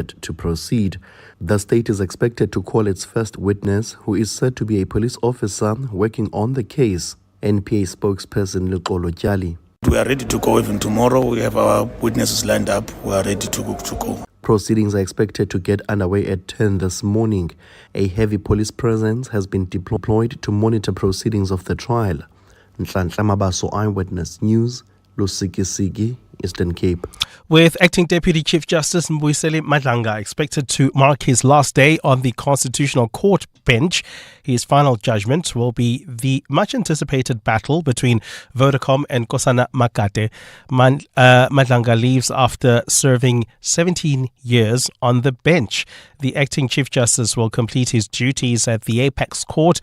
to proceed. The state is expected to call its first witness, who is said to be a police officer working on the case. NPA spokesperson Luxolo Tyali. We are ready to go even tomorrow. We have our witnesses lined up. We are ready to go. Proceedings are expected to get underway at 10 this morning. A heavy police presence has been deployed to monitor proceedings of the trial. Nhlanhla Mafu, Eyewitness News, Lusikisiki, Eastern Cape. With Acting Deputy Chief Justice Mbuyiseni Madlanga expected to mark his last day on the Constitutional Court bench, his final judgment will be the much-anticipated battle between Vodacom and Nkosana Makate. Madlanga leaves after serving 17 years on the bench. The Acting Chief Justice will complete his duties at the Apex Court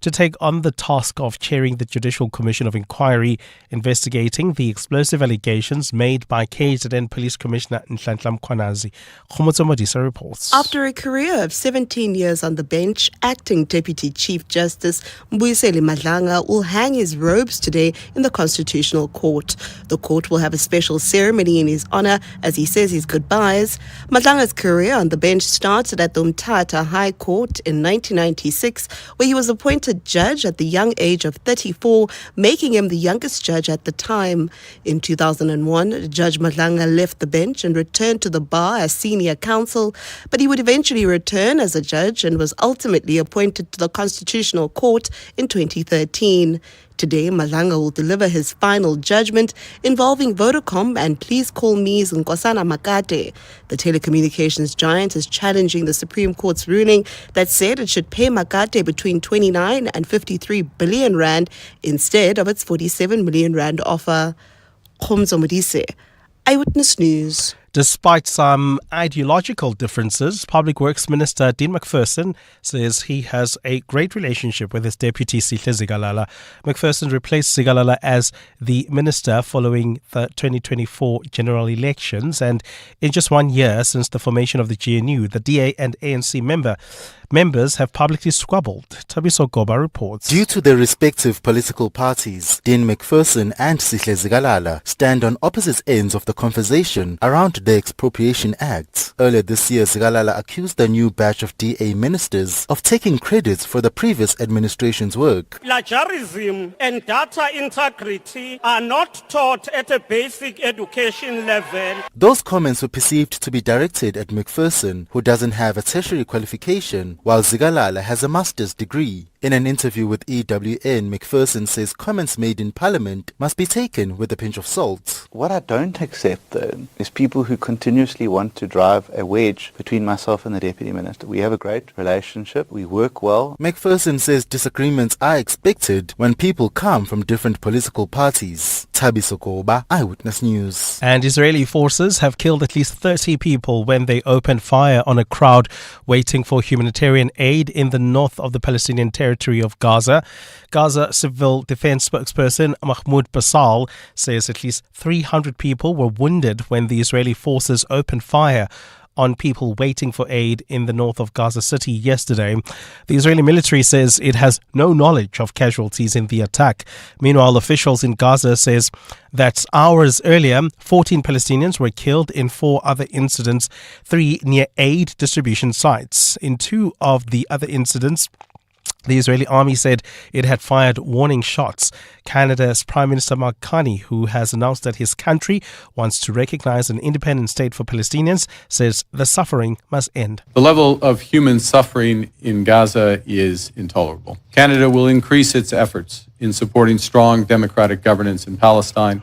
to take on the task of chairing the Judicial Commission of Inquiry investigating the explosive allegations made by KZN Police Commissioner Nhlanhla Mafu. Reports. After a career of 17 years on the bench, Acting Deputy Chief Justice Mbuyiseni Madlanga will hang his robes today in the Constitutional Court. The court will have a special ceremony in his honor as he says his goodbyes. Madlanga's career on the bench started at the Umtata High Court in 1996, where he was appointed judge at the young age of 34, making him the youngest judge at the time. In 2001, Judge Madlanga left the bench and returned to the bar as senior counsel, but he would eventually return as a judge and was ultimately appointed to the Constitutional Court in 2013. Today, Madlanga will deliver his final judgment involving Vodacom and Please Call Me's Nkosana Makate. The telecommunications giant is challenging the Supreme Court's ruling that said it should pay Makate between 29 and 53 billion rand instead of its 47 million rand offer. Khomzo Modise, Eyewitness News. Despite some ideological differences, Public Works Minister Dean McPherson says he has a great relationship with his deputy Cilliers Brink. McPherson replaced Zigalala as the minister following the 2024 general elections, and in just 1 year since the formation of the GNU, the DA and ANC members have publicly squabbled. Tabiso Goba reports. Due to their respective political parties, Dean McPherson and Cilliers Brink stand on opposite ends of the conversation around the Expropriation Act. Earlier this year, Zigalala accused the new batch of DA ministers of taking credit for the previous administration's work. Plagiarism and data integrity are not taught at a basic education level. Those comments were perceived to be directed at McPherson, who doesn't have a tertiary qualification, while Zigalala has a master's degree. In an interview with EWN, McPherson says comments made in Parliament must be taken with a pinch of salt. What I don't accept, though, is people who continuously want to drive a wedge between myself and the Deputy Minister. We have a great relationship. We work well. McPherson says disagreements are expected when people come from different political parties. Tabiso Goba, Eyewitness News. And Israeli forces have killed at least 30 people when they opened fire on a crowd waiting for humanitarian aid in the north of the Palestinian territory of Gaza. Gaza Civil Defense spokesperson Mahmoud Basal says at least 300 people were wounded when the Israeli forces opened fire on people waiting for aid in the north of Gaza City yesterday. The Israeli military says it has no knowledge of casualties in the attack. Meanwhile, officials in Gaza says that hours earlier, 14 Palestinians were killed in 4 other incidents, 3 near aid distribution sites. In 2 of the other incidents, the Israeli army said it had fired warning shots. Canada's Prime Minister Mark Carney, who has announced that his country wants to recognize an independent state for Palestinians, says the suffering must end. The level of human suffering in Gaza is intolerable. Canada will increase its efforts in supporting strong democratic governance in Palestine.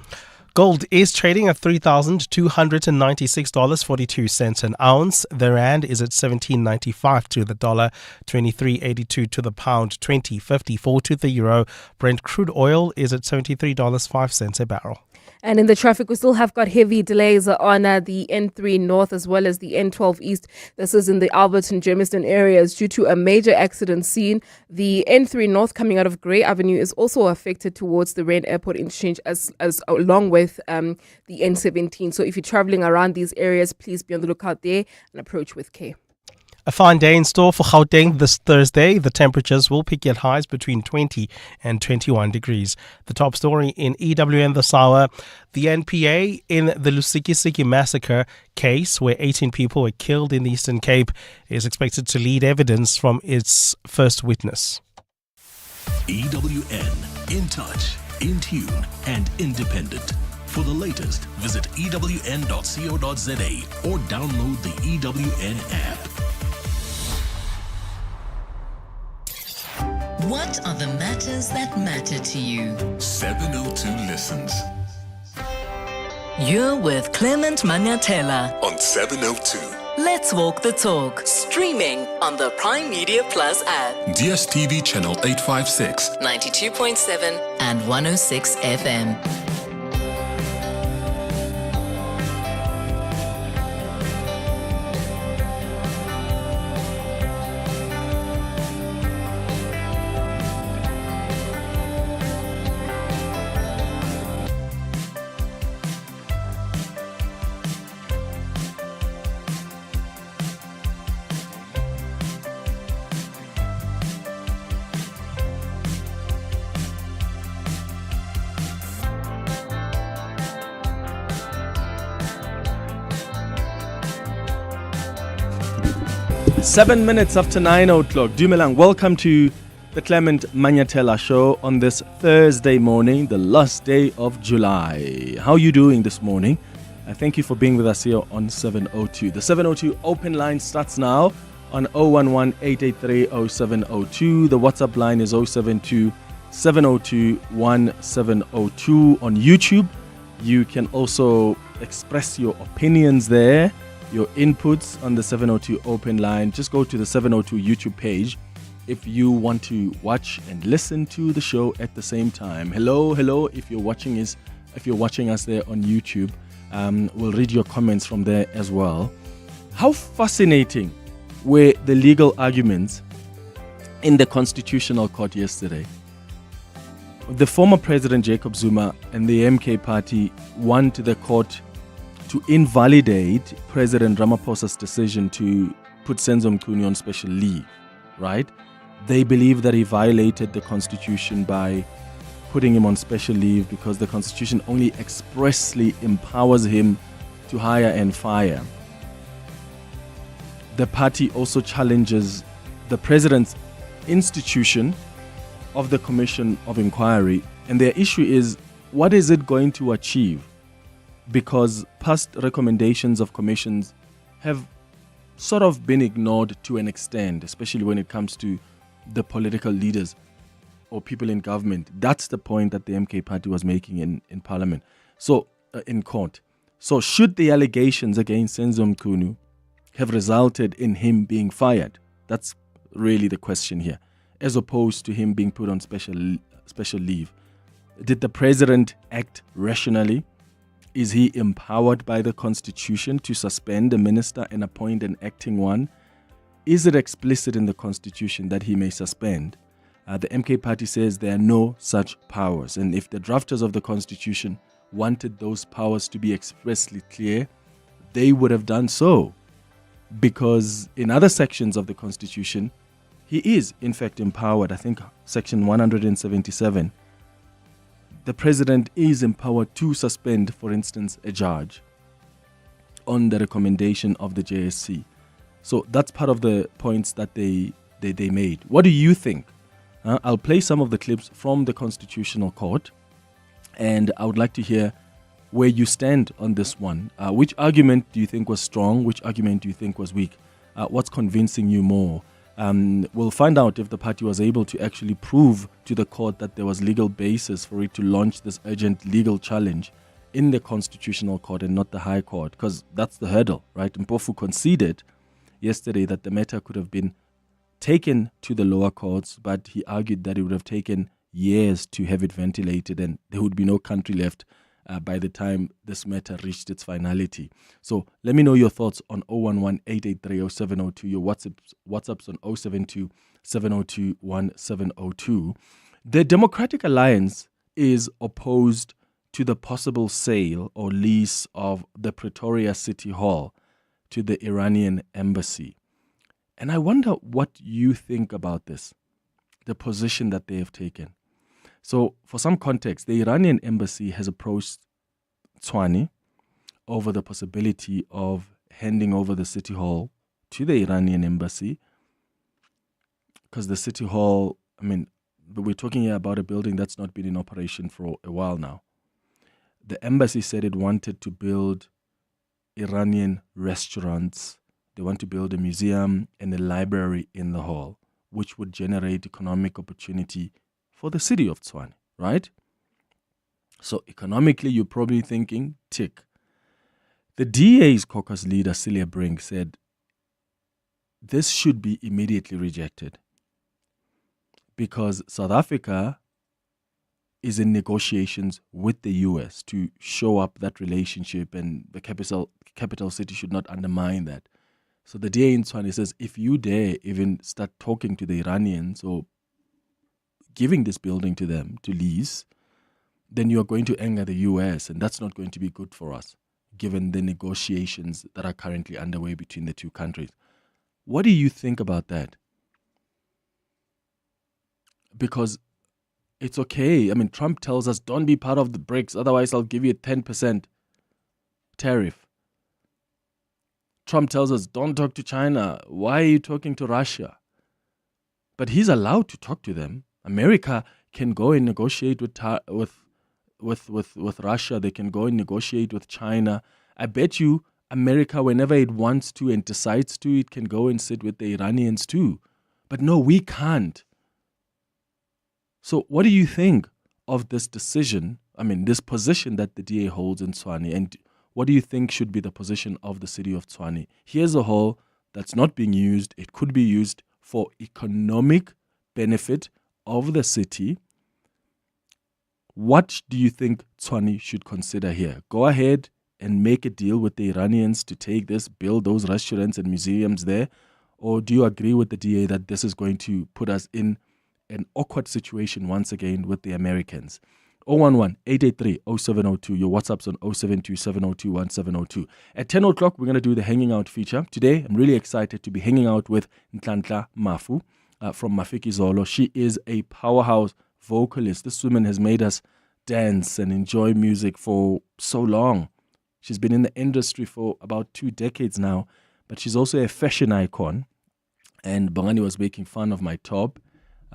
Gold is trading at $3,296.42 an ounce. The rand is at 17.95 to the dollar, 23.82 to the pound, 20.54 to the euro. Brent crude oil is at $73.05 a barrel. And in the traffic, we still have got heavy delays on the N3 North as well as the N12 East. This is in the Albert and Germiston areas due to a major accident scene. The N3 North coming out of Grey Avenue is also affected towards the Rand Airport interchange as along with the N17. So if you're traveling around these areas, please be on the lookout there and approach with care. A fine day in store for Gauteng this Thursday. The temperatures will peak at highs between 20 and 21 degrees. The top story in EWN this hour, the NPA in the Lusikisiki massacre case, where 18 people were killed in the Eastern Cape, is expected to lead evidence from its first witness. EWN, in touch, in tune, and independent. For the latest, visit ewn.co.za or download the EWN app. What are the matters that matter to you? 702 Listens. You're with Clement Manyathela On 702. Let's walk the talk. Streaming on the Prime Media Plus app. DSTV channel 856. 92.7 and 106 FM. Seven minutes after 9 o'clock. Dumelang, welcome to the Clement Manyathela Show on this Thursday morning, the last day of July. How are you doing this morning? Thank you for being with us here on 702. The 702 open line starts now on 011-883-0702. The WhatsApp line is 072-702-1702. On YouTube, you can also express your opinions there, your inputs on the 702 open line. Just go to the 702 YouTube page if you want to watch and listen to the show at the same time. Hello, if you're watching us there on YouTube. We'll read your comments from there as well. How fascinating were the legal arguments in the Constitutional Court yesterday? The former President Jacob Zuma and the MK party went to the court to invalidate President Ramaphosa's decision to put Senzo Mchunu on special leave, right? They believe that he violated the Constitution by putting him on special leave because the Constitution only expressly empowers him to hire and fire. The party also challenges the President's institution of the Commission of Inquiry, and their issue is, what is it going to achieve? Because past recommendations of commissions have sort of been ignored to an extent, especially when it comes to the political leaders or people in government. That's the point that the MK party was making in Parliament, so in court. So should the allegations against Senzo Mchunu have resulted in him being fired? That's really the question here, as opposed to him being put on special leave. Did the president act rationally? Is he empowered by the Constitution to suspend a minister and appoint an acting one? Is it explicit in the Constitution that he may suspend? The MK party says there are no such powers. And if the drafters of the Constitution wanted those powers to be expressly clear, they would have done so. Because in other sections of the Constitution, he is in fact empowered. I think section 177. The president is empowered to suspend, for instance, a judge on the recommendation of the JSC. So that's part of the points that they made. What do you think? I'll play some of the clips from the Constitutional Court, and I would like to hear where you stand on this one. Which argument do you think was strong? Which argument do you think was weak? What's convincing you more? We'll find out if the party was able to actually prove to the court that there was legal basis for it to launch this urgent legal challenge in the Constitutional Court and not the High Court, because that's the hurdle, right? Mpofu conceded yesterday that the matter could have been taken to the lower courts, but he argued that it would have taken years to have it ventilated and there would be no country left by the time this matter reached its finality. So let me know your thoughts on 011-883-0702, your WhatsApps on 072-702-1702. The Democratic Alliance is opposed to the possible sale or lease of the Pretoria City Hall to the Iranian embassy. And I wonder what you think about this, the position that they have taken. So, for some context, the Iranian embassy has approached Tshwane over the possibility of handing over the City Hall to the Iranian embassy, because the City Hall, but we're talking here about a building that's not been in operation for a while now. The embassy said it wanted to build Iranian restaurants. They want to build a museum and a library in the hall, which would generate economic opportunity for the city of Tshwane, right? So economically, you're probably thinking, tick. The DA's caucus leader, Cilliers Brink, said this should be immediately rejected because South Africa is in negotiations with the US to show up that relationship, and the capital city should not undermine that. So the DA in Tshwane says, if you dare even start talking to the Iranians or giving this building to them to lease, then you are going to anger the US, and that's not going to be good for us, given the negotiations that are currently underway between the two countries. What do you think about that? Because it's okay. Trump tells us, don't be part of the BRICS, otherwise I'll give you a 10% tariff. Trump tells us, don't talk to China. Why are you talking to Russia? But he's allowed to talk to them. America can go and negotiate with Russia. They can go and negotiate with China. I bet you America, whenever it wants to and decides to, it can go and sit with the Iranians too. But no, we can't. So what do you think of this decision, this position that the DA holds in Tshwane, and what do you think should be the position of the city of Tshwane? Here's a hall that's not being used. It could be used for economic benefit of the city. What do you think Tshwane should consider here? Go ahead and make a deal with the Iranians to take this, build those restaurants and museums there, or do you agree with the DA that this is going to put us in an awkward situation once again with the Americans? 011-883-0702. Your WhatsApp's on 072-702-1702. At 10 o'clock, we're going to do the Hanging Out feature. Today, I'm really excited to be hanging out with Nhlanhla Mafu from Mafiki Zolo. She is a powerhouse vocalist. This woman has made us dance and enjoy music for so long. She's been in the industry for about 2 decades now, but she's also a fashion icon. And Bongani was making fun of my top.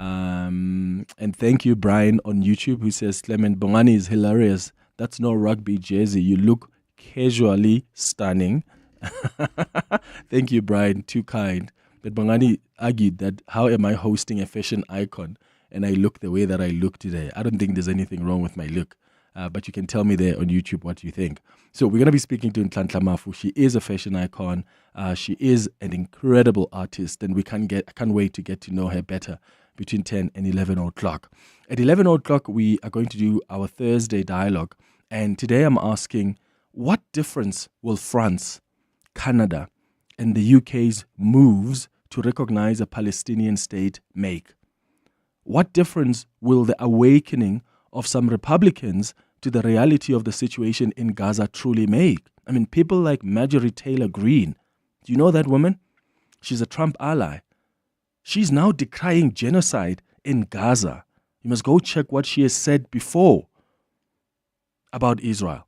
And thank you, Brian, on YouTube, who says, Clement, Bongani is hilarious. That's no rugby jersey. You look casually stunning. Thank you, Brian. Too kind. But Bongani argued that how am I hosting a fashion icon and I look the way that I look today? I don't think there's anything wrong with my look. But you can tell me there on YouTube what you think. So we're going to be speaking to Nhlanhla Mafu. She is a fashion icon. She is an incredible artist, and I can't wait to get to know her better between 10 and 11 o'clock. At 11 o'clock, we are going to do our Thursday dialogue. And today I'm asking, what difference will France, Canada, and the UK's moves to recognize a Palestinian state make? What difference will the awakening of some Republicans to the reality of the situation in Gaza truly make? People like Marjorie Taylor Greene. Do you know that woman? She's a Trump ally. She's now decrying genocide in Gaza. You must go check what she has said before about Israel.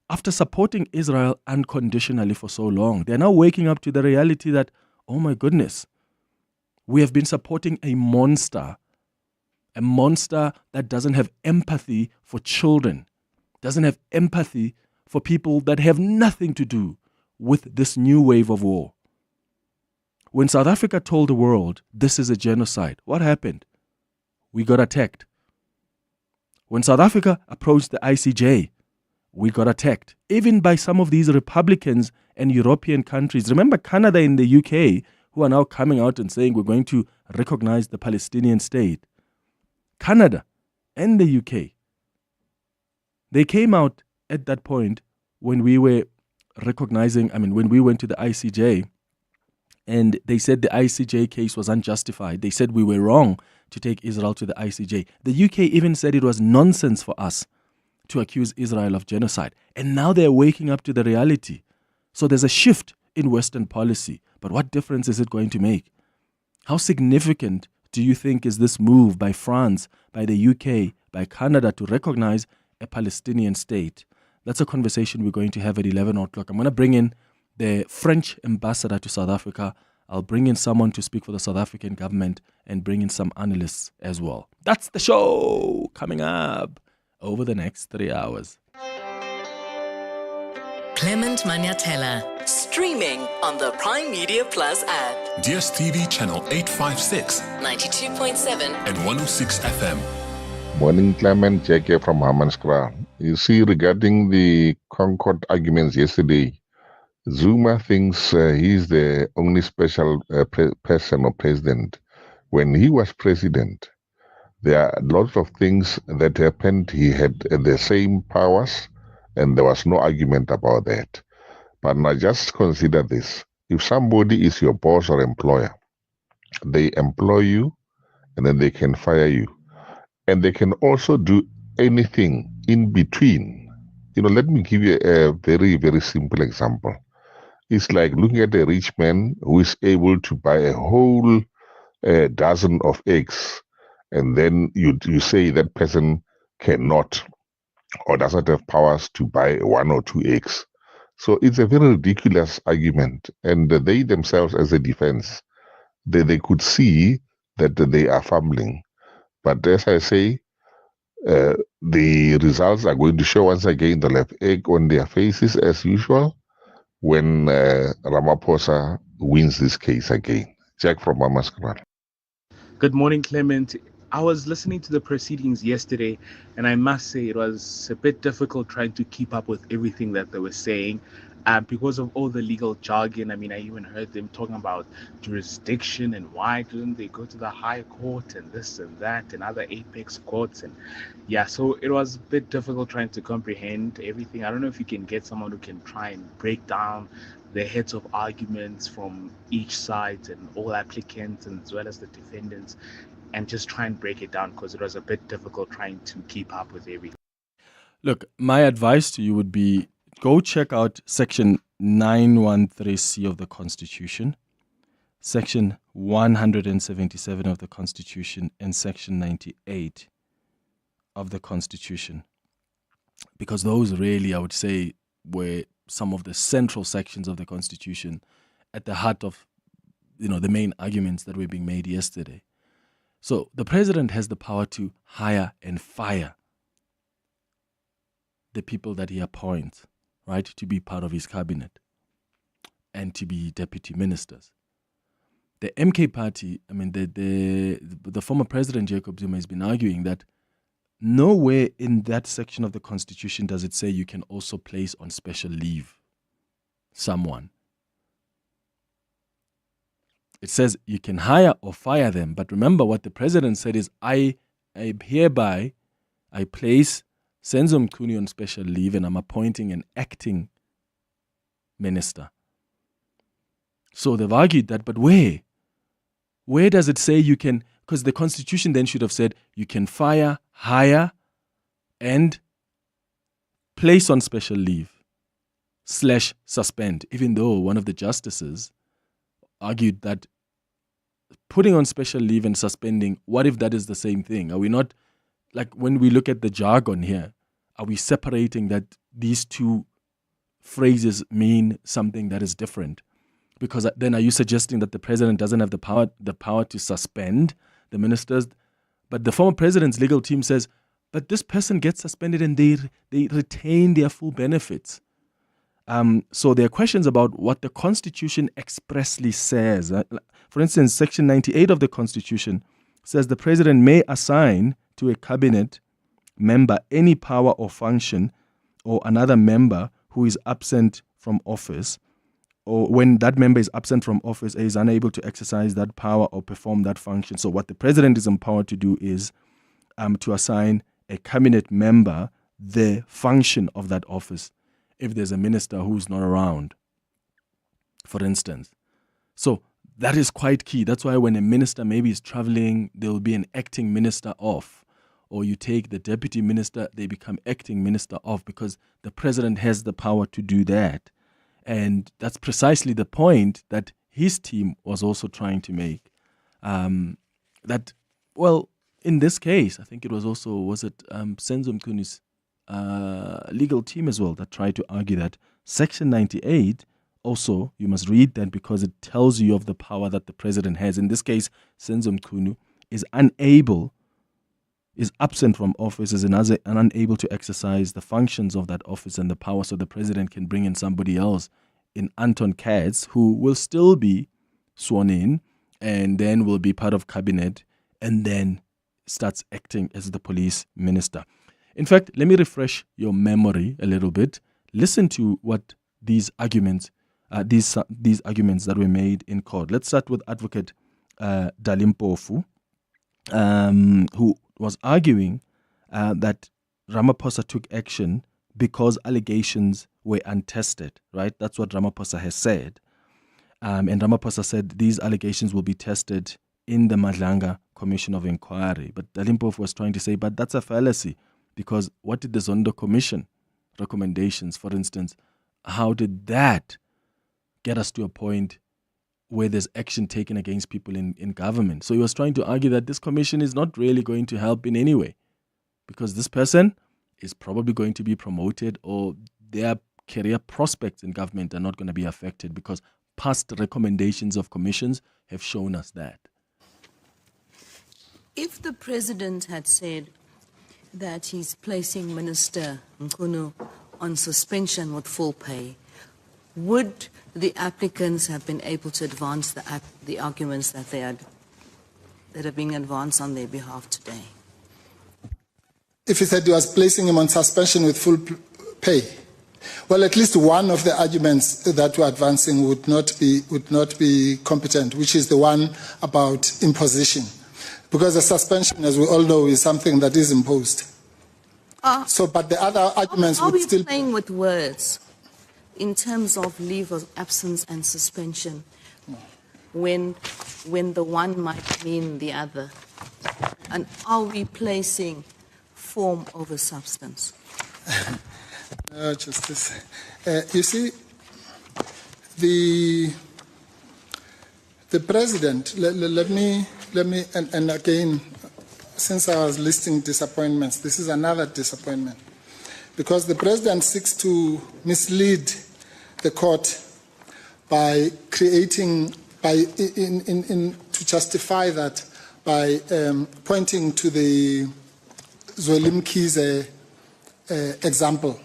After supporting Israel unconditionally for so long, they're now waking up to the reality that, oh my goodness, we have been supporting a monster that doesn't have empathy for children, doesn't have empathy for people that have nothing to do with this new wave of war. When South Africa told the world this is a genocide, what happened? We got attacked. When South Africa approached the ICJ, we got attacked. Even by some of these Republicans and European countries. Remember Canada and the UK, who are now coming out and saying we're going to recognize the Palestinian state. Canada and the UK, they came out at that point when we were recognizing, when we went to the ICJ, and they said the ICJ case was unjustified. They said we were wrong to take Israel to the ICJ. The UK even said it was nonsense for us to accuse Israel of genocide. And now they're waking up to the reality. So there's a shift in Western policy. But what difference is it going to make? How significant do you think is this move by France, by the UK, by Canada to recognize a Palestinian state? That's a conversation we're going to have at 11 o'clock. I'm going to bring in the French ambassador to South Africa. I'll bring in someone to speak for the South African government and bring in some analysts as well. That's the show coming up over the next 3 hours. Clement Manyathela, streaming on the Prime Media Plus app. DSTV channel 856, 92.7 and 106 FM. Morning, Clement, JK from Hammanskraal. You see, regarding the Concord arguments yesterday, Zuma thinks he's the only special person or president. When he was president, there are lots of things that happened. He had the same powers, and there was no argument about that. But now just consider this. If somebody is your boss or employer, they employ you, and then they can fire you. And they can also do anything in between. Let me give you a very, very simple example. It's like looking at a rich man who is able to buy a whole dozen of eggs, and then you say that person cannot or doesn't have powers to buy 1 or 2 eggs. So it's a very ridiculous argument. And they themselves, as a defense, they could see that they are fumbling. But as I say, the results are going to show once again the left egg on their faces as usual when Ramaphosa wins this case again. Jack from Hammanskraal. Good morning, Clement. I was listening to the proceedings yesterday, and I must say it was a bit difficult trying to keep up with everything that they were saying because of all the legal jargon. I mean, I even heard them talking about jurisdiction and why didn't they go to the High Court and this and that and other apex courts. And yeah, so it was a bit difficult trying to comprehend everything. I don't know if you can get someone who can try and break down the heads of arguments from each side and all applicants and as well as the defendants, and just try and break it down because it was a bit difficult trying to keep up with everything. Look, my advice to you would be go check out Section 913C of the Constitution, Section 177 of the Constitution, and Section 98 of the Constitution. Because those really, I would say, were some of the central sections of the Constitution at the heart of, the main arguments that were being made yesterday. So the president has the power to hire and fire the people that he appoints, right, to be part of his cabinet and to be deputy ministers. The MK party, the former president Jacob Zuma has been arguing that nowhere in that section of the Constitution does it say you can also place on special leave someone. It says you can hire or fire them. But remember what the president said is, I hereby place Senzo Mchunu on special leave and I'm appointing an acting minister. So they've argued that, but where? Where does it say you can? Because the Constitution then should have said you can fire, hire, and place on special leave / suspend, even though one of the justices argued that putting on special leave and suspending, what if that is the same thing? Are we not, like when we look at the jargon here, are we separating that these two phrases mean something that is different? Because then are you suggesting that the president doesn't have the power to suspend the ministers? But the former president's legal team says, but this person gets suspended and they retain their full benefits. So there are questions about what the Constitution expressly says. For instance, Section 98 of the Constitution says the president may assign to a cabinet member any power or function or another member who is absent from office, or when that member is absent from office and is unable to exercise that power or perform that function. So what the president is empowered to do is to assign a cabinet member the function of that office if there's a minister who's not around, for instance. So that is quite key. That's why when a minister maybe is traveling, there will be an acting minister off. Or you take the deputy minister, they become acting minister off because the president has the power to do that. And that's precisely the point that his team was also trying to make. That, well, in this case, I think it was also, Senzo Mchunu's legal team as well that tried to argue that Section 98, also, you must read that because it tells you of the power that the president has. In this case, Senzo Mchunu is absent from office, is unable to exercise the functions of that office and the power, so the president can bring in somebody else, in Anton Katz, who will still be sworn in and then will be part of cabinet and then starts acting as the police minister. In fact, let me refresh your memory a little bit. Listen to what these arguments that were made in court. Let's start with Advocate Dalimpofu, who was arguing that Ramaphosa took action because allegations were untested, right? That's what Ramaphosa has said. And Ramaphosa said these allegations will be tested in the Nhlanhla Commission of Inquiry. But Dalimpofu was trying to say, but that's a fallacy, because what did the Zondo Commission recommendations, for instance, how did that get us to a point where there's action taken against people in government? So he was trying to argue that this commission is not really going to help in any way, because this person is probably going to be promoted, or their career prospects in government are not going to be affected, because past recommendations of commissions have shown us that. If the president had said that he's placing Minister Mchunu on suspension with full pay, would the applicants have been able to advance the arguments that are being advanced on their behalf today? If he said he was placing him on suspension with full pay, well, at least one of the arguments that we're advancing would not be competent, which is the one about imposition, because a suspension, as we all know, is something that is imposed. But the other arguments would still. Are we playing with words in terms of leave of absence and suspension, when the one might mean the other? And are we placing form over substance? Justice. You see, the president, let me, and again, since I was listing disappointments, this is another disappointment, because the president seeks to mislead the court by creating, to justify that by pointing to the Zweli Mkhize example.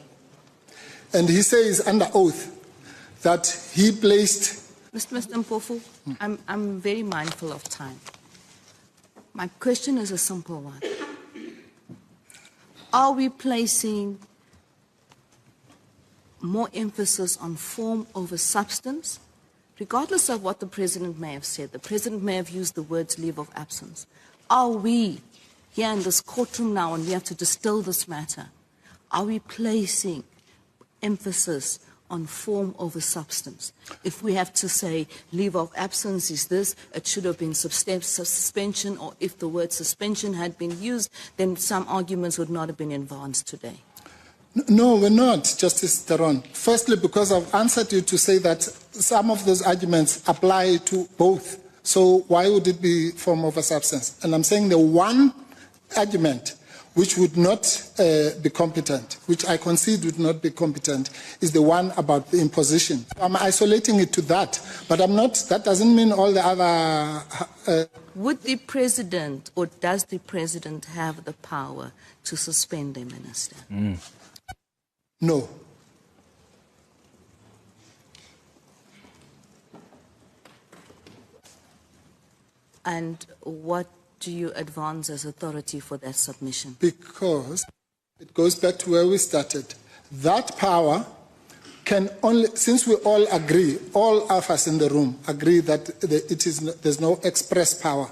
And he says under oath that he placed... Mr. Mpofu, I'm very mindful of time. My question is a simple one. Are we placing more emphasis on form over substance? Regardless of what the president may have said, the president may have used the words leave of absence. Are we here in this courtroom now, and we have to distill this matter, are we placing emphasis on form over substance? If we have to say leave of absence is this, it should have been suspension, or if the word suspension had been used, then some arguments would not have been advanced today. No, we're not, Justice Taron. Firstly, because I've answered you to say that some of those arguments apply to both. So why would it be form over substance? And I'm saying the one argument which would not be competent, which I concede would not be competent, is the one about the imposition. I'm isolating it to that, but I'm not, that doesn't mean all the other... Would the president, or does the president have the power to suspend a minister? No. And what do you advance as authority for that submission? Because it goes back to where we started. That power can only, since we all agree, all of us in the room agree that there's no express power,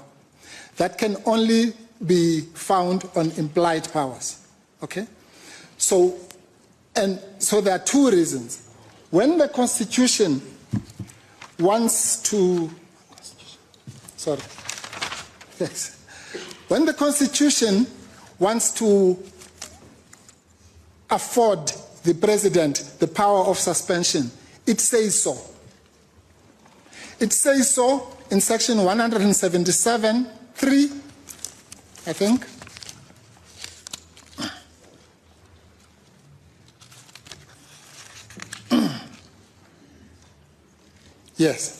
that can only be found on implied powers. Okay? So there are two reasons. When the Constitution wants to, when the Constitution wants to afford the president the power of suspension, it says so. It says so in section 177(3), I think. Yes.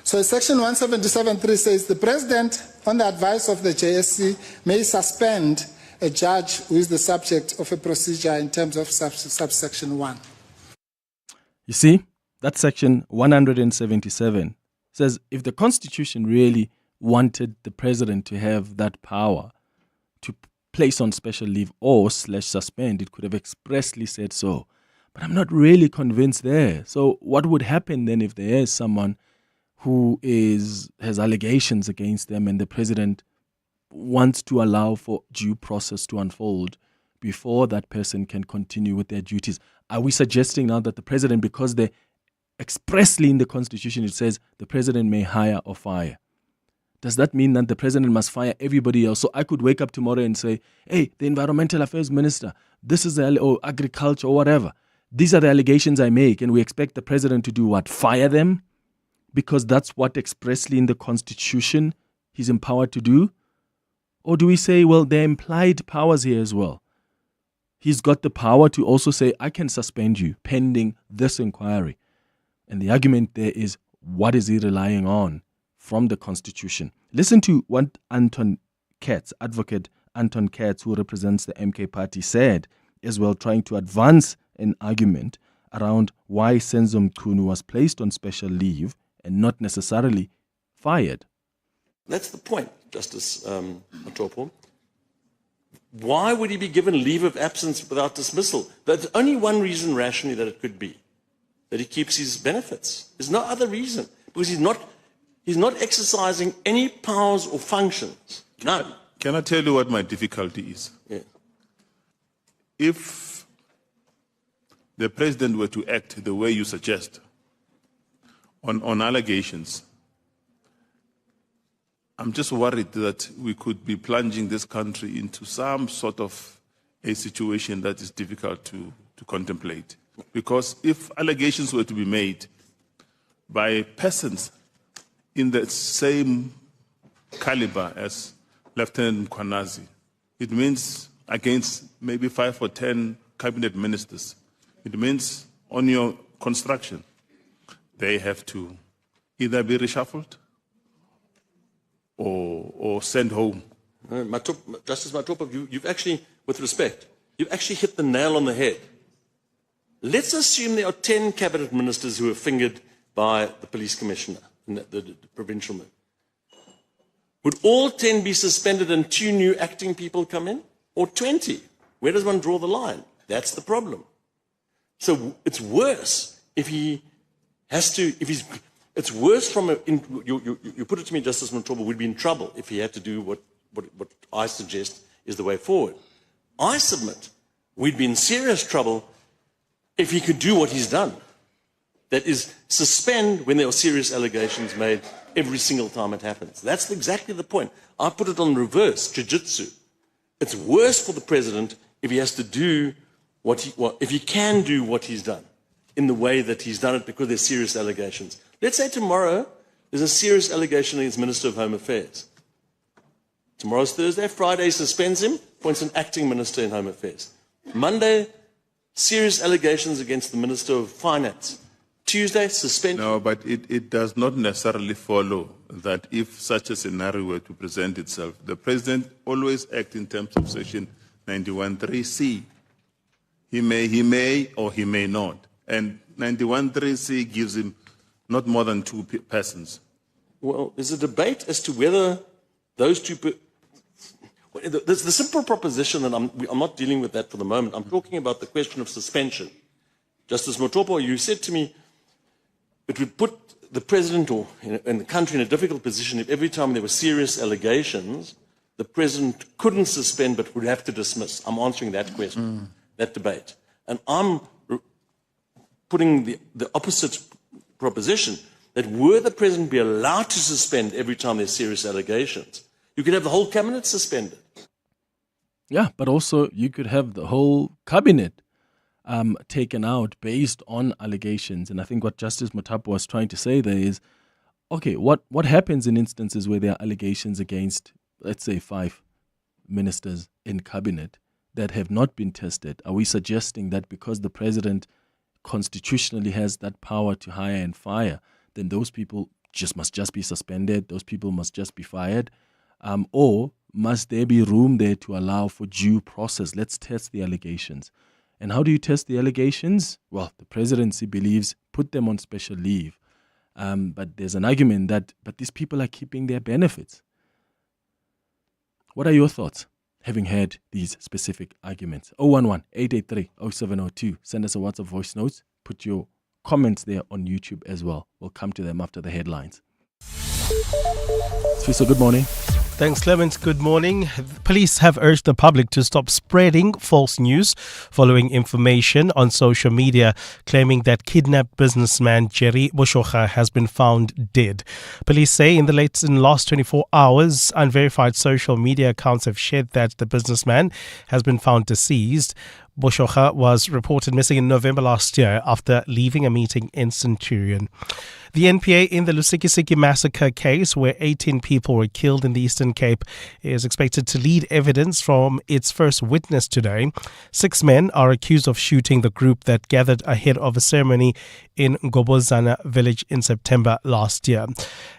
So section 177(3) says the president, on the advice of the JSC, may suspend a judge who is the subject of a procedure in terms of subsection 1. You see, that section 177 says if the Constitution really wanted the president to have that power to place on special leave or / suspend, it could have expressly said so. But I'm not really convinced there. So what would happen then if there is someone who has allegations against them and the president wants to allow for due process to unfold before that person can continue with their duties? Are we suggesting now that the president, because they expressly in the Constitution it says the president may hire or fire, does that mean that the president must fire everybody else? So I could wake up tomorrow and say, hey, the environmental affairs minister, this is or agriculture or whatever, these are the allegations I make, and we expect the president to do what? Fire them? Because that's what expressly in the Constitution he's empowered to do? Or do we say, well, there are implied powers here as well? He's got the power to also say, I can suspend you pending this inquiry. And the argument there is, what is he relying on from the Constitution? Listen to what Anton Katz, advocate Anton Katz, who represents the MK party, said as well, trying to advance an argument around why Senzo Mchunu was placed on special leave and not necessarily fired. That's the point, Justice Matopo. Why would he be given leave of absence without dismissal? There's only one reason rationally that it could be, that he keeps his benefits. There's no other reason, because he's not exercising any powers or functions. None. Can I tell you what my difficulty is? Yeah. If the president were to act the way you suggest on allegations, I'm just worried that we could be plunging this country into some sort of a situation that is difficult to contemplate. Because if allegations were to be made by persons in the same caliber as Lieutenant Mkhwanazi, it means against maybe 5 or 10 cabinet ministers. It means on your construction, they have to either be reshuffled or sent home. Justice Matopo, you've actually, with respect, you've actually hit the nail on the head. Let's assume there are 10 cabinet ministers who are fingered by the police commissioner, the provincial minister. Would all 10 be suspended and 2 new acting people come in? Or 20? Where does one draw the line? That's the problem. So it's worse if he has to, it's worse from you put it to me, Justice Matopo, we'd be in trouble if he had to do what I suggest is the way forward. I submit we'd be in serious trouble if he could do what he's done. That is, suspend when there are serious allegations made every single time it happens. That's exactly the point. I put it on reverse, jiu-jitsu. It's worse for the president if he has to do if he can do what he's done in the way that he's done it because there's serious allegations. Let's say tomorrow there's a serious allegation against Minister of Home Affairs. Tomorrow's Thursday. Friday suspends him, appoints an acting Minister in Home Affairs. Monday, serious allegations against the Minister of Finance. Tuesday, suspend. No, but it does not necessarily follow that if such a scenario were to present itself, the president always acts in terms of section 91(3)(c). He may or he may not. And 91(3)(c) gives him not more than 2 persons. Well, there's a debate as to whether those 2 there's the simple proposition, and I'm not dealing with that for the moment. I'm talking about the question of suspension. Justice Matopo, you said to me, it would put the president and the country in a difficult position if every time there were serious allegations, the president couldn't suspend but would have to dismiss. I'm answering that question, that debate. And I'm putting the opposite proposition, that were the president be allowed to suspend every time there's serious allegations, you could have the whole cabinet suspended. Yeah, but also you could have the whole cabinet taken out based on allegations. And I think what Justice Muthapo was trying to say there is, okay, what happens in instances where there are allegations against, let's say, 5 ministers in cabinet that have not been tested? Are we suggesting that because the president constitutionally has that power to hire and fire, then those people must just be suspended, those people must just be fired? Or must there be room there to allow for due process? Let's test the allegations. And how do you test the allegations? Well, the presidency believes put them on special leave. But there's an argument that, but these people are keeping their benefits. What are your thoughts, having heard these specific arguments? 011-883-0702. Send us a WhatsApp voice notes. Put your comments there on YouTube as well. We'll come to them after the headlines. Sfiso, good morning. Thanks, Clement. Good morning. Police have urged the public to stop spreading false news following information on social media claiming that kidnapped businessman Jerry Boshoga has been found dead. Police say in the last 24 hours, unverified social media accounts have shared that the businessman has been found deceased. Boshoga was reported missing in November last year after leaving a meeting in Centurion. The NPA in the Lusikisiki massacre case, where 18 people were killed in the Eastern Cape, is expected to lead evidence from its first witness today. 6 men are accused of shooting the group that gathered ahead of a ceremony in Ngobozana village in September last year.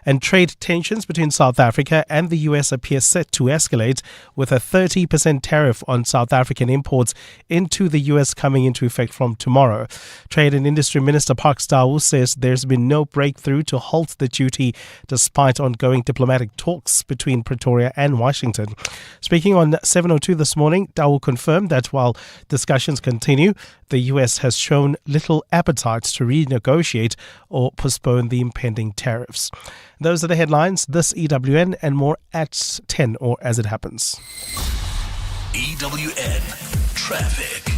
And trade tensions between South Africa and the US appear set to escalate, with a 30% tariff on South African imports into the US coming into effect from tomorrow. Trade and Industry Minister Park Stawu says there's been no breakthrough to halt the duty despite ongoing diplomatic talks between Pretoria and Washington. Speaking on 702 this morning, Stawu confirmed that while discussions continue, the US has shown little appetite to renegotiate or postpone the impending tariffs. Those are the headlines. This EWN and more at 10 or as it happens. EWN Traffic.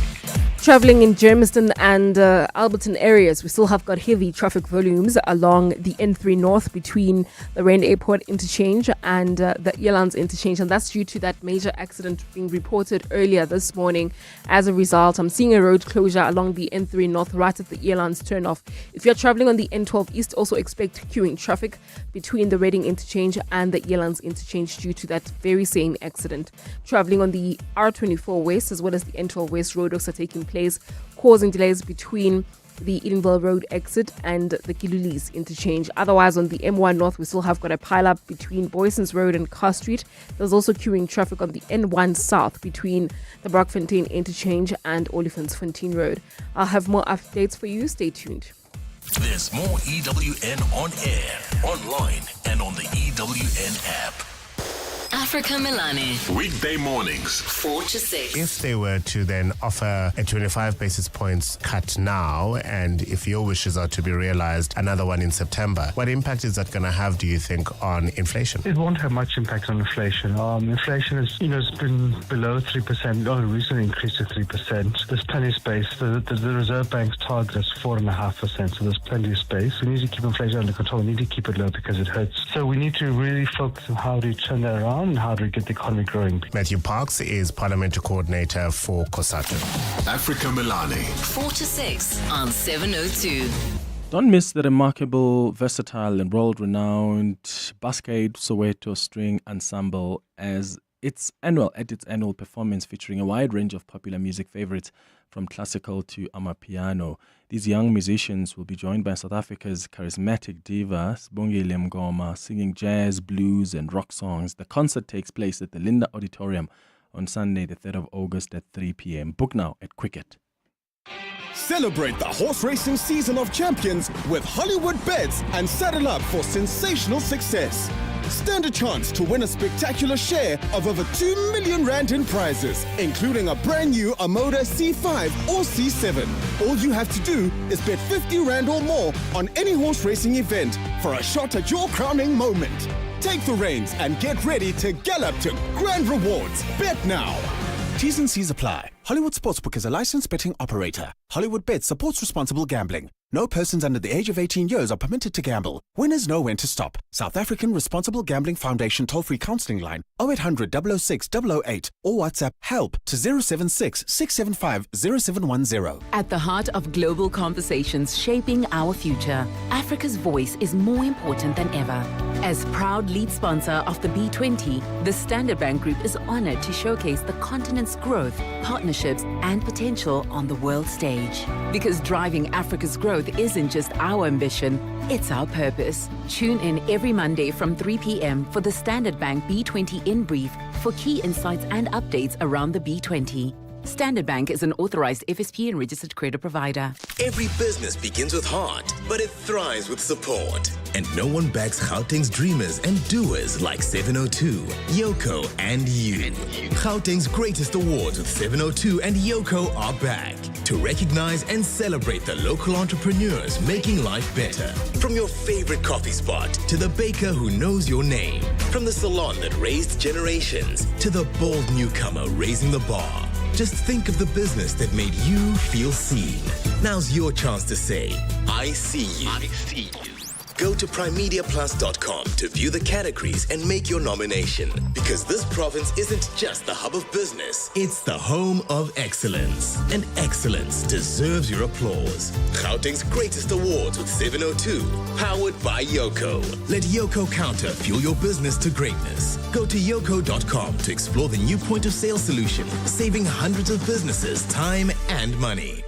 Travelling in Germiston and Alberton areas, we still have got heavy traffic volumes along the N3 North between the Rand Airport interchange and the Elands interchange, and that's due to that major accident being reported earlier this morning. As a result, I'm seeing a road closure along the N3 North right at the Elands turnoff. If you're travelling on the N12 East, also expect queuing traffic between the Reading interchange and the Elands interchange due to that very same accident. Travelling on the R24 West as well as the N12 West roadworks are taking place, causing delays between the Edenville Road exit and the Cilliers interchange. Otherwise, on the M1 North, we still have got a pile-up between Boysons Road and Carr Street. There's also queuing traffic on the N1 South between the Brockfontein interchange and Olifantsfontein Road. I'll have more updates for you. Stay tuned. There's more EWN on air, online, and on the EWN app. Africa Milani. Weekday mornings, 4 to 6. If they were to then offer a 25 basis points cut now, and if your wishes are to be realized, another one in September, what impact is that going to have, do you think, on inflation? It won't have much impact on inflation. Inflation has been below 3%, recently increased to 3%. There's plenty of space. The Reserve Bank's target is 4.5%, so there's plenty of space. We need to keep inflation under control. We need to keep it low because it hurts. So we need to really focus on how to turn that around and how to get the economy growing. Matthew Parks is Parliamentary Coordinator for COSATU. Africa Milani. 4 to 6 on 702. Don't miss the remarkable, versatile and world-renowned Bascade Soweto String Ensemble at its annual performance featuring a wide range of popular music favorites from classical to amapiano. These young musicians will be joined by South Africa's charismatic diva Sibongile Mngoma, singing jazz, blues and rock songs. The concert takes place at the Linda Auditorium on Sunday, the 3rd of August at 3 p.m. Book now at Quicket. Celebrate the horse racing season of champions with Hollywood bets and saddle up for sensational success. Stand a chance to win a spectacular share of over 2 million rand in prizes, including a brand new Amoda C5 or C7. All you have to do is bet 50 rand or more on any horse racing event for a shot at your crowning moment. Take the reins and get ready to gallop to grand rewards. Bet now. T's and C's apply. Hollywood Sportsbook is a licensed betting operator. Hollywood Bet supports responsible gambling. No persons under the age of 18 years are permitted to gamble. Winners know when to stop. South African Responsible Gambling Foundation toll-free counselling line 0800 006 008 or WhatsApp HELP to 076 675 0710. At the heart of global conversations shaping our future, Africa's voice is more important than ever. As proud lead sponsor of the B20, the Standard Bank Group is honored to showcase the continent's growth, partnerships, and potential on the world stage. Because driving Africa's growth isn't just our ambition, it's our purpose. Tune in every Monday from 3 p.m. for the Standard Bank B20 In Brief for key insights and updates around the B20. Standard Bank is an authorized FSP and registered credit provider. Every business begins with heart, but it thrives with support. And no one backs Gauteng's dreamers and doers like 702, Yoko, and you. Gauteng's greatest awards with 702 and Yoko are back to recognize and celebrate the local entrepreneurs making life better. From your favorite coffee spot to the baker who knows your name, from the salon that raised generations to the bold newcomer raising the bar. Just think of the business that made you feel seen. Now's your chance to say, I see you. I see you. Go to primemediaplus.com to view the categories and make your nomination. Because this province isn't just the hub of business, it's the home of excellence. And excellence deserves your applause. Gauteng's greatest awards with 702, powered by Yoko. Let Yoko Counter fuel your business to greatness. Go to yoko.com to explore the new point of sale solution, saving hundreds of businesses time and money.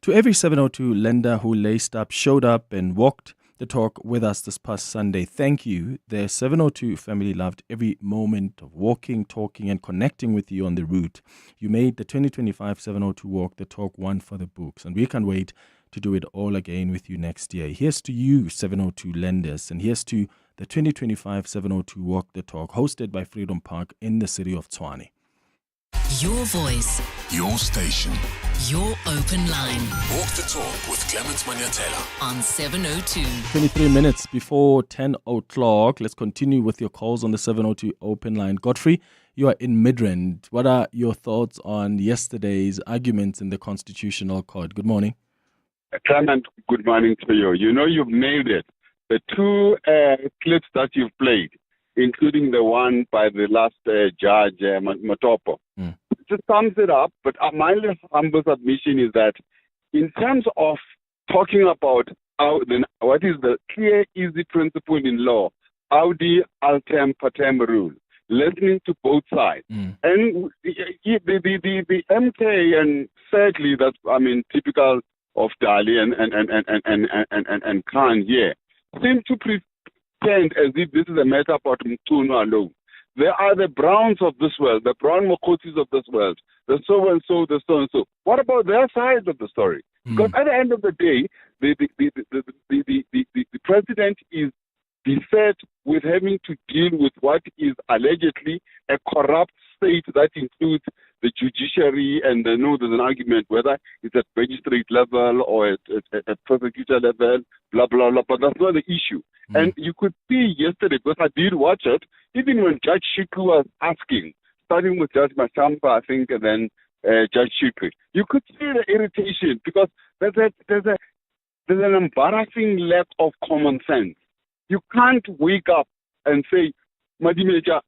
To every 702 lender who laced up, showed up, and walked the talk with us this past Sunday, thank you. The 702 family loved every moment of walking, talking, and connecting with you on the route. You made the 2025 702 Walk the Talk one for the books, and we can't wait to do it all again with you next year. Here's to you, 702 lenders, and here's to the 2025 702 Walk the Talk, hosted by Freedom Park in the city of Tshwane. Your voice, your station, your open line. Walk the talk with Clement Manyathela on 702. 23 minutes before 10 o'clock. Let's continue with your calls on the 702 open line. Godfrey, you are in Midrand. What are your thoughts on yesterday's arguments in the Constitutional Court? Good morning. Clement, good morning to you. You know you've nailed it. The two clips that you've played, including the one by the last judge, Matopo, just sums it up. But my humble submission is that in terms of talking about what is the clear, easy principle in law, audi altem patem rule, listening to both sides. And the MK, and sadly, that's, typical of Dali and Khan here, seem to pretend as if this is a matter about Mchunu alone. There are the Browns of this world, the Brown Mokotis of this world, the so-and-so, the so-and-so. What about their side of the story? Because at the end of the day, the president is beset with having to deal with what is allegedly a corrupt state that includes the judiciary, and there's an argument whether it's at magistrate level or at prosecutor level, blah, blah, blah, but that's not the issue. And you could see yesterday, because I did watch it, even when Judge Shiku was asking, starting with Judge Mashampa, I think, and then Judge Shiku, you could see the irritation, because there's an embarrassing lack of common sense. You can't wake up and say, Madimeja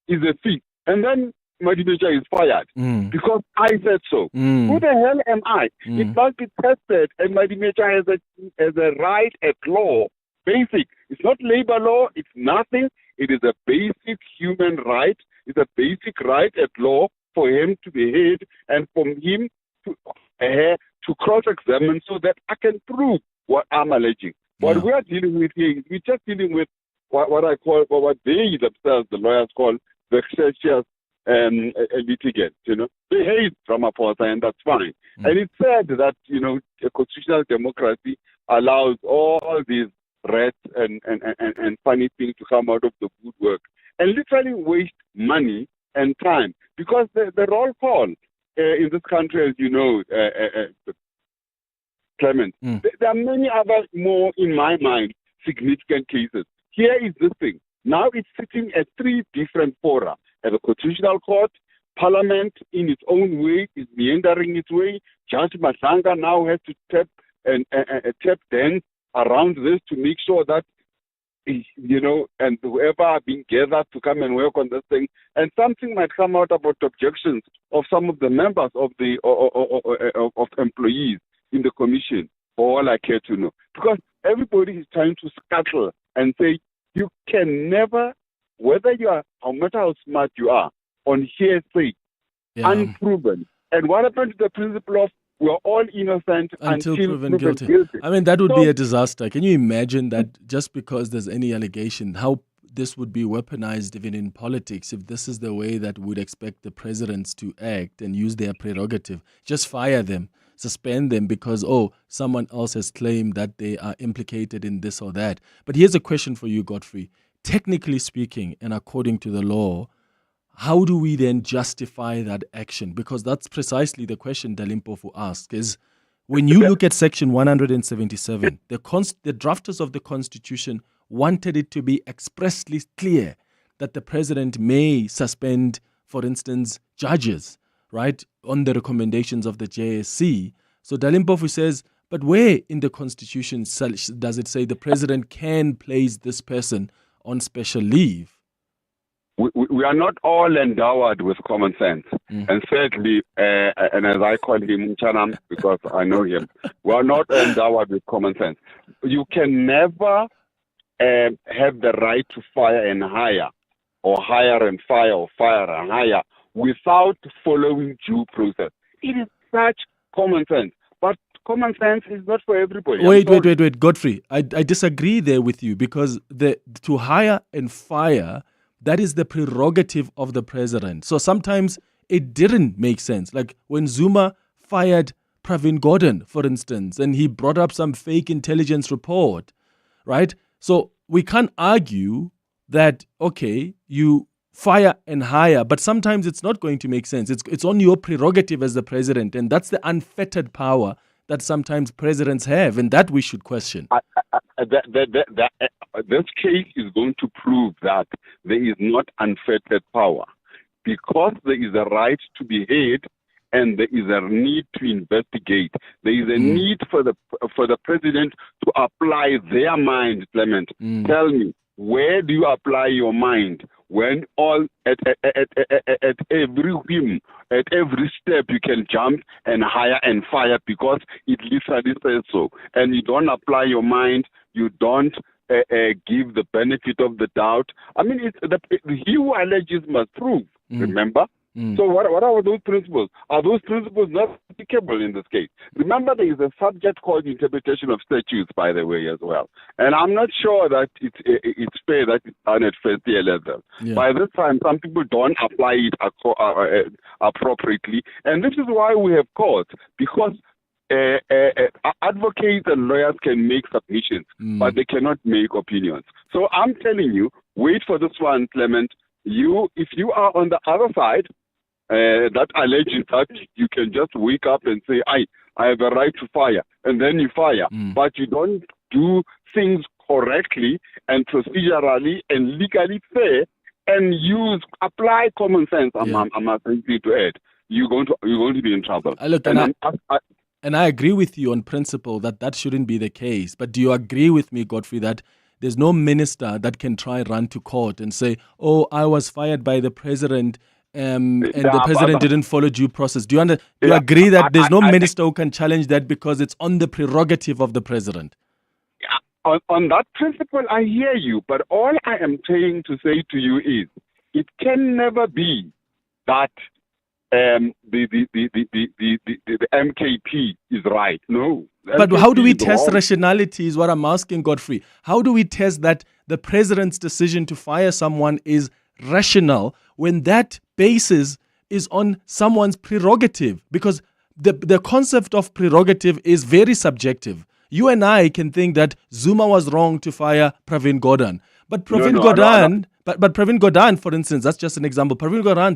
is a thief, and then Madimeja is fired because I said so. Who the hell am I? It must be tested, and Madimeja has a right at law. Basic. It's not labor law. It's nothing. It is a basic human right. It's a basic right at law for him to be heard and for him to cross-examine so that I can prove what I'm alleging. What we are dealing with here is we're just dealing with what I call, or what they themselves, the lawyers call, vexatious litigants. They hate Ramaphosa, and that's fine. And it's said that a constitutional democracy allows all these rats and funny things to come out of the woodwork and literally waste money and time, because the roll call in this country, as you know, Clement, there are many other more, in my mind, significant cases. Here is this thing. Now it's sitting at three different fora: at the Constitutional Court, Parliament, in its own way, is meandering its way. Judge Mahlanga now has to tap dance around this to make sure that, and whoever are being gathered to come and work on this thing, and something might come out about objections of some of the members of the of employees in the commission, for all I care to know. Because everybody is trying to scuttle and say, you can never, whether you are, no matter how smart you are, on hearsay, unproven. And what happened to the principle of we're all innocent until proven guilty? I mean, that would be a disaster. Can you imagine that just because there's any allegation, how this would be weaponized even in politics, if this is the way that we'd expect the presidents to act and use their prerogative? Just fire them, suspend them because, someone else has claimed that they are implicated in this or that. But here's a question for you, Godfrey. Technically speaking, and according to the law, how do we then justify that action? Because that's precisely the question Dalimpofu asked, is when you look at Section 177, the drafters of the Constitution wanted it to be expressly clear that the president may suspend, for instance, judges, right, on the recommendations of the JSC. So Dalimpofu says, but where in the Constitution does it say the president can place this person on special leave? We are not all endowed with common sense. And thirdly, and as I call him Nchanam because I know him, we are not endowed with common sense. You can never have the right to fire and hire, or hire and fire, or fire and hire, without following due process. It is such common sense. But common sense is not for everybody. Wait, Godfrey. I disagree there with you because to hire and fire, that is the prerogative of the president. So sometimes it didn't make sense. Like when Zuma fired Pravin Gordhan, for instance, and he brought up some fake intelligence report, right? So we can't argue that, okay, you fire and hire, but sometimes it's not going to make sense. It's on your prerogative as the president, and that's the unfettered power that sometimes presidents have, and that we should question. This case is going to prove that there is not unfettered power, because there is a right to be heard and there is a need to investigate. There is a need for the president to apply their mind, Clement. Tell me, where do you apply your mind when all at every whim, at every step you can jump and hire and fire because it literally says so, and you don't apply your mind, you don't give the benefit of the doubt. I mean, he who alleges must prove. Remember. So what are those principles? Are those principles not applicable in this case? Remember, there is a subject called interpretation of statutes, by the way, as well. And I'm not sure that it's fair that it's done at first year level. Yeah. By this time, some people don't apply it appropriately. And this is why we have courts, because advocates and lawyers can make submissions, but they cannot make opinions. So I'm telling you, wait for this one, Clement. If you are on the other side, that alleges that you can just wake up and say, I have a right to fire, and then you fire. But you don't do things correctly and procedurally and legally fair and apply common sense. I'm asking to add. You're going to be in trouble. And I agree with you on principle that shouldn't be the case. But do you agree with me, Godfrey, that there's no minister that can try and run to court and say, I was fired by the president and the president didn't follow due process? Do you agree that there's no minister who can challenge that because it's on the prerogative of the president? On that principle, I hear you. But all I am trying to say to you is it can never be that the MKP is right. No. But how do we test rationality is what I'm asking, Godfrey. How do we test that the president's decision to fire someone is rational when that basis is on someone's prerogative? Because the concept of prerogative is very subjective. You and I can think that Zuma was wrong to fire Pravin Gordhan. But Pravin Gordhan, for instance, that's just an example. Pravin Gordhan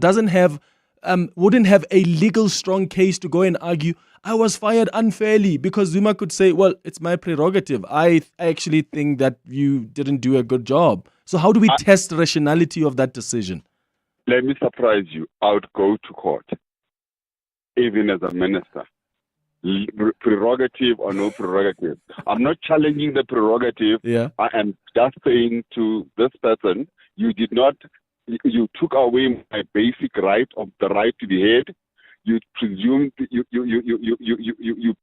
wouldn't have a legal strong case to go and argue, I was fired unfairly, because Zuma could say, well, it's my prerogative. I actually think that you didn't do a good job. So how do we test the rationality of that decision? let me surprise you. I would go to court, even as a minister. Prerogative or no prerogative. I'm not challenging the prerogative. Yeah. I am just saying to this person, you took away my basic right of the right to be heard. You presumed, you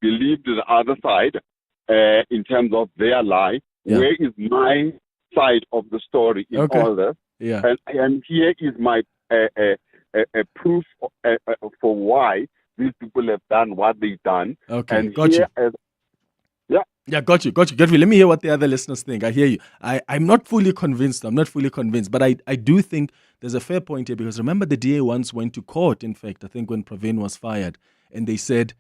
believed the other side in terms of their lie. Yeah. Where is my side of the story in all this? Yeah. And here is my proof for why these people have done what they've done. Okay, and got you. Yeah, got you. Let me hear what the other listeners think. I hear you. I'm not fully convinced, but I do think there's a fair point here, because remember the DA once went to court, in fact, I think when Pravin was fired, and they said,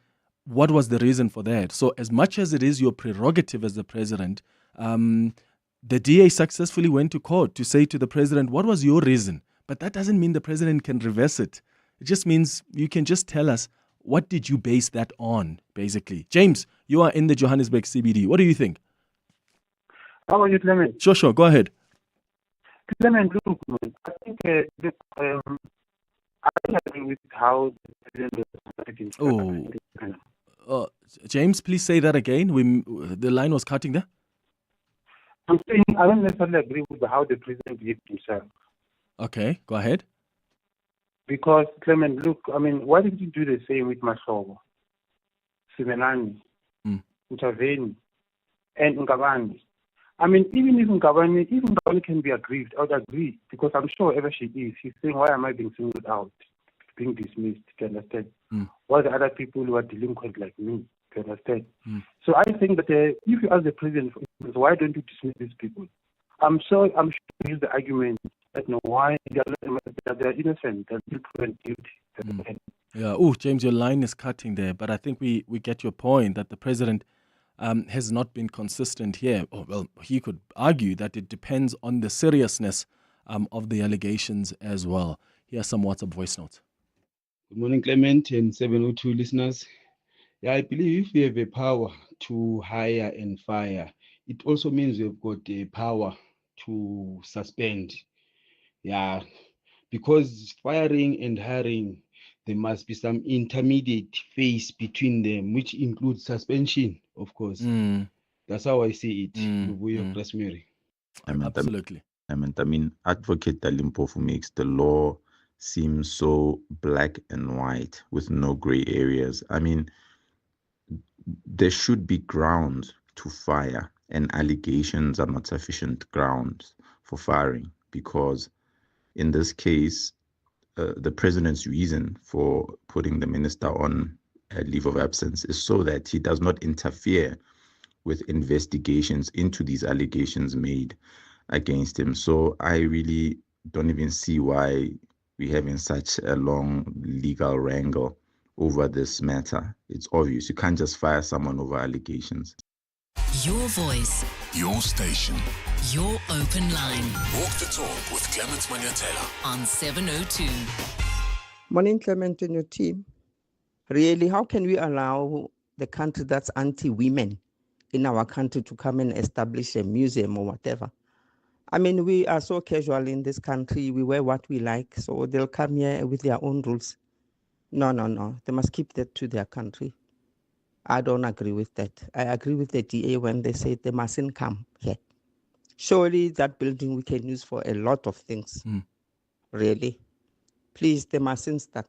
what was the reason for that? So as much as it is your prerogative as the president, the DA successfully went to court to say to the president, what was your reason? But that doesn't mean the president can reverse it. It just means you can just tell us, what did you base that on, basically? James, you are in the Johannesburg CBD. What do you think? How are you, Clement? Sure. Go ahead. Clement, look, man, I think I don't agree with how the president was James, please say that again. The line was cutting there. I'm saying I don't necessarily agree with how the president behaved himself. Okay, go ahead. Because, Clement, look, I mean, why did you do the same with Mashogo, Simelani, Mtaveni, and Ngabani? I mean, even Ngabani can be aggrieved, I would agree, because I'm sure wherever she is, she's saying, why am I being singled out, being dismissed, do you understand? Why the other people who are delinquent like me, do you understand? So I think that if you ask the president, for instance, why don't you dismiss these people? I'm sure he used the argument that why they're innocent, they're still proven guilty. Yeah. Oh, James, your line is cutting there, but I think we get your point that the president has not been consistent here. Well, he could argue that it depends on the seriousness of the allegations as well. Here are some WhatsApp voice notes. Good morning, Clement and 702 listeners. Yeah, I believe if we have a power to hire and fire, it also means we've got a power to suspend. Yeah, because firing and hiring, there must be some intermediate phase between them, which includes suspension, of course. That's how I see it. Rosemary. Absolutely. I mean, Advocate Dalimpofu makes the law seem so black and white with no gray areas. I mean, there should be grounds to fire, and allegations are not sufficient grounds for firing, because in this case, the president's reason for putting the minister on a leave of absence is so that he does not interfere with investigations into these allegations made against him. So I really don't even see why we're having such a long legal wrangle over this matter. It's obvious. You can't just fire someone over allegations. Your voice, your station, your open line. Walk the talk with Clement Manyathela on 702. Morning, Clement and your team. Really, how can we allow the country that's anti-women in our country to come and establish a museum or whatever? I mean, we are so casual in this country. We wear what we like, so they'll come here with their own rules. No. They must keep that to their country. I don't agree with that. I agree with the DA when they say they mustn't come here. Surely that building we can use for a lot of things. Really. Please, they mustn't start.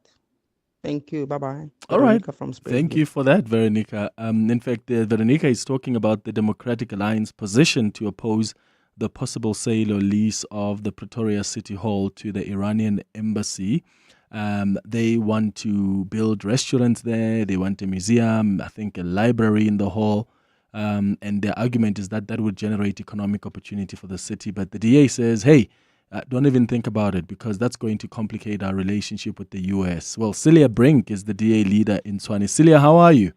Thank you. Bye-bye. All right. From Thank you for that, Veronica. In fact, Veronica is talking about the Democratic Alliance position to oppose the possible sale or lease of the Pretoria City Hall to the Iranian embassy. They want to build restaurants there. They want a museum, I think a library in the hall. And their argument is that would generate economic opportunity for the city. But the DA says, hey, don't even think about it, because that's going to complicate our relationship with the U.S. Well, Cilliers Brink is the DA leader in Tshwane. Cilliers, how are you?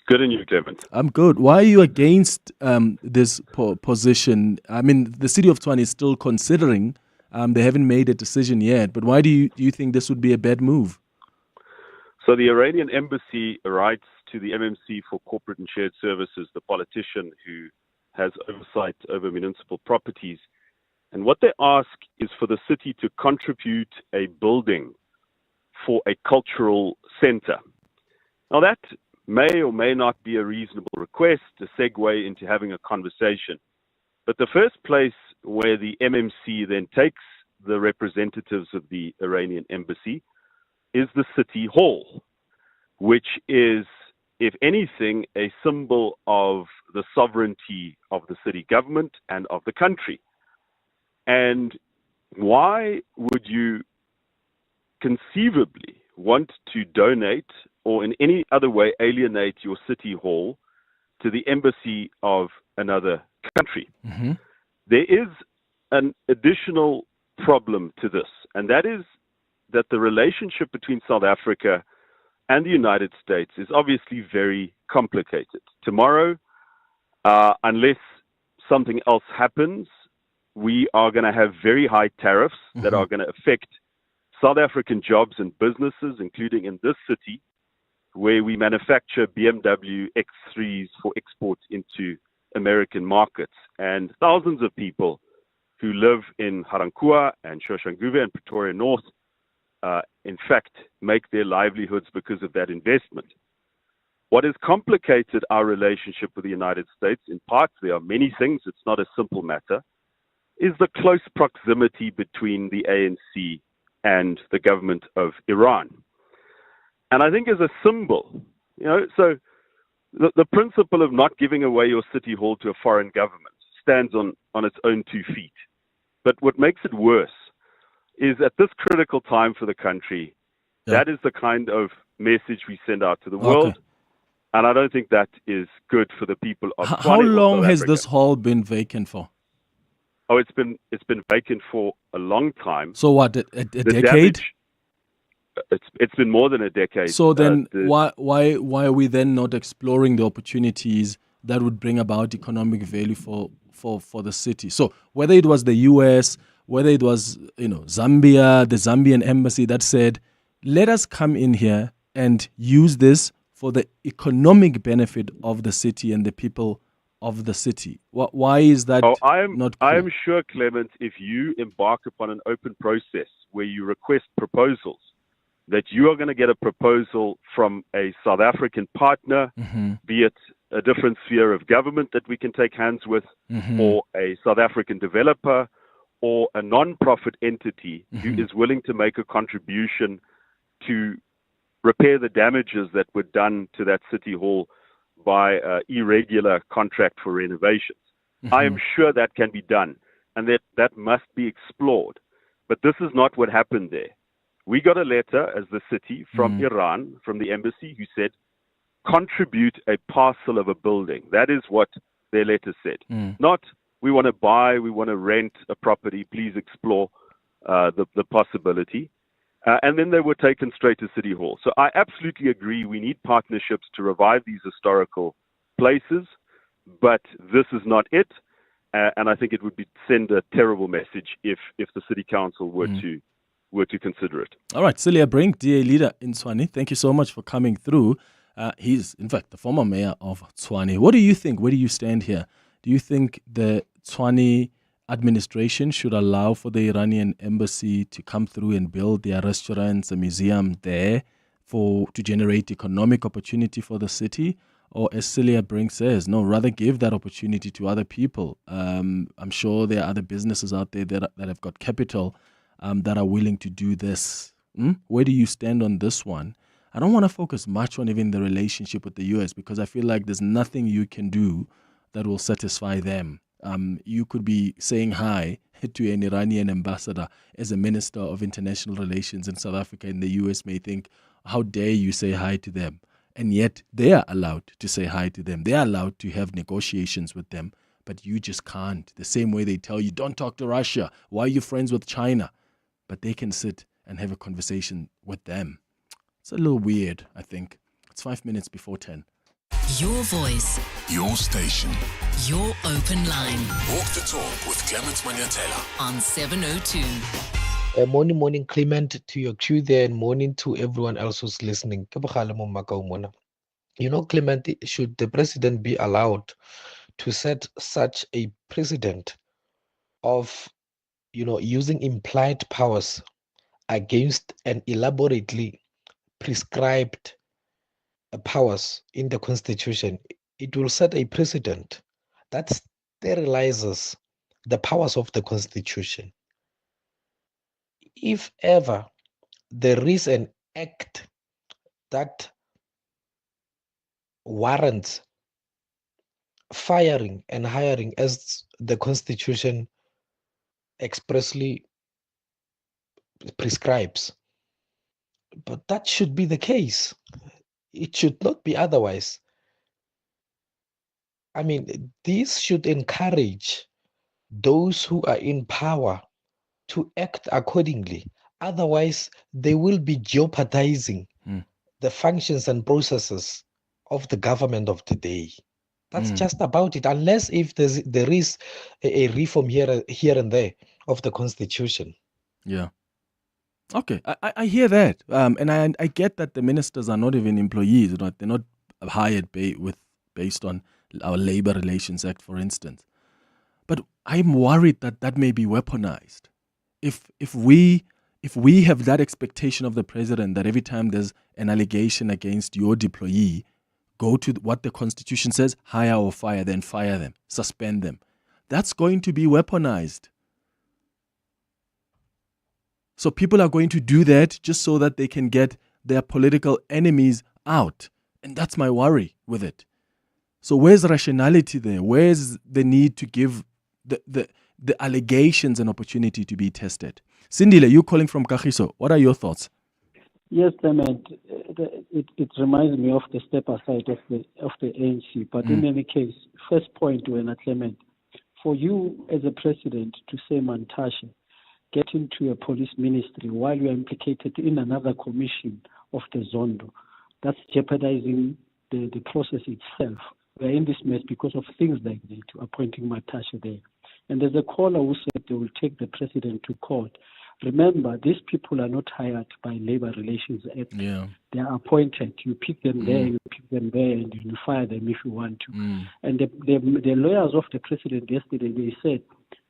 Good, and you, Clement? I'm good. Why are you against this position? I mean, the city of Tshwane is still considering. They haven't made a decision yet. But why do you think this would be a bad move? So the Iranian embassy writes to the MMC for Corporate and Shared Services, the politician who has oversight over municipal properties, And what they ask is for the city to contribute a building for a cultural center. Now, that may or may not be a reasonable request, a segue into having a conversation. But the first place where the MMC then takes the representatives of the Iranian embassy is the City Hall, which is, if anything, a symbol of the sovereignty of the city government and of the country. And why would you conceivably want to donate or in any other way alienate your city hall to the embassy of another country? Mm-hmm. There is an additional problem to this, and that is that the relationship between South Africa and the United States is obviously very complicated. Tomorrow, unless something else happens, we are going to have very high tariffs that are going to affect South African jobs and businesses, including in this city, where we manufacture BMW X3s for export into American markets. And thousands of people who live in Harankuwa and Shoshanguve and Pretoria North, in fact, make their livelihoods because of that investment. What has complicated our relationship with the United States, in part, there are many things, it's not a simple matter, is the close proximity between the ANC and the government of Iran. And I think as a symbol, so the principle of not giving away your city hall to a foreign government stands on its own 2 feet. But what makes it worse is at this critical time for the country, that is the kind of message we send out to the world. And I don't think that is good for the people of Tshwane. How long has this hall been vacant for? Oh, it's been vacant for a long time. So what, a decade? It's been more than a decade. So then why are we then not exploring the opportunities that would bring about economic value for the city? So whether it was the US, whether it was Zambia, the Zambian embassy that said, let us come in here and use this for the economic benefit of the city and the people of the city. Why is that not cool? I am sure, Clement, if you embark upon an open process where you request proposals, that you are going to get a proposal from a South African partner, be it a different sphere of government that we can take hands with, or a South African developer, or a non-profit entity who is willing to make a contribution to repair the damages that were done to that city hall by irregular contract for renovations. I am sure that can be done, and that must be explored. But this is not what happened there. We got a letter as the city from Iran, from the embassy, who said, contribute a parcel of a building. That is what their letter said. Not, we want to buy, we want to rent a property, please explore the possibility. And then they were taken straight to City Hall. So I absolutely agree we need partnerships to revive these historical places, but this is not it. And I think it would send a terrible message if the City Council were to consider it. All right, Cilliers Brink, DA leader in Tshwane, thank you so much for coming through. He's, in fact, the former mayor of Tshwane. What do you think? Where do you stand here? Do you think the Tshwane administration should allow for the Iranian embassy to come through and build their restaurants, a museum there to generate economic opportunity for the city? Or as Cilliers Brink says, no, rather give that opportunity to other people. I'm sure there are other businesses out there that have got capital that are willing to do this. Where do you stand on this one? I don't want to focus much on even the relationship with the US because I feel like there's nothing you can do that will satisfy them. You could be saying hi to an Iranian ambassador as a minister of international relations in South Africa, and the US may think, how dare you say hi to them? And yet they are allowed to say hi to them. They are allowed to have negotiations with them, but you just can't. The same way they tell you, don't talk to Russia. Why are you friends with China? But they can sit and have a conversation with them. It's a little weird, I think. It's 5 minutes before 10. Your voice. Your station. Your open line. Walk the talk with Clement Manyathela on 702. Morning, Clement, to your crew there, and morning to everyone else who's listening. You know, Clement, should the president be allowed to set such a precedent of using implied powers against an elaborately prescribed powers in the Constitution, it will set a precedent that sterilizes the powers of the Constitution. If ever there is an act that warrants firing and hiring as the Constitution expressly prescribes, but that should be the case. It should not be otherwise. I mean, this should encourage those who are in power to act accordingly. Otherwise, they will be jeopardizing the functions and processes of the government of today. That's just about it. Unless if there is a reform here and there of the Constitution. Yeah. Okay, I hear that, and I get that the ministers are not even employees. They're not hired based on our Labor Relations Act, for instance. But I'm worried that may be weaponized. If we have that expectation of the president that every time there's an allegation against your deployee, go to what the Constitution says, hire or fire, then fire them, suspend them. That's going to be weaponized. So people are going to do that just so that they can get their political enemies out. And that's my worry with it. So where's rationality there? Where's the need to give the allegations an opportunity to be tested? Sindile, you calling from Kagiso. What are your thoughts? Yes, Clement. It reminds me of the step aside of the ANC. But in any case, first point, when Clement, for you as a president to say Mantashe, get into a police ministry while you are implicated in another commission of the Zondo, that's jeopardizing the process itself. We are in this mess because of things like that, appointing Mantashe there. And there's a caller who said they will take the president to court. Remember, these people are not hired by Labor Relations Act. Yeah. They are appointed. You pick them there, you pick them there, and you fire them if you want to. And the lawyers of the president yesterday, they said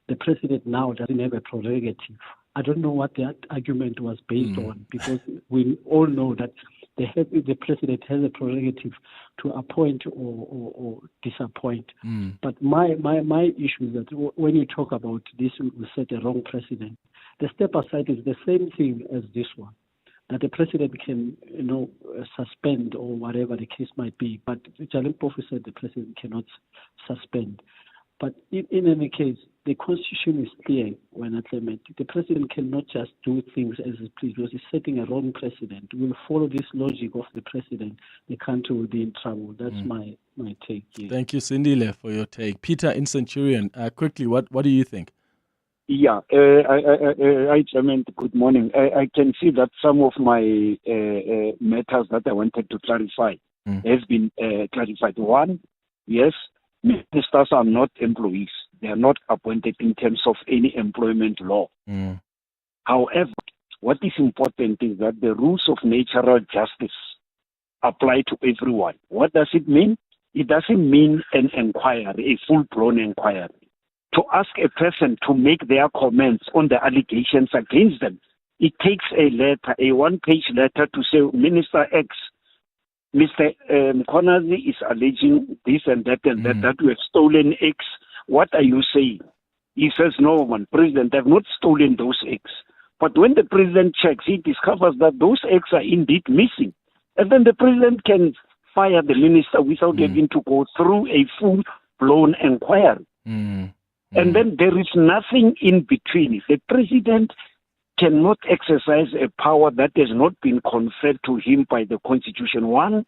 the president now doesn't have a prerogative. I don't know what that argument was based on, because we all know that the president has a prerogative to appoint or disappoint. But my issue is that when you talk about this, we set a wrong precedent. The step aside is the same thing as this one, that the president can, suspend or whatever the case might be. But Nhlanhla said the president cannot suspend. But in any case, the Constitution is clear when Clement. The president cannot just do things as he pleases because he's setting a wrong precedent. We'll follow this logic of the president. The country will be in trouble. That's my take here. Thank you, Sindile, for your take. Peter in Centurion, quickly, what do you think? Yeah, I Clement, good morning. I can see that some of my matters that I wanted to clarify has been clarified. One, yes, ministers are not employees. They are not appointed in terms of any employment law. However, what is important is that the rules of natural justice apply to everyone. What does it mean? It doesn't mean an inquiry, a full-blown inquiry. To ask a person to make their comments on the allegations against them, it takes a letter, a one-page letter to say, Minister X, Mr. Mchunu is alleging this and that we have stolen X. What are you saying? He says, no, man, President, I have not stolen those X. But when the President checks, he discovers that those X are indeed missing. And then the President can fire the minister without having to go through a full-blown inquiry. And then there is nothing in between. The President cannot exercise a power that has not been conferred to him by the Constitution. One,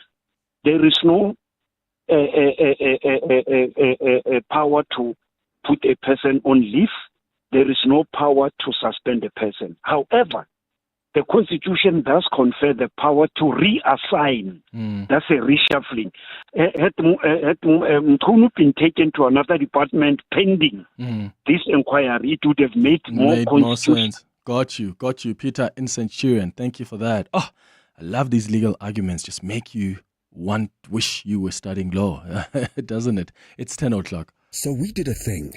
there is no power to put a person on leave. There is no power to suspend a person. However, the Constitution does confer the power to reassign. That's a reshuffling. Had Mchunu been taken to another department pending this inquiry, it would have made more sense. Got you, Peter in Centurion. Thank you for that. Oh, I love these legal arguments. Just make you wish you were studying law, doesn't it? It's 10 o'clock. So we did a thing,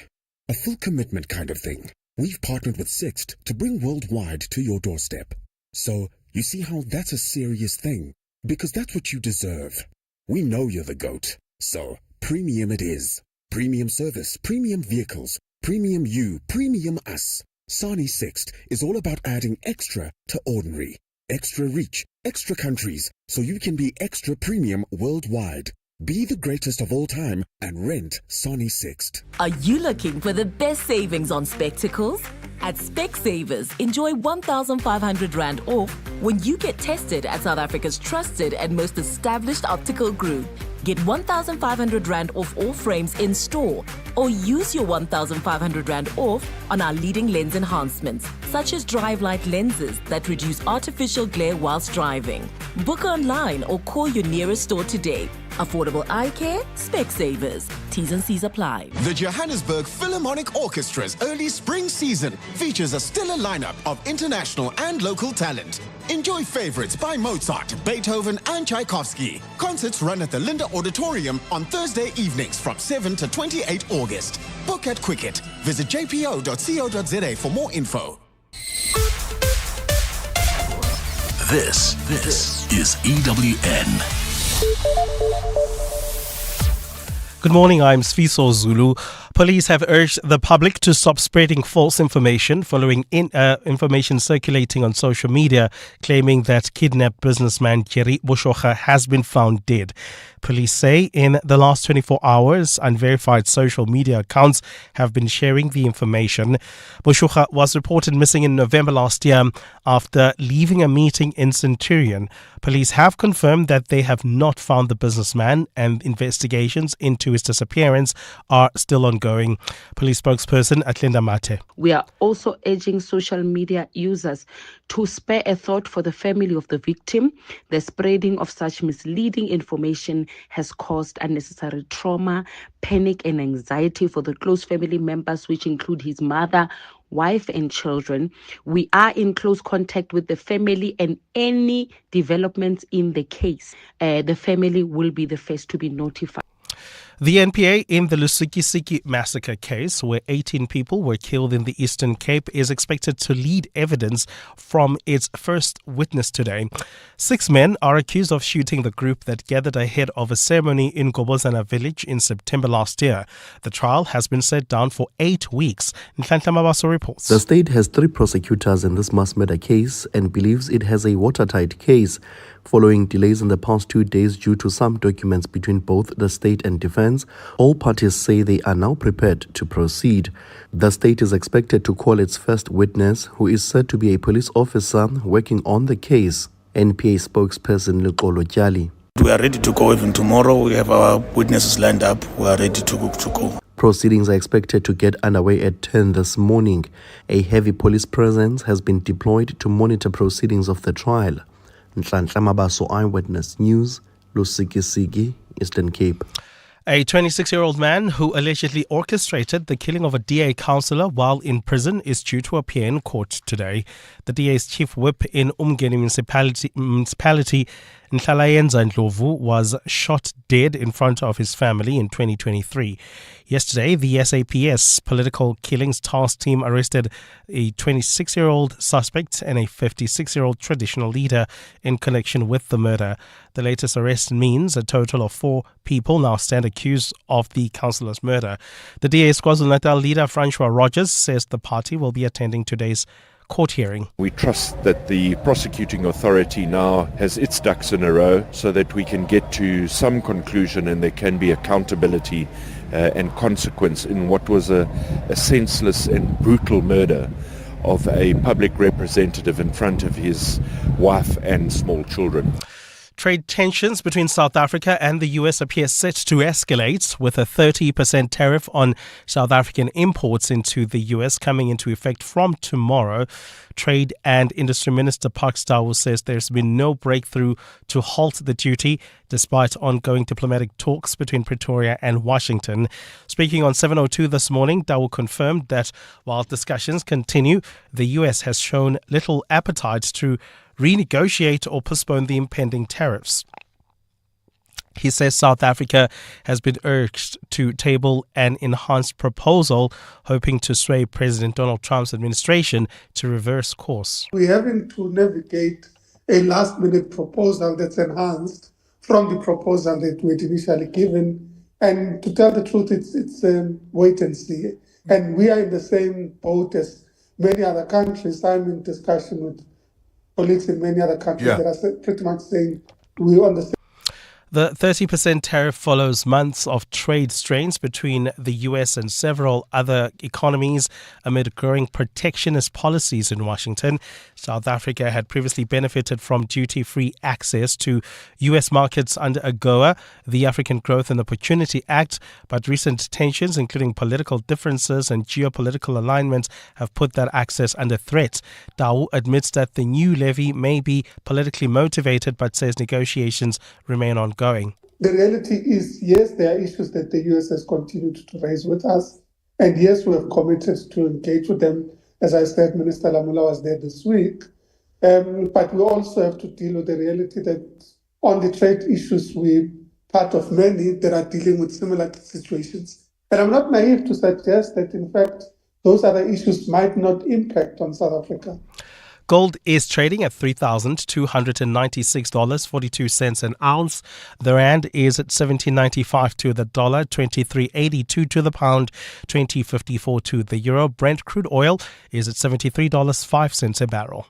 a full commitment kind of thing. We've partnered with Sixt to bring Worldwide to your doorstep. So, you see how that's a serious thing? Because that's what you deserve. We know you're the GOAT. So, premium it is. Premium service, premium vehicles, premium you, premium us. Sani Sixt is all about adding extra to ordinary. Extra reach, extra countries, so you can be extra premium worldwide. Be the greatest of all time and rent Sani Sixt. Are you looking for the best savings on spectacles? At Specsavers, enjoy 1,500 Rand off when you get tested at South Africa's trusted and most established optical group. Get 1,500 Rand off all frames in store, or use your 1,500 Rand off on our leading lens enhancements, such as drive light lenses that reduce artificial glare whilst driving. Book online or call your nearest store today. Affordable eye care, Specsavers. T's and C's apply. The Johannesburg Philharmonic Orchestra's early spring season features a stellar lineup of international and local talent. Enjoy favorites by Mozart, Beethoven and Tchaikovsky. Concerts run at the Linda Auditorium on Thursday evenings from 7 to 28 August. Book at Quicket. Visit jpo.co.za for more info. This is EWN. Good morning, I'm Sfiso Zulu. Police have urged the public to stop spreading false information following information circulating on social media claiming that kidnapped businessman Thierry Boshoga has been found dead. Police say in the last 24 hours, unverified social media accounts have been sharing the information. Boshoga was reported missing in November last year after leaving a meeting in Centurion. Police have confirmed that they have not found the businessman and investigations into his disappearance are still ongoing. Police spokesperson Nhlanhla Mafu. We are also urging social media users to spare a thought for the family of the victim. The spreading of such misleading information has caused unnecessary trauma, panic and anxiety for the close family members, which include his mother, wife and children. We are in close contact with the family, and any developments in the case, the family will be the first to be notified. The NPA in the Lusikisiki massacre case, where 18 people were killed in the Eastern Cape, is expected to lead evidence from its first witness today. 6 men are accused of shooting the group that gathered ahead of a ceremony in Gobozana village in September last year. The trial has been set down for 8 weeks. Nhlanhla Mafu reports. The state has 3 prosecutors in this mass murder case and believes it has a watertight case. Following delays in the past 2 days due to some documents between both the state and defense, all parties say they are now prepared to proceed. The state is expected to call its first witness, who is said to be a police officer working on the case. NPA spokesperson Lekolo Jali. We are ready to go even tomorrow. We have our witnesses lined up. We are ready to go. Proceedings are expected to get underway at 10 this morning. A heavy police presence has been deployed to monitor proceedings of the trial. Nhlanhla Mafu, Eyewitness News, Lusikisiki, Eastern Cape. A 26-year-old man who allegedly orchestrated the killing of a DA councillor while in prison is due to appear in court today. The DA's chief whip in Umgeni municipality, Nhlalayenza Ndlovu, was shot dead in front of his family in 2023. Yesterday, the SAPS Political Killings Task Team arrested a 26-year-old suspect and a 56-year-old traditional leader in connection with the murder. The latest arrest means a total of 4 people now stand accused of the councillor's murder. The DA's KwaZulu-Natal leader, Francois Rogers, says the party will be attending today's court hearing. We trust that the prosecuting authority now has its ducks in a row so that we can get to some conclusion and there can be accountability and consequence in what was a senseless and brutal murder of a public representative in front of his wife and small children. Trade tensions between South Africa and the US appear set to escalate, with a 30% tariff on South African imports into the US coming into effect from tomorrow. Trade and Industry Minister Park Stawu says there's been no breakthrough to halt the duty, despite ongoing diplomatic talks between Pretoria and Washington. Speaking on 702 this morning, Dawu confirmed that while discussions continue, the US has shown little appetite to renegotiate or postpone the impending tariffs. He says South Africa has been urged to table an enhanced proposal, hoping to sway President Donald Trump's administration to reverse course. We're having to navigate a last-minute proposal that's enhanced from the proposal that we had initially given. And to tell the truth, it's wait and see. And we are in the same boat as many other countries. I'm in discussion with colleagues in many other countries that are pretty much saying we're on the same. The 30% tariff follows months of trade strains between the US and several other economies amid growing protectionist policies in Washington. South Africa had previously benefited from duty-free access to US markets under AGOA, the African Growth and Opportunity Act, but recent tensions, including political differences and geopolitical alignments, have put that access under threat. Tau admits that the new levy may be politically motivated, but says negotiations remain ongoing. The reality is, yes, there are issues that the US has continued to raise with us. And yes, we have committed to engage with them. As I said, Minister Lamula was there this week. But we also have to deal with the reality that on the trade issues, we're part of many that are dealing with similar situations. And I'm not naive to suggest that, in fact, those other issues might not impact on South Africa. Gold is trading at $3,296.42 an ounce. The rand is at 17.95 to the dollar, 23.82 to the pound, 20.54 to the euro. Brent crude oil is at $73.05 a barrel.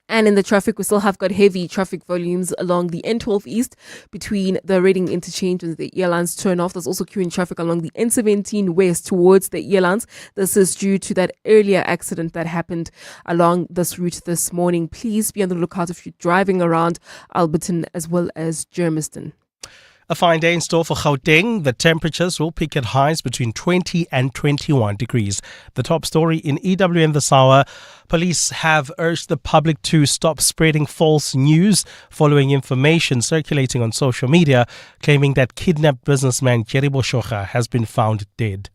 And in the traffic, we still have got heavy traffic volumes along the N12 East between the Reading interchange and the Earlands turnoff. There's also queuing traffic along the N17 West towards the Earlands. This is due to that earlier accident that happened along this route this morning. Please be on the lookout if you're driving around Alberton as well as Germiston. A fine day in store for Gauteng. The temperatures will peak at highs between 20 and 21 degrees. The top story in EWN this hour. Police have urged the public to stop spreading false news following information circulating on social media claiming that kidnapped businessman Jerry Boshoga has been found dead.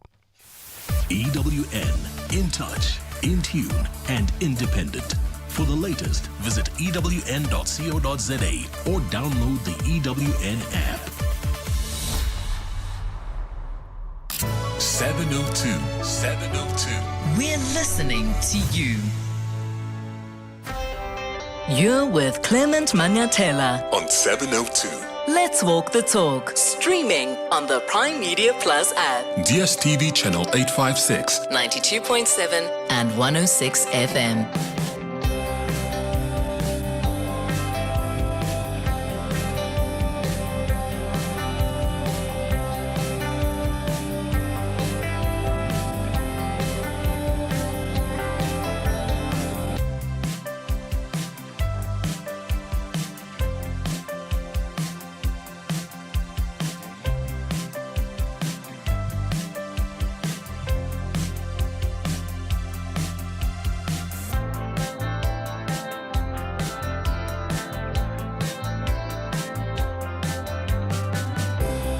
EWN, in touch, in tune and independent. For the latest, visit ewn.co.za or download the EWN app. 702. We're listening to you. You're with Clement Manyathela On 702. Let's walk the talk. Streaming on the Prime Media Plus app. DSTV channel 856. 92.7 and 106 FM.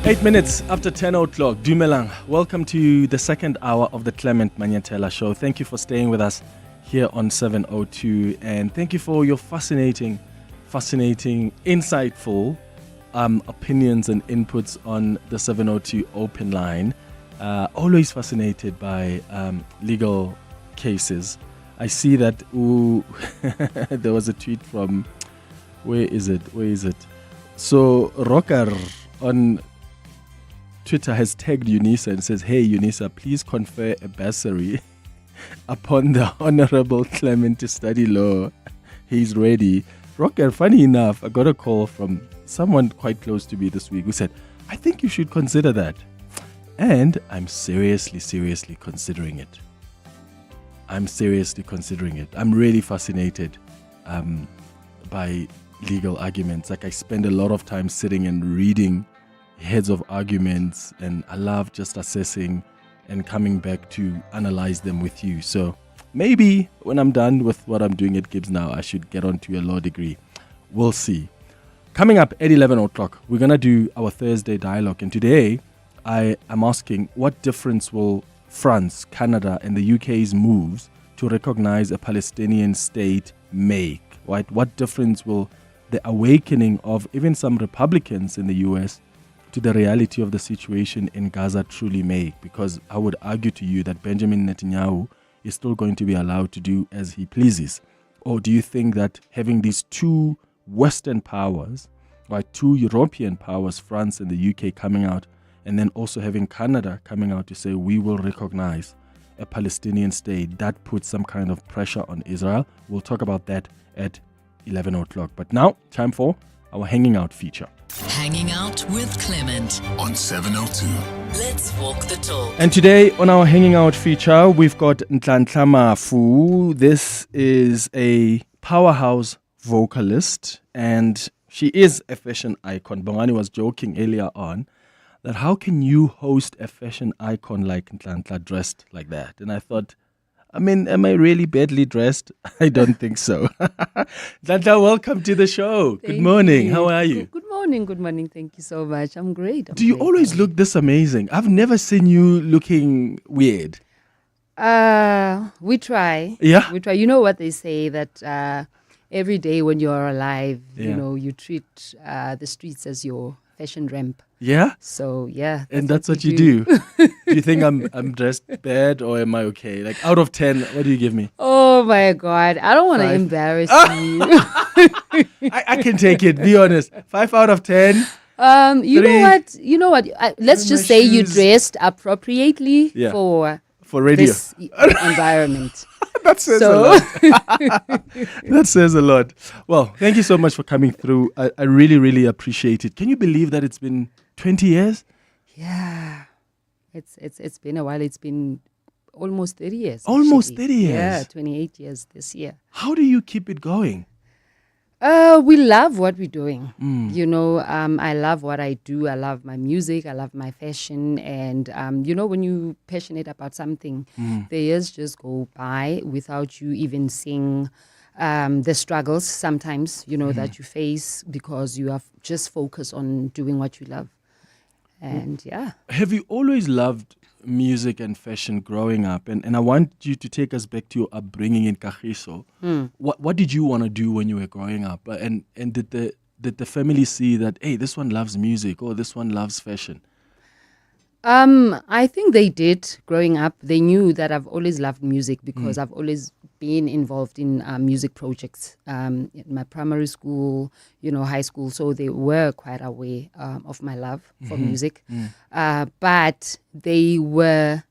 Eight minutes after 10 o'clock. Dumelang, welcome to the second hour of the Clement Manyathela Show. Thank you for staying with us here on 702, and thank you for your fascinating, insightful opinions and inputs on the 702 open line. Always fascinated by legal cases. I see that there was a tweet from, where is it? So Rocker on Twitter has tagged Unisa and says, "Hey Unisa, please confer a bursary upon the Honorable Clement to study law. He's ready." Rocker, funny enough, I got a call from someone quite close to me this week who said, "I think you should consider that." And I'm seriously considering it. I'm really fascinated by legal arguments. Like, I spend a lot of time sitting and reading heads of arguments, and I love just assessing and coming back to analyze them with you. So maybe when I'm done with what I'm doing at Gibbs now, I should get onto a law degree. We'll see. Coming up at 11 o'clock, we're going to do our Thursday dialogue. And today, I am asking, what difference will France, Canada, and the UK's moves to recognize a Palestinian state make? Right? What difference will the awakening of even some Republicans in the US to the reality of the situation in Gaza truly make? Because I would argue to you that Benjamin Netanyahu is still going to be allowed to do as he pleases. Or do you think that having these two Western powers, right, two European powers, France and the UK, coming out, and then also having Canada coming out to say we will recognize a Palestinian state, that puts some kind of pressure on Israel? We'll talk about that at 11 o'clock. But now, time for our Hanging Out feature. Hanging Out with Clement on 702. Let's walk the talk. And today on our Hanging Out feature, we've got Nhlanhla Mafu. This is a powerhouse vocalist, and she is a fashion icon. Bongani was joking earlier on that how can you host a fashion icon like Nhlanhla dressed like that? And I thought, I mean, am I really badly dressed? I don't think so. Nhlanhla, welcome to the show. Good morning. You. How are you? Good morning. Good morning. Thank you so much. I'm great. Do you always look this amazing? I've never seen you looking weird. We try. Yeah? We try. You know what they say, that every day when you're alive, Yeah. you know, you treat the streets as your fashion ramp. Yeah? So, yeah. And that's what you do. Do you think I'm dressed bad, or am I okay? Like, out of 10, what do you give me? Oh, my God. I don't want to 5. embarrass you. I can take it. Be honest. 5 out of 10. You 3. know what? Let's just say you dressed appropriately Yeah. for radio. this environment. That says a lot. That says a lot. Well, thank you so much for coming through. I really, really appreciate it. Can you believe that it's been 20 years? Yeah. It's been a while. It's been almost 30 years. Almost actually. 30 years? Yeah, 28 years this year. How do you keep it going? We love what we're doing. Mm. You know, I love what I do. I love my music. I love my fashion. And, you know, when you're passionate about something, the years just go by without you even seeing the struggles sometimes, you know, that you face because you are just focused on doing what you love. And, yeah. Have you always loved music and fashion growing up? And I want you to take us back to your upbringing in Kagiso. What did you want to do when you were growing up? And did the family see that, hey, this one loves music or this one loves fashion? I think they did growing up. They knew that I've always loved music because I've always been involved in music projects in my primary school, you know, high school. So they were quite aware of my love for music. But they were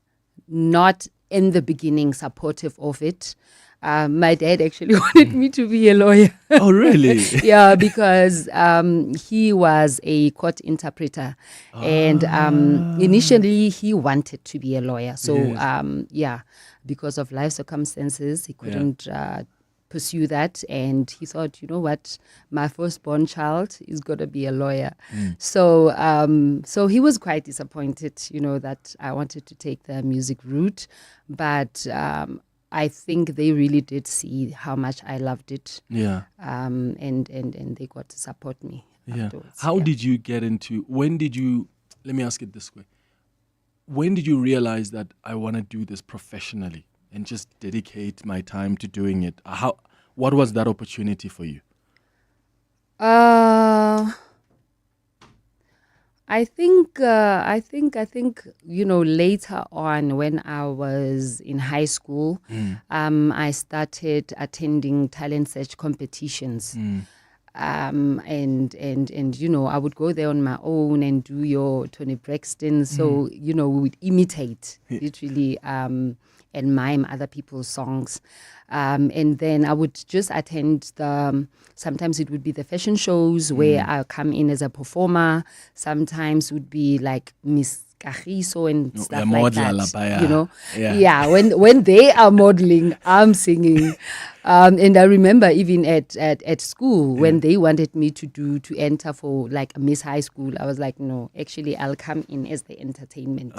not in the beginning supportive of it. My dad actually wanted me to be a lawyer. Oh, really? Yeah, because he was a court interpreter. And initially he wanted to be a lawyer. So, Yes. because of life circumstances, he couldn't pursue that. And he thought, you know what, my firstborn child is going to be a lawyer. So so he was quite disappointed, you know, that I wanted to take the music route. But I think they really did see how much I loved it. Yeah. And they got to support me afterwards. How did you get into, let me ask it this way. When did you realize that I want to do this professionally and just dedicate my time to doing it? What was that opportunity for you? I think, you know, later on when I was in high school, I started attending talent search competitions. And you know, I would go there on my own and do your Tony Braxton. So, you know, we would imitate literally and mime other people's songs. And then I would just attend sometimes it would be the fashion shows where I come in as a performer. Sometimes it would be like Miss Kagiso and stuff like that. You know? Yeah, when they are modeling, I'm singing. And I remember even at school when they wanted me to enter for like a Miss High School, I was like, no, actually I'll come in as the entertainment.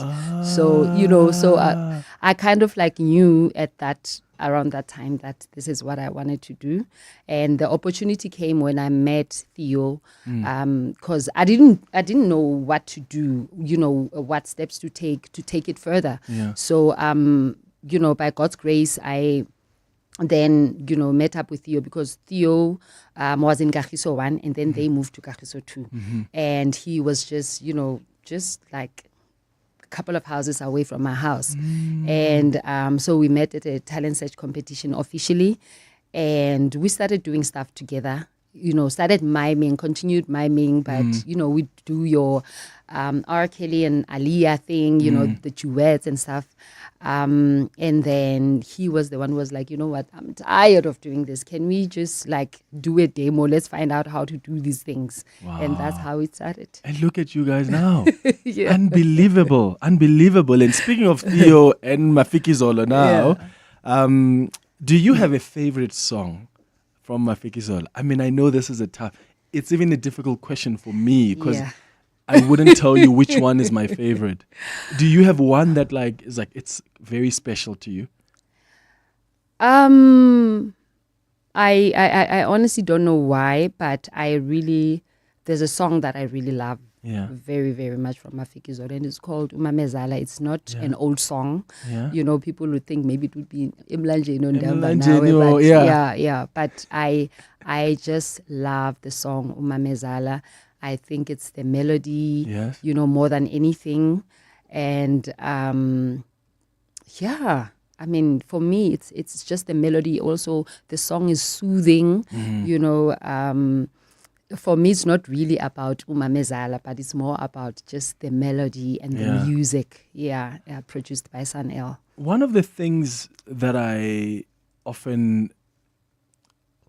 So, you know, I kind of like knew around that time that this is what I wanted to do. And the opportunity came when I met Theo, because I didn't know what to do, you know, what steps to take it further. Yeah. So, you know, by God's grace, I then, met up with Theo because Theo was in Kagiso 1 and then they moved to Kagiso 2. And he was just, just like a couple of houses away from my house. And so we met at a talent search competition officially and we started doing stuff together. Started miming, continued miming, but, we do your R. Kelly and Aliyah thing, the duets and stuff. And then he was the one who was like, you know what, I'm tired of doing this. Can we just do a demo? Let's find out how to do these things. Wow. And that's how it started. And look at you guys now. Yeah. Unbelievable. And speaking of Theo and Mafikizolo now, do you have a favorite song from Mafikizolo? I mean, I know this is it's even a difficult question for me because I wouldn't tell you which one is my favorite. Do you have one that is it's very special to you? I honestly don't know why, but there's a song that I really love very, very much from Mafikizolo, and it's called Umamezala. It's not an old song. Yeah. People would think maybe it would be Imlanje Nondamba, but I just love the song Umamezala. I think it's the melody, more than anything. And I mean, for me, it's just the melody. Also, the song is soothing, For me, it's not really about Umamezala, but it's more about just the melody and the music, produced by Sun L. One of the things that I often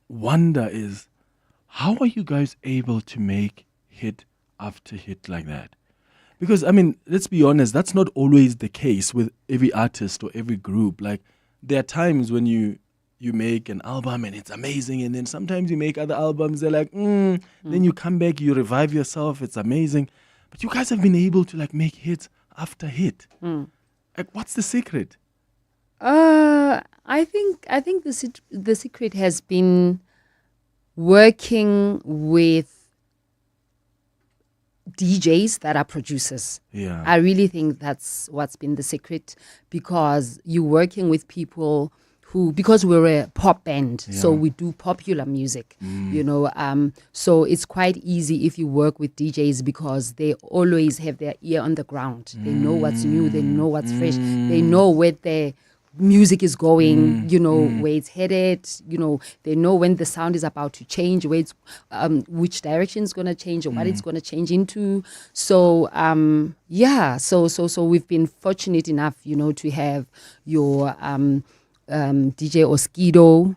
wonder is, how are you guys able to make hit after hit like that? Because, I mean, let's be honest, that's not always the case with every artist or every group. There are times when you make an album and it's amazing, and then sometimes you make other albums, they're then you come back, you revive yourself, it's amazing. But you guys have been able to make hits after hit. What's the secret? I think the secret has been working with DJs that are producers. Yeah. I really think that's what's been the secret, because you're working with people because we're a pop band, so we do popular music, so it's quite easy if you work with DJs because they always have their ear on the ground. They know what's new, they know what's fresh, they know where the music is going, where it's headed, they know when the sound is about to change, where it's, which direction is going to change or what it's going to change into. So, so we've been fortunate enough, to have your DJ Oskido,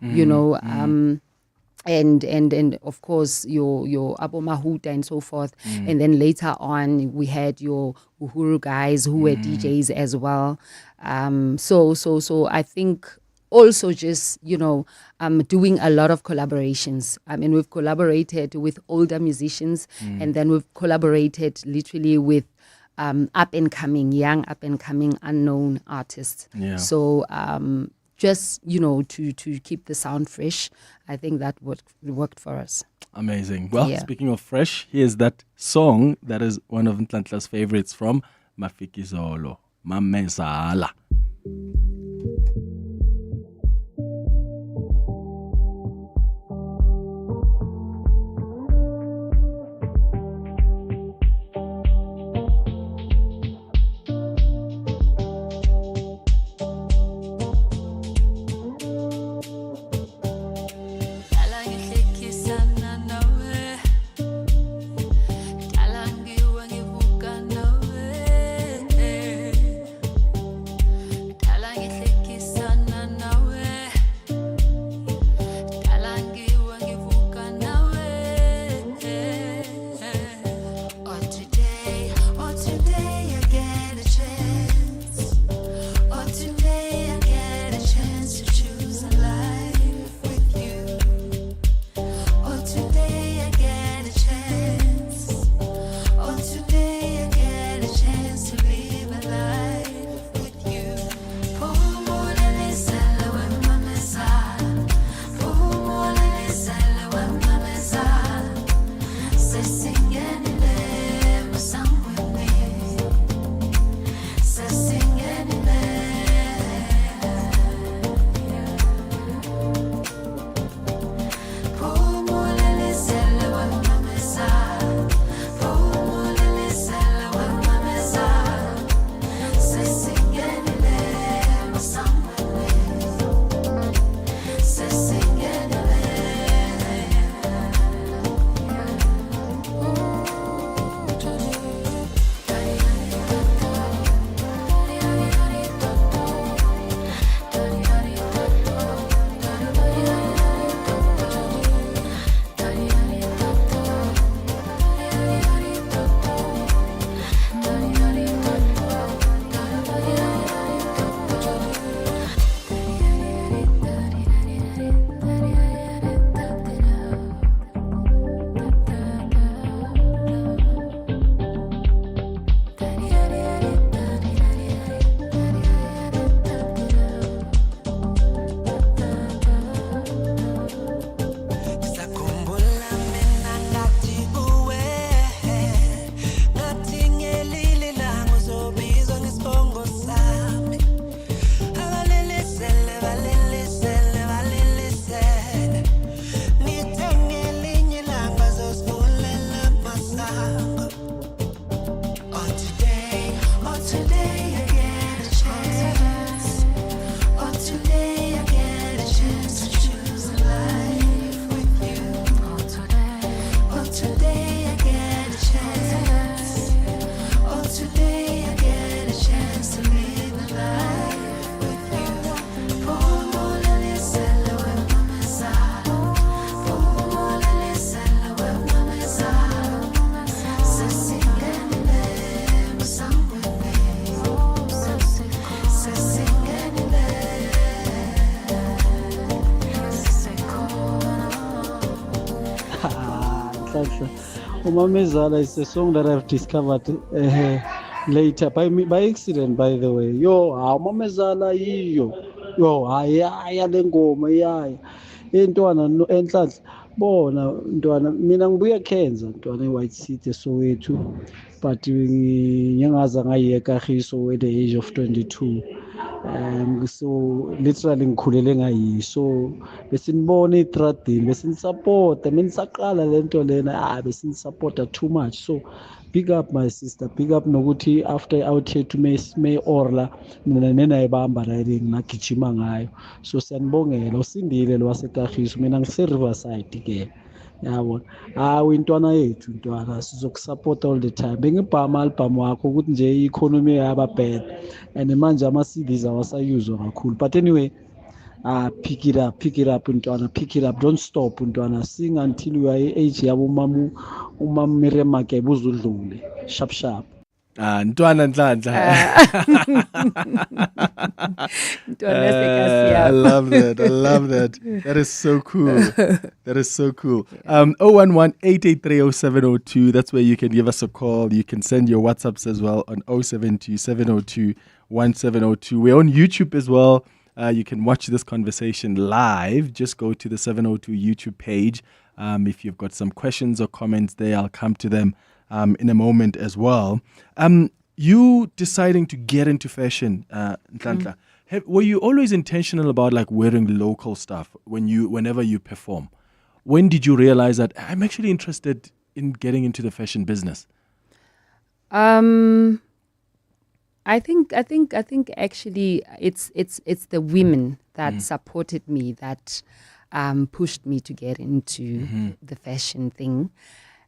and of course your Abo Mahuta and so forth. And then later on we had your Uhuru guys who were DJs as well. So I think also just, doing a lot of collaborations. I mean, we've collaborated with older musicians and then we've collaborated literally with young up and coming unknown artists. Yeah. So just, to keep the sound fresh, I think that worked for us. Amazing. Well, speaking of fresh, here's that song that is one of Nhlanhla's favorites from Mafikizolo, Mamezala. Nhlanhla. Umamezala is a song that I've discovered later by accident, by the way. Yo, Umamezala iyo. Yo, ayaya lengoma iyaya. Intwana Nhlanhla. Bona ntwana mina ngibuya Khenza ntwana eWhite City Soweto, but ngiyangaza ngayeka Kagiso at the age of 22. So literally ngikhulele ngayi, so besinibona etradini besinisupport menisaqala lento lena besinisupport too much. So big up my sister, big up nokuthi after out here to May Orla mina nenayibamba riding ngagijima ngayo. So siyanibongela usindile lo wasekagiso, mina ngise Riverside ke. Yabona intwana yethu intwana sizokusupport all the time. Bengibhama album wakho ukuthi nje i-economy yaba bad and manje ama-CDs awasayuzwa kakhulu, but anyway pick it up intwana, pick it up, don't stop intwana, sing until you are age yabo umama Miriam Makeba uzudlule sharp. Ntwana Nhlanhla. I love that. That is so cool. That is so cool. 011-883-0702. That's where you can give us a call. You can send your WhatsApps as well on 072-702-1702. We're on YouTube as well. You can watch this conversation live. Just go to the 702 YouTube page. If you've got some questions or comments there, I'll come to them in a moment as well. You deciding to get into fashion, Nhlanhla, were you always intentional about like wearing local stuff whenever you perform? When did you realize that I'm actually interested in getting into the fashion business? I think actually it's the women that supported me, that pushed me to get into the fashion thing.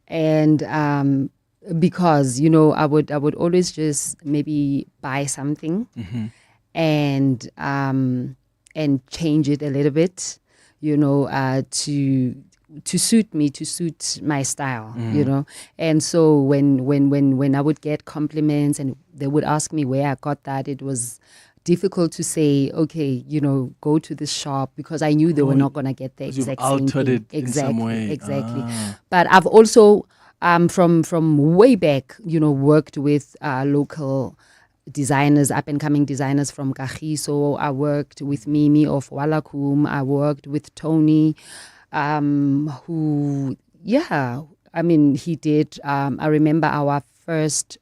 And because I would always just maybe buy something and change it a little bit, to suit me, to suit my style, And so when I would get compliments and they would ask me where I got that, it was difficult to say, okay, go to this shop, because I knew they were not going to get the exact same thing. It in some way. Exactly. But I've also, from way back, worked with local designers, up-and-coming designers from Kagiso. I worked with Mimi of Walakum. I worked with Tony, who, he did. I remember our first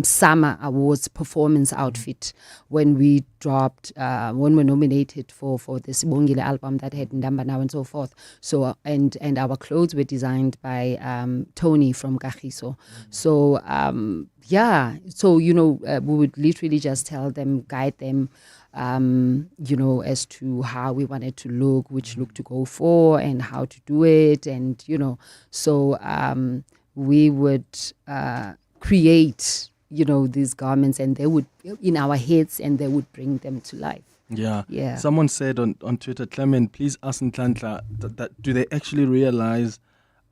summer awards performance outfit when we dropped, when we nominated for this Bongile album that had Ndamba Now and so forth. So and our clothes were designed by Tony from Kagiso. So we would literally just tell them, guide them, as to how we wanted to look, which look to go for, and how to do it, and so we would create, these garments, and they would in our heads, and they would bring them to life. Yeah. Someone said on Twitter, Clement, please ask Nhlanhla that do they actually realize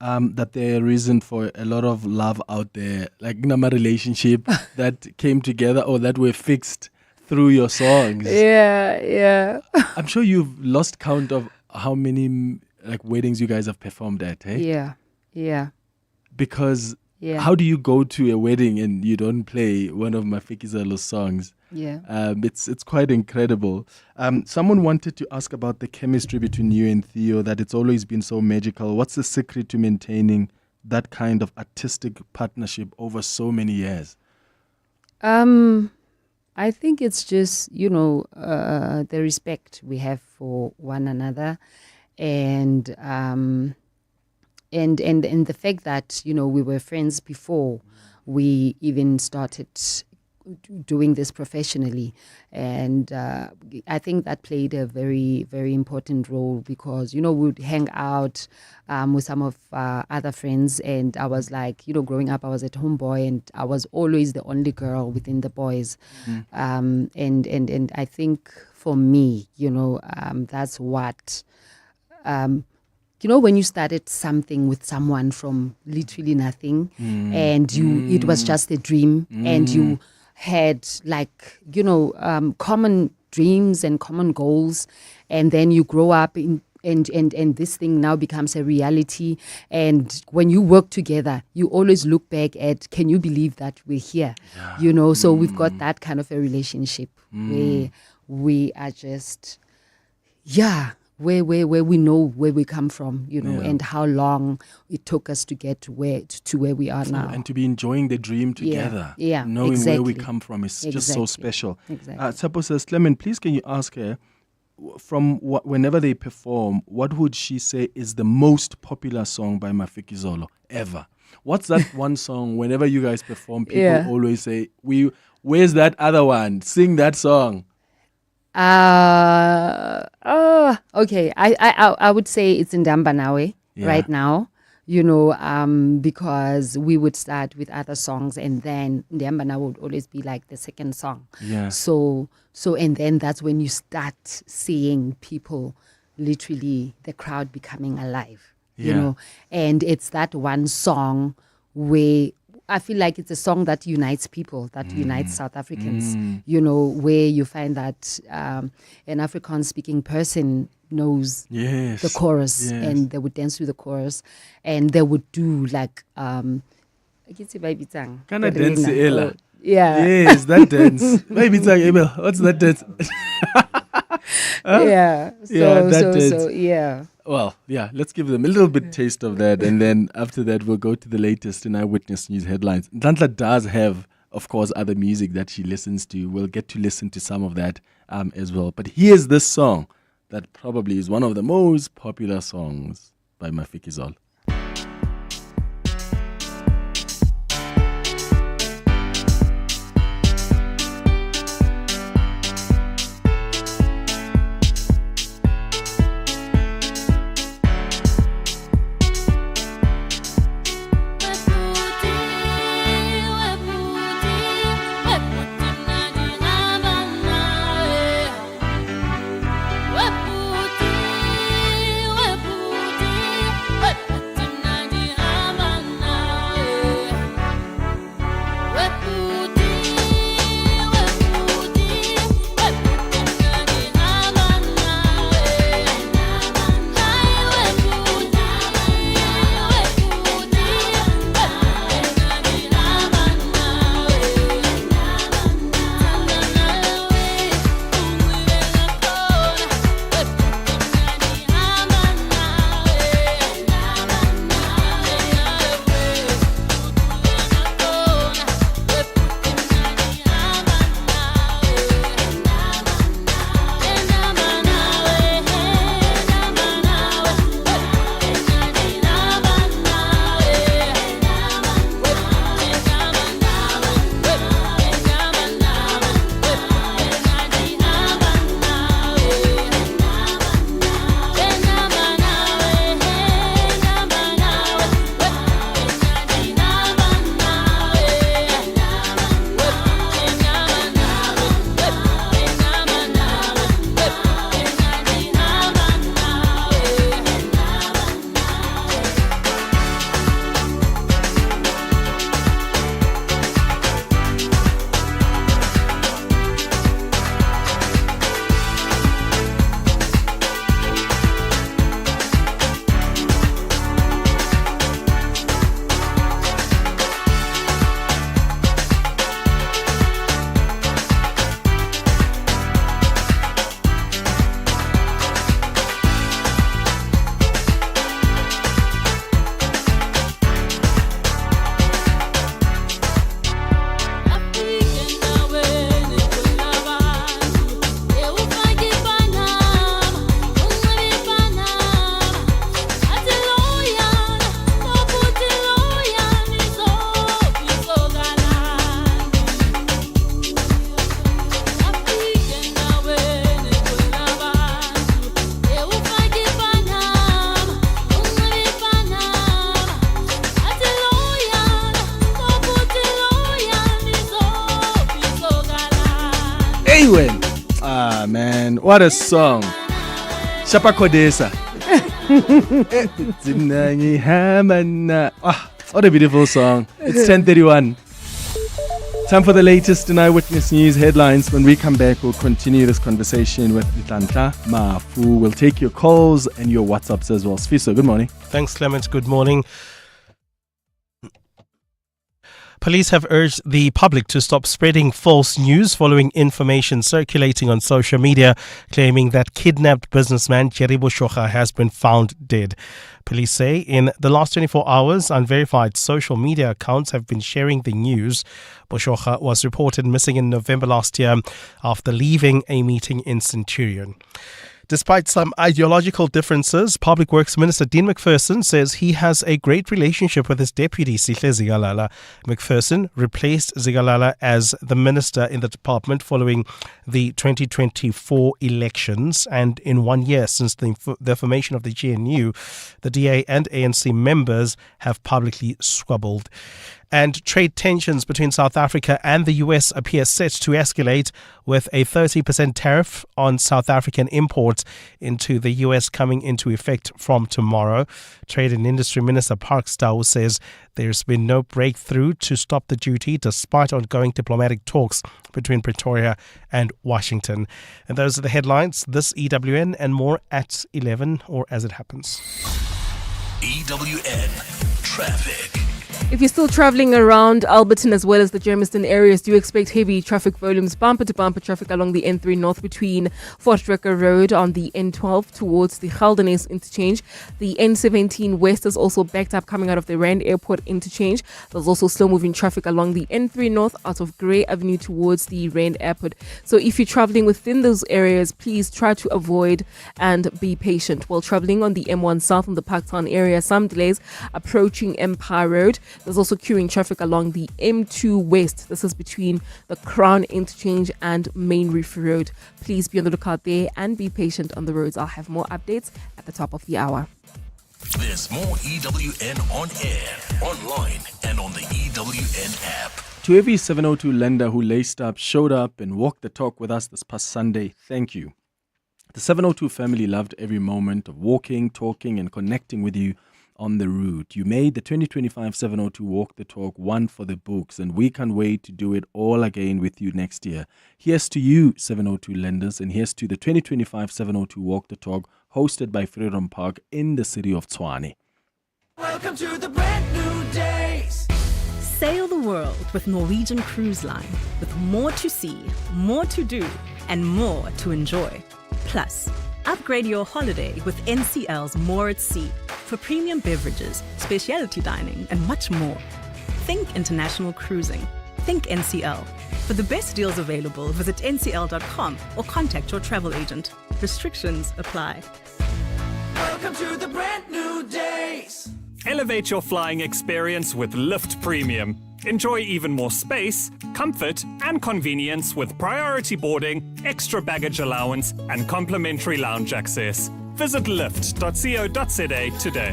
that there are reason for a lot of love out there, like in a relationship that came together or that were fixed through your songs? Yeah. I'm sure you've lost count of how many like weddings you guys have performed at, eh? Yeah. Because how do you go to a wedding and you don't play one of Mafikizalo's songs? Yeah. It's quite incredible. Someone wanted to ask about the chemistry between you and Theo, that it's always been so magical. What's the secret to maintaining that kind of artistic partnership over so many years? I think it's just, the respect we have for one another, and the fact that, we were friends before we even started doing this professionally. And I think that played a very, very important role, because, we would hang out with some of other friends, and I was like, growing up, I was a tomboy, and I was always the only girl within the boys. And I think for me, that's what... when you started something with someone from literally nothing, and it was just a dream, and you had common dreams and common goals, and then you grow up And this thing now becomes a reality. And when you work together, you always look back at, can you believe that we're here? So we've got that kind of a relationship where we are just, where we know where we come from, and how long it took us to get to where we are now. And to be enjoying the dream together. Knowing exactly. where we come from is just so special. Exactly. Tsapo says, Clement, please can you ask her, from whenever they perform, what would she say is the most popular song by Mafikizolo ever? What's that one song whenever you guys perform, people always say, where's that other one? Sing that song. Okay. I would say it's in Ndamba Nawe right now, because we would start with other songs and then Ndamba Nawe would always be like the second song. Yeah. So and then that's when you start seeing people, literally the crowd becoming alive, and it's that one song where I feel like it's a song that unites people, that unites South Africans, where you find that an Afrikaans-speaking person knows the chorus and they would dance to the chorus and they would do like... Kind of dance, Ella. Yeah. Yes, that dance. Maybe it's like, Emil, what's that dance? Well, let's give them a little bit taste of that, and then after that we'll go to the latest in Eyewitness News headlines. Nhlanhla does have, of course, other music that she listens to. We'll get to listen to some of that as well. But here's this song that probably is one of the most popular songs by Mafikizolo. Ah, man, what a song. Shapa Kodesa. What a beautiful song. It's 10:31. Time for the latest in Eyewitness News headlines. When we come back, we'll continue this conversation with Nhlanhla Mafu. We'll take your calls and your WhatsApps as well. Sfiso, good morning. Thanks, Clement. Good morning. Police have urged the public to stop spreading false news following information circulating on social media claiming that kidnapped businessman Jerry Boshoga has been found dead. Police say in the last 24 hours, unverified social media accounts have been sharing the news. Boshoga was reported missing in November last year after leaving a meeting in Centurion. Despite some ideological differences, Public Works Minister Dean McPherson says he has a great relationship with his deputy, Cilliers Zikalala. McPherson replaced Zikalala as the minister in the department following the 2024 elections. And in 1 year since the formation of the GNU, the DA and ANC members have publicly squabbled. And trade tensions between South Africa and the US appear set to escalate, with a 30% tariff on South African imports into the US coming into effect from tomorrow. Trade and Industry Minister Park Stawu says there's been no breakthrough to stop the duty despite ongoing diplomatic talks between Pretoria and Washington. And those are the headlines. This EWN and more at 11 or as it happens. EWN Traffic. If you're still traveling around Alberton as well as the Germiston areas, do expect heavy traffic volumes, bumper-to-bumper traffic along the N3 North between Fort Recker Road on the N12 towards the Geldenhuys interchange. The N17 West is also backed up coming out of the Rand Airport interchange. There's also slow-moving traffic along the N3 North out of Grey Avenue towards the Rand Airport. So if you're traveling within those areas, please try to avoid and be patient. While traveling on the M1 South in the Parktown area, some delays approaching Empire Road. There's also queuing traffic along the M2 West. This is between the Crown Interchange and Main Reef Road. Please be on the lookout there and be patient on the roads. I'll have more updates at the top of the hour. There's more EWN on air, online, and on the EWN app. To every 702 lender who laced up, showed up, and walked the talk with us this past Sunday, thank you. The 702 family loved every moment of walking, talking, and connecting with you on the route. You made the 2025 702 Walk the Talk one for the books, and we can't wait to do it all again with you next year. Here's to you, 702 lenders, and here's to the 2025 702 Walk the Talk hosted by Freedom Park in the city of Tshwane. Welcome to the brand new days. Sail the world with Norwegian Cruise Line, with more to see, more to do, and more to enjoy. Plus, upgrade your holiday with NCL's More at Sea for premium beverages, specialty dining, and much more. Think international cruising. Think NCL. For the best deals available, visit ncl.com or contact your travel agent. Restrictions apply. Welcome to the brand new days. Elevate your flying experience with Lift Premium. Enjoy even more space, comfort, and convenience with priority boarding, extra baggage allowance, and complimentary lounge access. Visit lift.co.za today.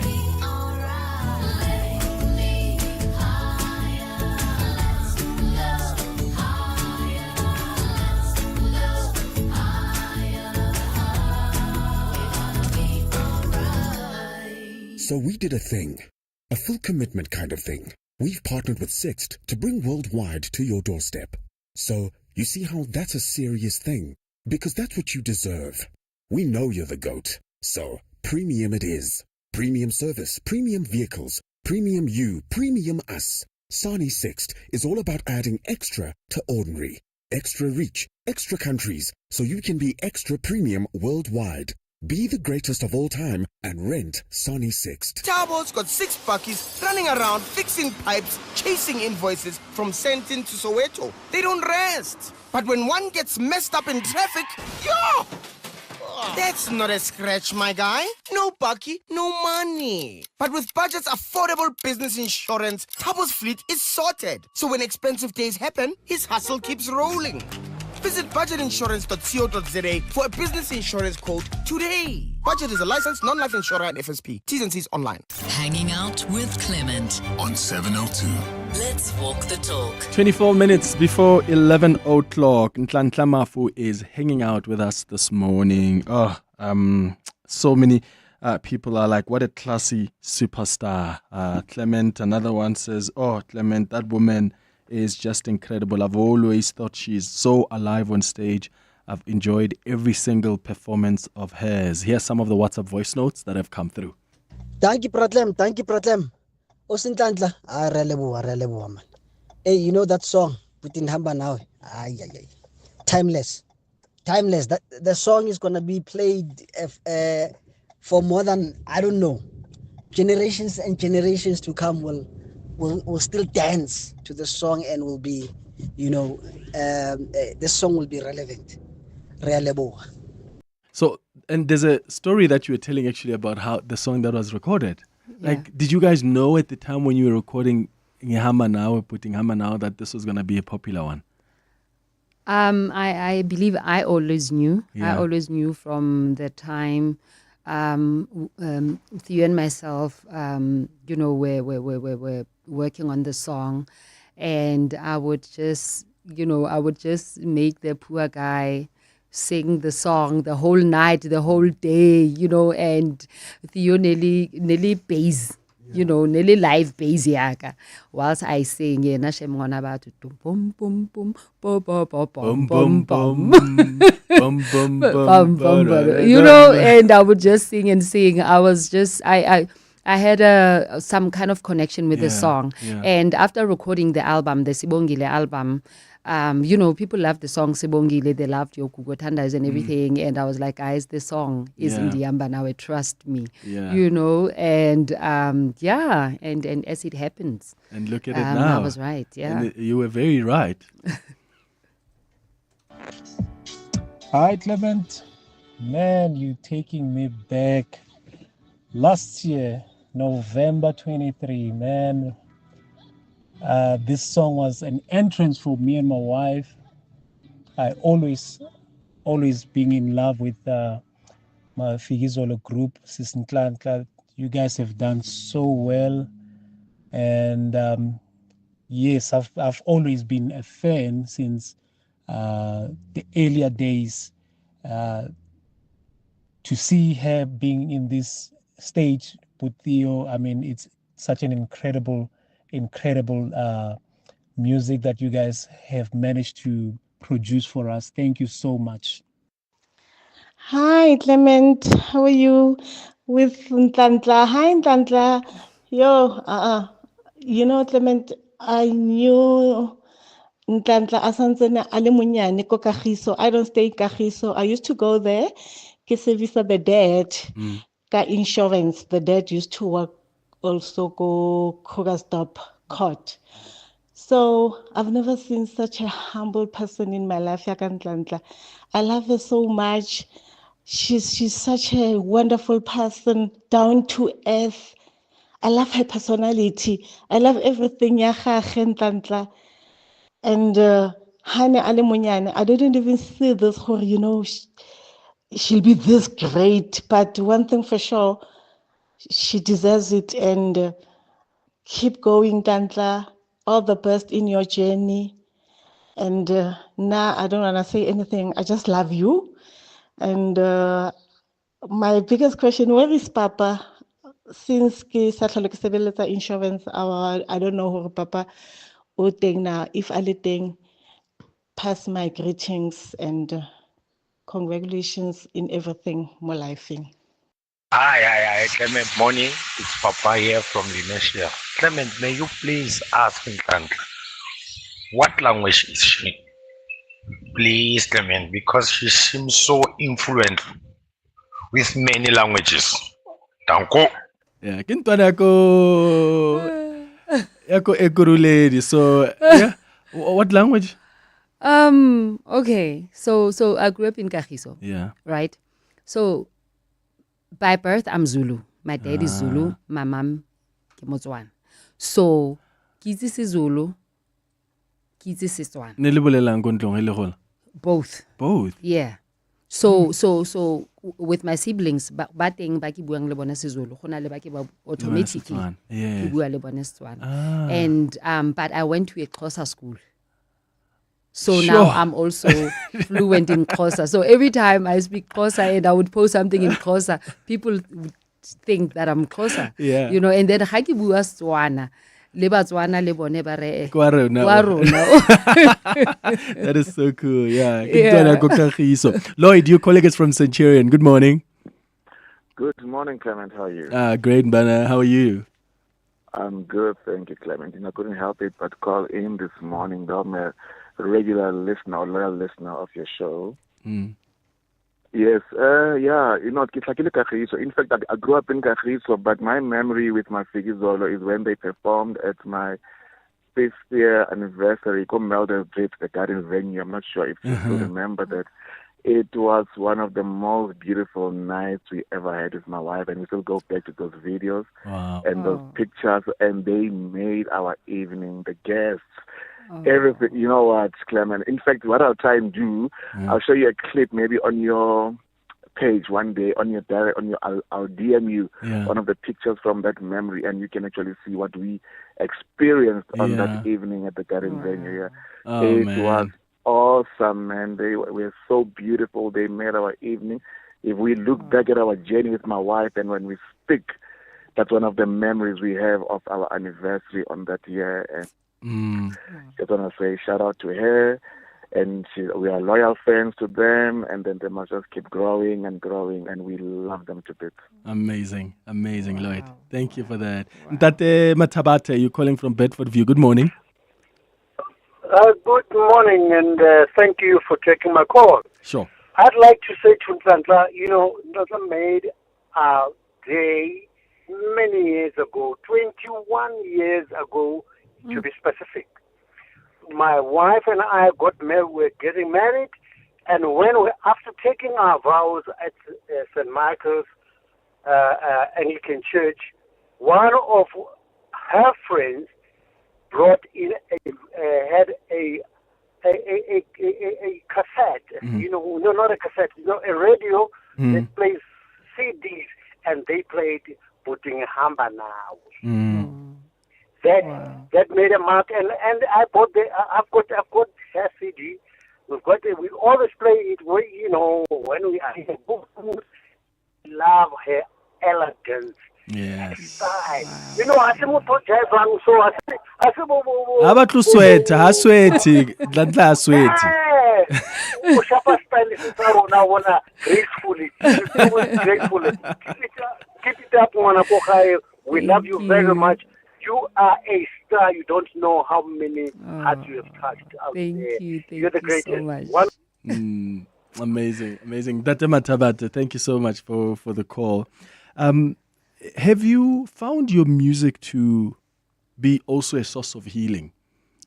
So we did a thing, a full commitment kind of thing. We've partnered with Sixt to bring worldwide to your doorstep. So you see how that's a serious thing, because that's what you deserve. We know you're the GOAT, so premium it is. Premium service, premium vehicles, premium you, premium us. Sani Sixt is all about adding extra to ordinary. Extra reach, extra countries, so you can be extra premium worldwide. Be the greatest of all time and rent Sani Sixt. Tabo's got 6 buckies running around fixing pipes, chasing invoices from Sentin to Soweto. They don't rest. But when one gets messed up in traffic, yo! That's not a scratch, my guy. No bucky, no money. But with Budget's affordable business insurance, Tabo's fleet is sorted. So when expensive days happen, his hustle keeps rolling. Visit budgetinsurance.co.za for a business insurance quote today. Budget is a licensed non-life insurer and FSP. T's and C's online. Hanging out with Clement on 702. Let's walk the talk. 24 minutes before 11 o'clock, Nhlanhla Mafu is hanging out with us this morning. So many people are like, what a classy superstar. Clement, another one says, oh, Clement, that woman is just incredible. I've always thought she's so alive on stage. I've enjoyed every single performance of hers. Here's some of the WhatsApp voice notes that have come through. Thank you, Pratlem. Thank you, Pratlem. Osintandla. Relebo, man. Hey, you know that song? Putin Hamba now. Timeless. Timeless. That the song is gonna be played for more than, I don't know, generations and generations to come will still dance to the song and will be, this song will be relevant. So, and there's a story that you were telling actually about how the song that was recorded. Yeah. Like, did you guys know at the time when you were recording Hamba Now, putting Hamba Now, that this was going to be a popular one? I believe I always knew. Yeah. I always knew from the time Theo and myself, we're working on the song, and I would just make the poor guy sing the song the whole night, the whole day, and Theo nearly bass. Nearly live bass yaka. Whilst I sing, about boom boom boom boom boom boom boom and I would just sing and sing. I was just I had some kind of connection with the song. Yeah. And after recording the album, the Sibongile album, people loved the song Sibongile, they loved Yokugo Tandas and everything. And I was like, guys, the song is in the Yamba now, trust me. Yeah. And and as it happens. And look at it now. I was right, yeah. And you were very right. Hi, Clement. Man, you taking me back. Last year, November 23, man. This song was an entrance for me and my wife. I always being in love with my Figizolo group, Sis Nhlanhla. You guys have done so well. And yes, I've always been a fan since the earlier days. To see her being in this stage with Theo, I mean, it's such an incredible music that you guys have managed to produce for us. Thank you so much. Hi, Clement. How are you? With Nhlanhla. Hi, Nhlanhla. Clement, I knew Nhlanhla asantsene ale munyane ko Kagiso. I don't stay in Kagiso. I used to go there. Ke servisa the dad. Ka insurance. The dad used to work also go Krugerstop Court. So I've never seen such a humble person in my life, Nhlanhla. I love her so much. She's such a wonderful person, down to earth. I love her personality. I love everything. Nhlanhla. And Hane Ale Munyane, I didn't even see this, she'll be this great. But one thing for sure, she deserves it, and keep going, Nhlanhla. All the best in your journey. And now I don't want to say anything. I just love you. And my biggest question, where is Papa? Since ke sa tlhole ke sebeletsa insurance, I don't know who Papa o teng now. If a le teng, pass my greetings and congratulations in everything mo lifing. Hi, Clement. Morning. It's Papa here from Lenasia. Clement, may you please ask Nhlanhla, what language is she? Please, Clement, because she seems so influent with many languages. Danko. Yeah, kintwana yako ekuruledi. So, yeah. What language? Okay. So I grew up in Kagiso. Yeah. Right? So by birth, I'm Zulu. My dad is Zulu. My mom is Motswana. So, Kizi si Zulu, Kizi si Setswana. Both. Both? Yeah. So with my siblings, bateng ba ki buang le bona seZulu, gona le ba ke ba automatically ki bua le bona Setswana. And but I went to a Xhosa school. So Sure. now I'm also fluent in Xhosa. So every time I speak Xhosa and I would post something in Xhosa, people would think that I'm Xhosa. Yeah. And then ha ke bua Setswana, Le Batswana le bone ba re Kwa rona. kwa rona. That is so cool. Yeah. Lloyd, your colleague is from Centurion. Good morning. Good morning, Clement. How are you? Great, Bana. How are you? I'm good, thank you, Clement. I couldn't help it but call in this morning. I'm a regular listener, or loyal listener of your show. Yes, it's like Kagiso. In fact, I grew up in Kagiso, but my memory with my Fikizolo is when they performed at my 5th year anniversary, Melder Bridge, the garden venue. I'm not sure if you still remember that. It was one of the most beautiful nights we ever had with my wife, and we still go back to those videos and those pictures, and they made our evening, the guests, everything. You know what, Clement? In fact, what I'll try and do, I'll show you a clip maybe on your page one day, on your direct, I'll DM you one of the pictures from that memory, and you can actually see what we experienced on that evening at the garden venue. It was awesome, man. They were so beautiful. They made our evening. If we look back at our journey with my wife, and when we speak, that's one of the memories we have of our anniversary on that year. And just want to say shout out to her, and we are loyal friends to them, and then they must just keep growing and growing, and we love them to bits. Amazing, Lloyd. Thank you for that. Ntate Mathabate, you're calling from Bedford View. Good morning. Good morning, and thank you for taking my call. Sure. I'd like to say to Nhlanhla, Nhlanhla made a day many years ago, 21 years ago, to be specific. My wife and I got married, we're getting married, and after taking our vows at St. Michael's Anglican Church, one of her friends brought in had a cassette, not a cassette, a radio that plays CDs, and they played Putting Hamba Now. That made a mark, and I bought I've got her CD. We always play it. When we are in the book, we love her elegance. Yes. Abatlu sweta, ha sweti, Nhlanhla ha sweti. Ushapa style is gracefully. Keep it up, Mwana. We love you very much. You are a star. You don't know how many hearts you have touched out there. You're the greatest. So much. Amazing. Dr. Mathabate, thank you so much for the call. Have you found your music to be also a source of healing?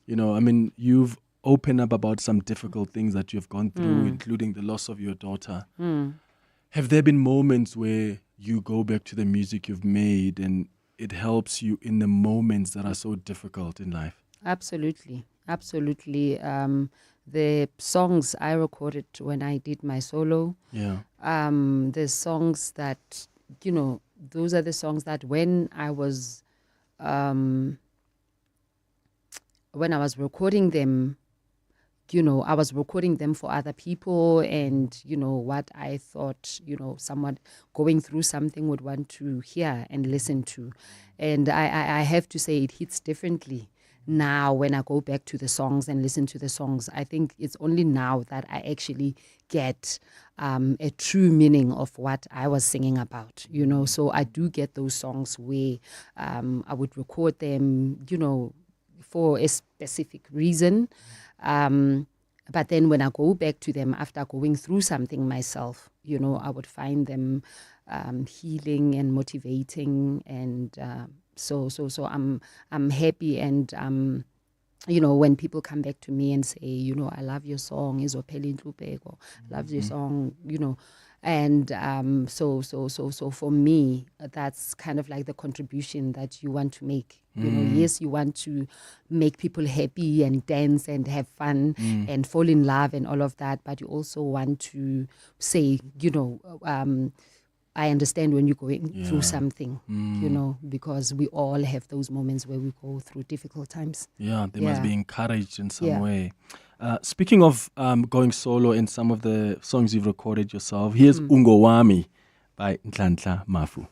You've opened up about some difficult things that you've gone through, including the loss of your daughter. Have there been moments where you go back to the music you've made and it helps you in the moments that are so difficult in life? Absolutely. The songs I recorded when I did my solo, the songs that, those are the songs that when I was recording them, I was recording them for other people, and, what I thought, someone going through something would want to hear and listen to. And I have to say it hits differently now when I go back to the songs and listen to the songs. I think it's only now that I actually get a true meaning of what I was singing about, So I do get those songs where I would record them, for a specific reason. But then when I go back to them after going through something myself, I would find them healing and motivating, and so I'm happy, and when people come back to me and say, I love your song, Izophela Inhlupeko, loves your song, and so for me, that's kind of like the contribution that you want to make. Yes, you want to make people happy and dance and have fun and fall in love and all of that, but you also want to say, I understand when you're going through something, because we all have those moments where we go through difficult times. Yeah, they must be encouraged in some way. Speaking of going solo in some of the songs you've recorded yourself, here's Ungo Wami by Nhlanhla Mafu.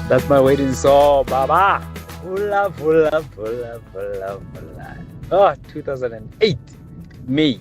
That's my waiting song, Baba. Hula, hula, hula, hula, hula. Oh, 2008, May.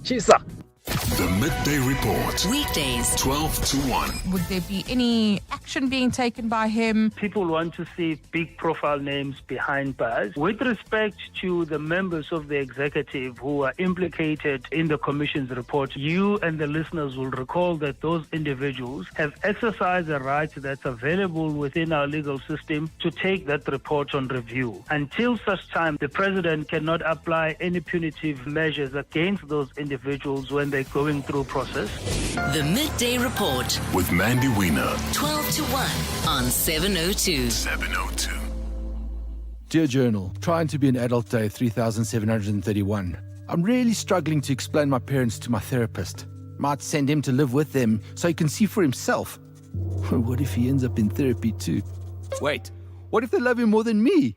Chisa. The Midday Report. Weekdays, 12 to 1. Would there be any action being taken by him? People want to see big profile names behind bars. With respect to the members of the executive who are implicated in the Commission's report, you and the listeners will recall that those individuals have exercised a right that's available within our legal system to take that report on review. Until such time, the President cannot apply any punitive measures against those individuals when they're going through process. The Midday Report with Mandy Wiener. 12 to 1 on 702. 702. Dear Journal, trying to be an adult day 3731. I'm really struggling to explain my parents to my therapist. Might send him to live with them so he can see for himself. What if he ends up in therapy too? Wait, what if they love him more than me?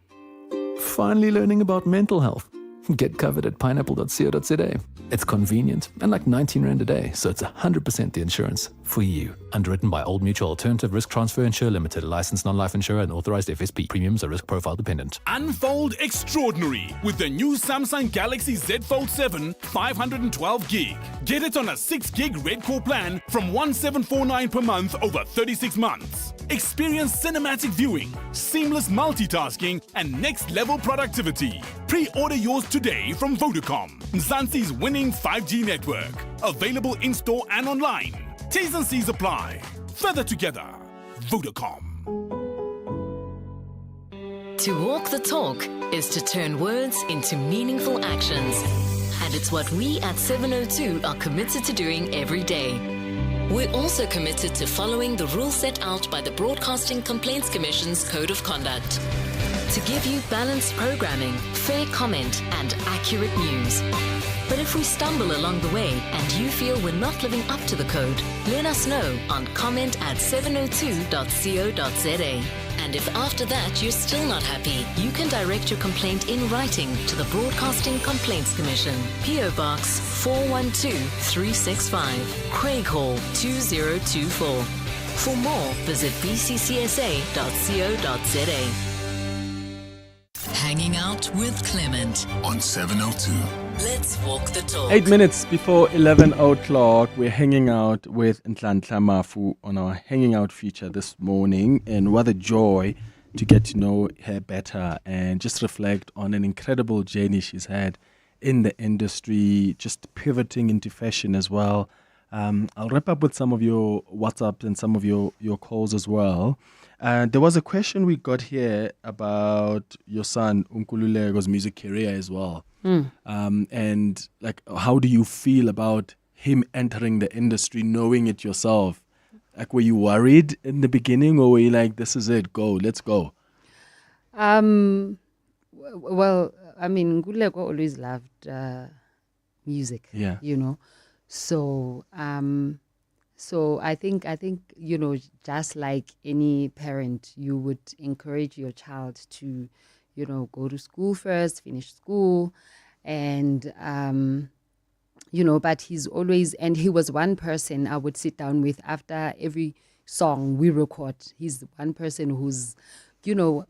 Finally learning about mental health. Get covered at pineapple.co.za. It's convenient and like 19 Rand a day, so it's 100% the insurance for you. Underwritten by Old Mutual Alternative Risk Transfer Insurer Limited, a licensed non-life insurer and authorized FSP. Premiums are risk profile dependent. Unfold extraordinary with the new Samsung Galaxy Z Fold 7 512 gig. Get it on a 6 gig Red Core plan from 1749 per month over 36 months. Experience cinematic viewing, seamless multitasking, and next level productivity. Pre-order yours today from Vodacom, Mzansi's winning 5G network. Available in-store and online. T's and C's apply. Further together, Vodacom. To walk the talk is to turn words into meaningful actions. And it's what we at 702 are committed to doing every day. We're also committed to following the rules set out by the Broadcasting Complaints Commission's Code of Conduct. To give you balanced programming, fair comment, and accurate news. But if we stumble along the way and you feel we're not living up to the code, let us know on comment@702.co.za. And if after that you're still not happy, you can direct your complaint in writing to the Broadcasting Complaints Commission, PO Box 412365, Craig Hall 2024. For more, visit bccsa.co.za. Hanging out with Clement on 702. Let's walk the talk. 8 minutes before 11 o'clock, we're hanging out with Nhlanhla Mafu on our Hanging Out feature this morning. And what a joy to get to know her better and just reflect on an incredible journey she's had in the industry, just pivoting into fashion as well. I'll wrap up with some of your WhatsApps and some of your calls as well. There was a question we got here about your son, Nkululego's music career as well. And like, how do you feel about him entering the industry, knowing it yourself? Like, were you worried in the beginning, or were you like, this is it, let's go? Well, I mean, Nkuluego always loved music, you know. So, so I think, you know, just like any parent, you would encourage your child to, you know, go to school first, finish school, and, you know, but he's always, and he was one person I would sit down with after every song we record. He's one person who's, you know,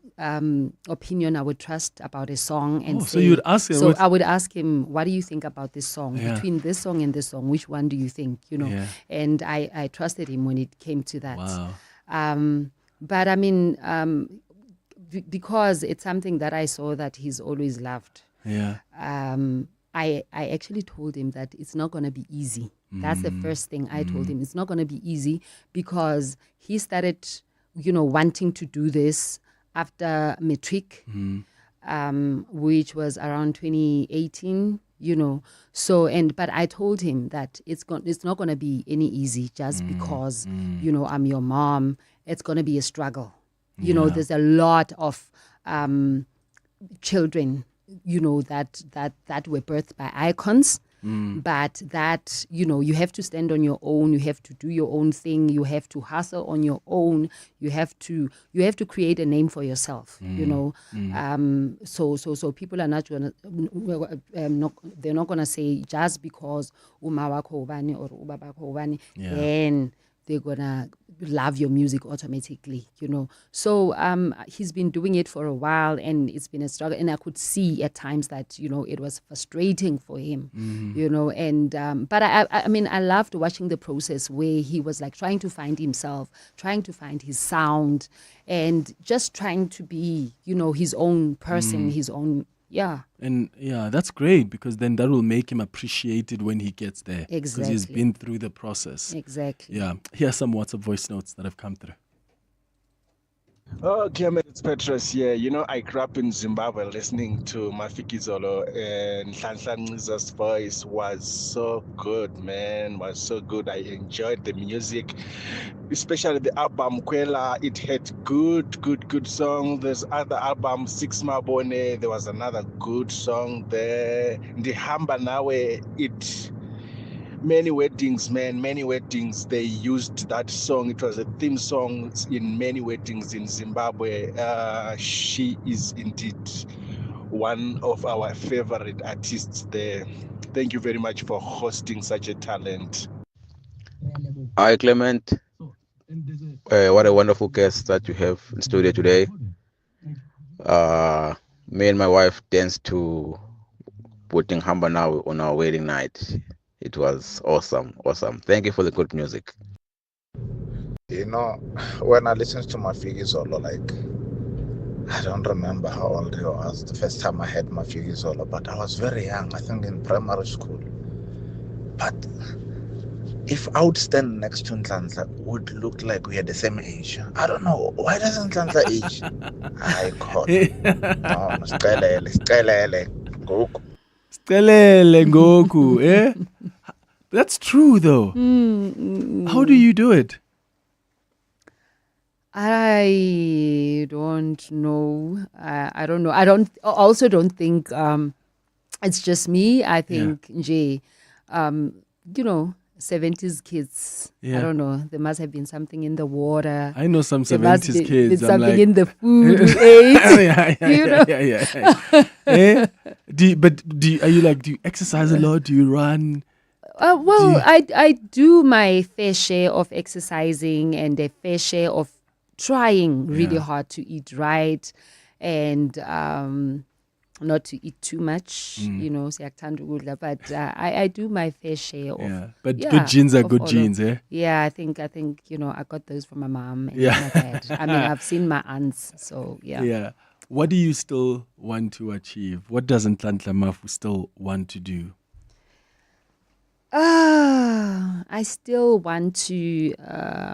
opinion I would trust about a song. And so you'd ask him? So I would ask him, what do you think about this song? Yeah. Between this song and this song, which one do you think, you know? Yeah. And I trusted him when it came to that. Wow. But I mean, because it's something that I saw that he's always loved. Yeah. I actually told him that it's not going to be easy. That's the first thing I told him. It's not going to be easy because he started, you know, wanting to do this after matric, which was around 2018, you know. So, but I told him that it's not going to be any easy just because, you know, I'm your mom. It's going to be a struggle. You know, there's a lot of children, you know, that were birthed by icons. But that, you know, you have to stand on your own, you have to do your own thing, you have to hustle on your own, you have to create a name for yourself, you know. So people are not gonna they're not gonna say just because uma wakho ubani or ubaba wakho ubani, then they're gonna love your music automatically, So he's been doing it for a while, and it's been a struggle. And I could see at times that, it was frustrating for him, And but I mean, I loved watching the process where he was like trying to find himself, trying to find his sound, and just trying to be, his own person, his own. Yeah. And that's great, because then that will make him appreciated when he gets there. Exactly. Because he's been through the process. Exactly. Yeah. Here are some WhatsApp voice notes that have come through. Oh, Clement, it's Petrus here. I grew up in Zimbabwe listening to Mafiki Zolo, and Nhlanhla voice was so good, man. Was so good. I enjoyed the music, especially the album Kwela. It had good songs. There's other album, Six Mabone. There was another good song there. Ndihamba Nawe, many weddings, they used that song. It was a theme song in many weddings in Zimbabwe. She is indeed one of our favorite artists there. Thank you very much for hosting such a talent. Hi, Clement. What a wonderful guest that you have in studio today. Me and my wife danced to Putting Hamba Now on our wedding night. It was awesome. Thank you for the good music. When I listened to Mafiki Zolo, I don't remember how old I was the first time I heard Mafiki Zolo, but I was very young, I think in primary school. But if I would stand next to Nhlanhla, it would look like we had the same age. I don't know. Why doesn't Nhlanhla age? I caught. No, Skelele, Goku. Skelele Ngoku, eh? That's true, though. How do you do it? I don't know. I don't know. I also don't think it's just me. I think, Nje, 70s kids. Yeah. I don't know. There must have been something in the water. I know some There 70s kids. Something I'm like, in the food we ate. yeah. Are you do you exercise a lot? Do you run? I do my fair share of exercising and a fair share of trying really hard to eat right and not to eat too much, but I do my fair share of. Yeah, but good genes are good genes, eh? Yeah, I think I got those from my mom and Yeah. my dad. I mean, I've seen my aunts, so yeah. Yeah. What do you still want to achieve? What does Nhlanhla Mafu still want to do? I still want to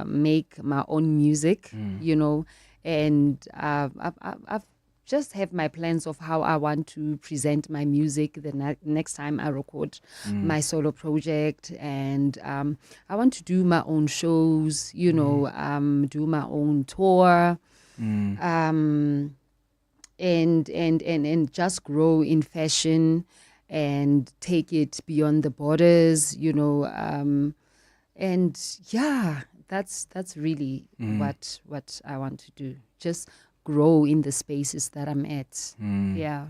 make my own music, and I've just have my plans of how I want to present my music the next time I record my solo project, and I want to do my own shows, do my own tour, and just grow in fashion and take it beyond the borders, and that's really what I want to do. Just grow in the spaces that I'm at. Yeah.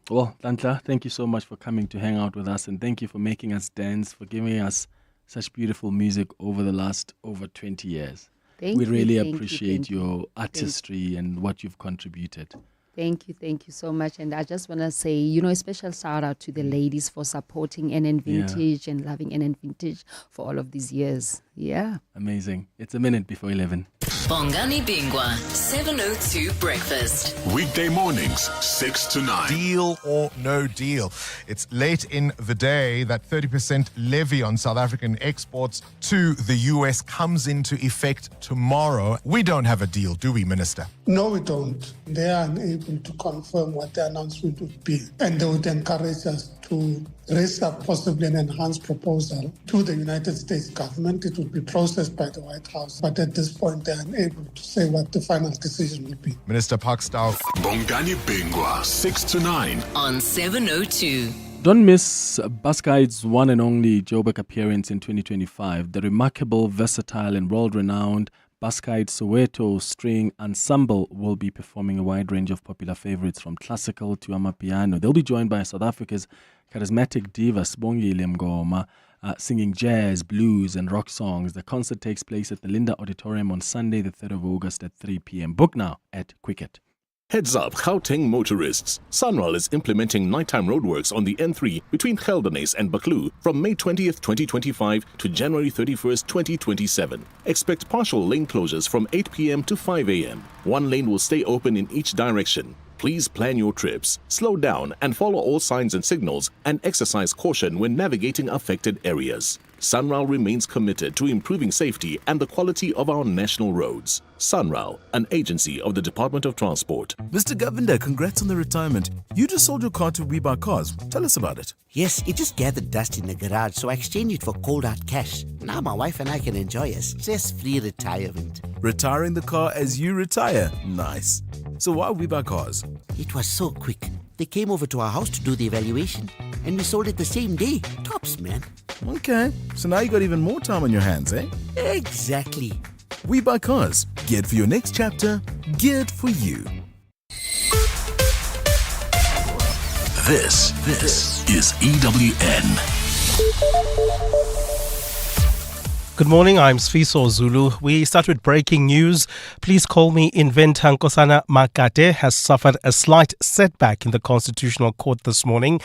Well, Nhlanhla, thank you so much for coming to hang out with us, and thank you for making us dance, for giving us such beautiful music over the last over 20 years. We really appreciate your artistry and what you've contributed. Thank you so much. And I just want to say, a special shout out to the ladies for supporting NN Vintage and loving NN Vintage for all of these years. Yeah. Amazing. It's a minute before 11. Bongani Bingwa, 702 Breakfast. Weekday mornings, 6 to 9. Deal or no deal. It's late in the day that 30% levy on South African exports to the US comes into effect tomorrow. We don't have a deal, do we, Minister? No, we don't. They are unable to confirm what the announcement would be, and they would encourage us to raise up possibly an enhanced proposal to the United States government. It would be processed by the White House, but at this point they are unable to say what the final decision will be. Minister Parkstow. Bongani Bingwa, 6 to 9. On 702. Don't miss Busguide's one and only Joburg appearance in 2025. The remarkable, versatile and world-renowned Busguide Soweto String Ensemble will be performing a wide range of popular favorites from classical to amapiano. They'll be joined by South Africa's charismatic diva Sibongile Mngoma, singing jazz, blues, and rock songs. The concert takes place at the Linda Auditorium on Sunday, the 3rd of August at 3 p.m. Book now at Quicket. Heads up, Gauteng motorists. Sanral is implementing nighttime roadworks on the N3 between Gelderneys and Baklu from May 20th, 2025 to January 31st, 2027. Expect partial lane closures from 8 p.m. to 5 a.m. One lane will stay open in each direction. Please plan your trips, slow down and follow all signs and signals, and exercise caution when navigating affected areas. Sanral remains committed to improving safety and the quality of our national roads. Sanral, an agency of the Department of Transport. Mr. Govender, congrats on the retirement. You just sold your car to We Buy Cars. Tell us about it. Yes, it just gathered dust in the garage, so I exchanged it for cold hard cash. Now my wife and I can enjoy a stress-free retirement. Retiring the car as you retire. Nice. So why We Buy Cars? It was so quick. They came over to our house to do the evaluation, and we sold it the same day. Tops, man. Okay, so now you got even more time on your hands, eh? Exactly. We Buy Cars. Geared for your next chapter. Geared for you. This is EWN. Good morning, I'm Sfiso Zulu. We start with breaking news. Please call me inventor Nkosana Makate has suffered a slight setback in the Constitutional Court this morning,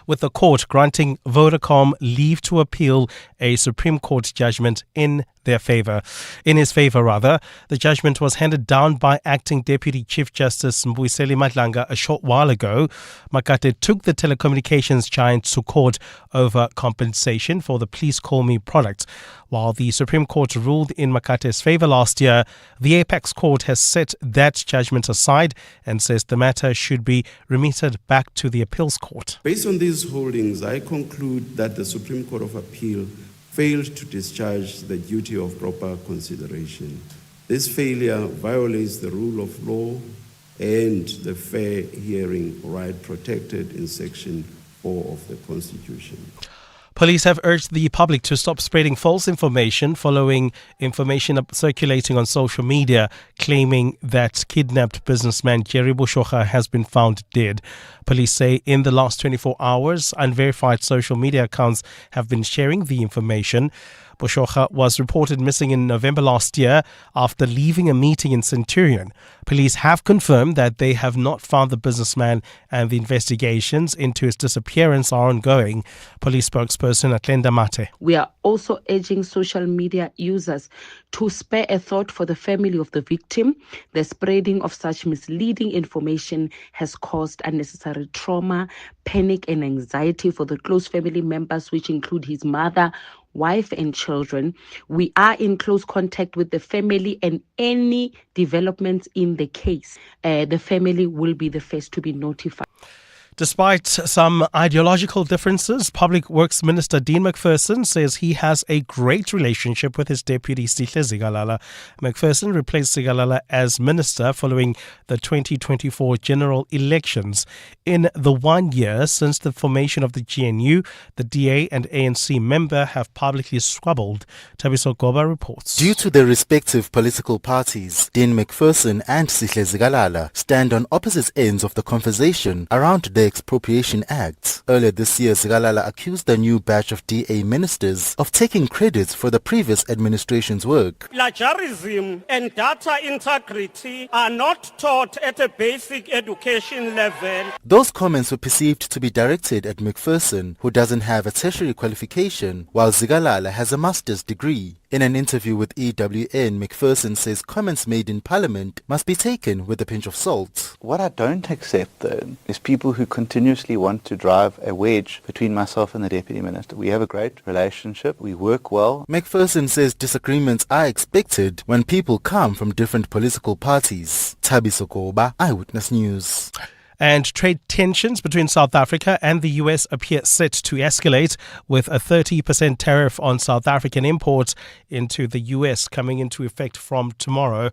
with the court granting Vodacom leave to appeal a Supreme Court judgment in his favor. The judgment was handed down by Acting Deputy Chief Justice Mbuyiseni Madlanga a short while ago. Makate took the telecommunications giant to court over compensation for the Please Call Me product. While the Supreme Court ruled in Makate's favor last year, the Apex Court has set that judgment aside and says the matter should be remitted back to the Appeals Court. Based on these holdings, I conclude that the Supreme Court of Appeal failed to discharge the duty of proper consideration. This failure violates the rule of law and the fair hearing right protected in Section 4 of the Constitution. Police have urged the public to stop spreading false information following information circulating on social media claiming that kidnapped businessman Jerry Boshoga has been found dead. Police say in the last 24 hours, unverified social media accounts have been sharing the information. Boshoga was reported missing in November last year after leaving a meeting in Centurion. Police have confirmed that they have not found the businessman and the investigations into his disappearance are ongoing. Police spokesperson Nhlanhla Mafu. We are also urging social media users to spare a thought for the family of the victim. The spreading of such misleading information has caused unnecessary trauma, panic and anxiety for the close family members, which include his mother, wife and children. We are in close contact with the family, and any developments in the case, the family will be the first to be notified. Despite some ideological differences, Public Works Minister Dean McPherson says he has a great relationship with his deputy Cilliers Brink. McPherson replaced Zigalala as minister following the 2024 general elections. In the 1 year since the formation of the GNU, the DA and ANC member have publicly squabbled. Tabiso Goba reports. Due to their respective political parties, Dean McPherson and Cilliers Brink stand on opposite ends of the conversation around the Expropriation Act. Earlier this year, Zigalala accused the new batch of DA ministers of taking credit for the previous administration's work. Plagiarism and data integrity are not taught at a basic education level. Those comments were perceived to be directed at McPherson, who doesn't have a tertiary qualification, while Zigalala has a master's degree. In an interview with EWN, McPherson says comments made in Parliament must be taken with a pinch of salt. What I don't accept, though, is people who continuously want to drive a wedge between myself and the Deputy Minister. We have a great relationship. We work well. McPherson says disagreements are expected when people come from different political parties. Tabiso Goba, Eyewitness News. And trade tensions between South Africa and the US appear set to escalate, with a 30% tariff on South African imports into the US coming into effect from tomorrow.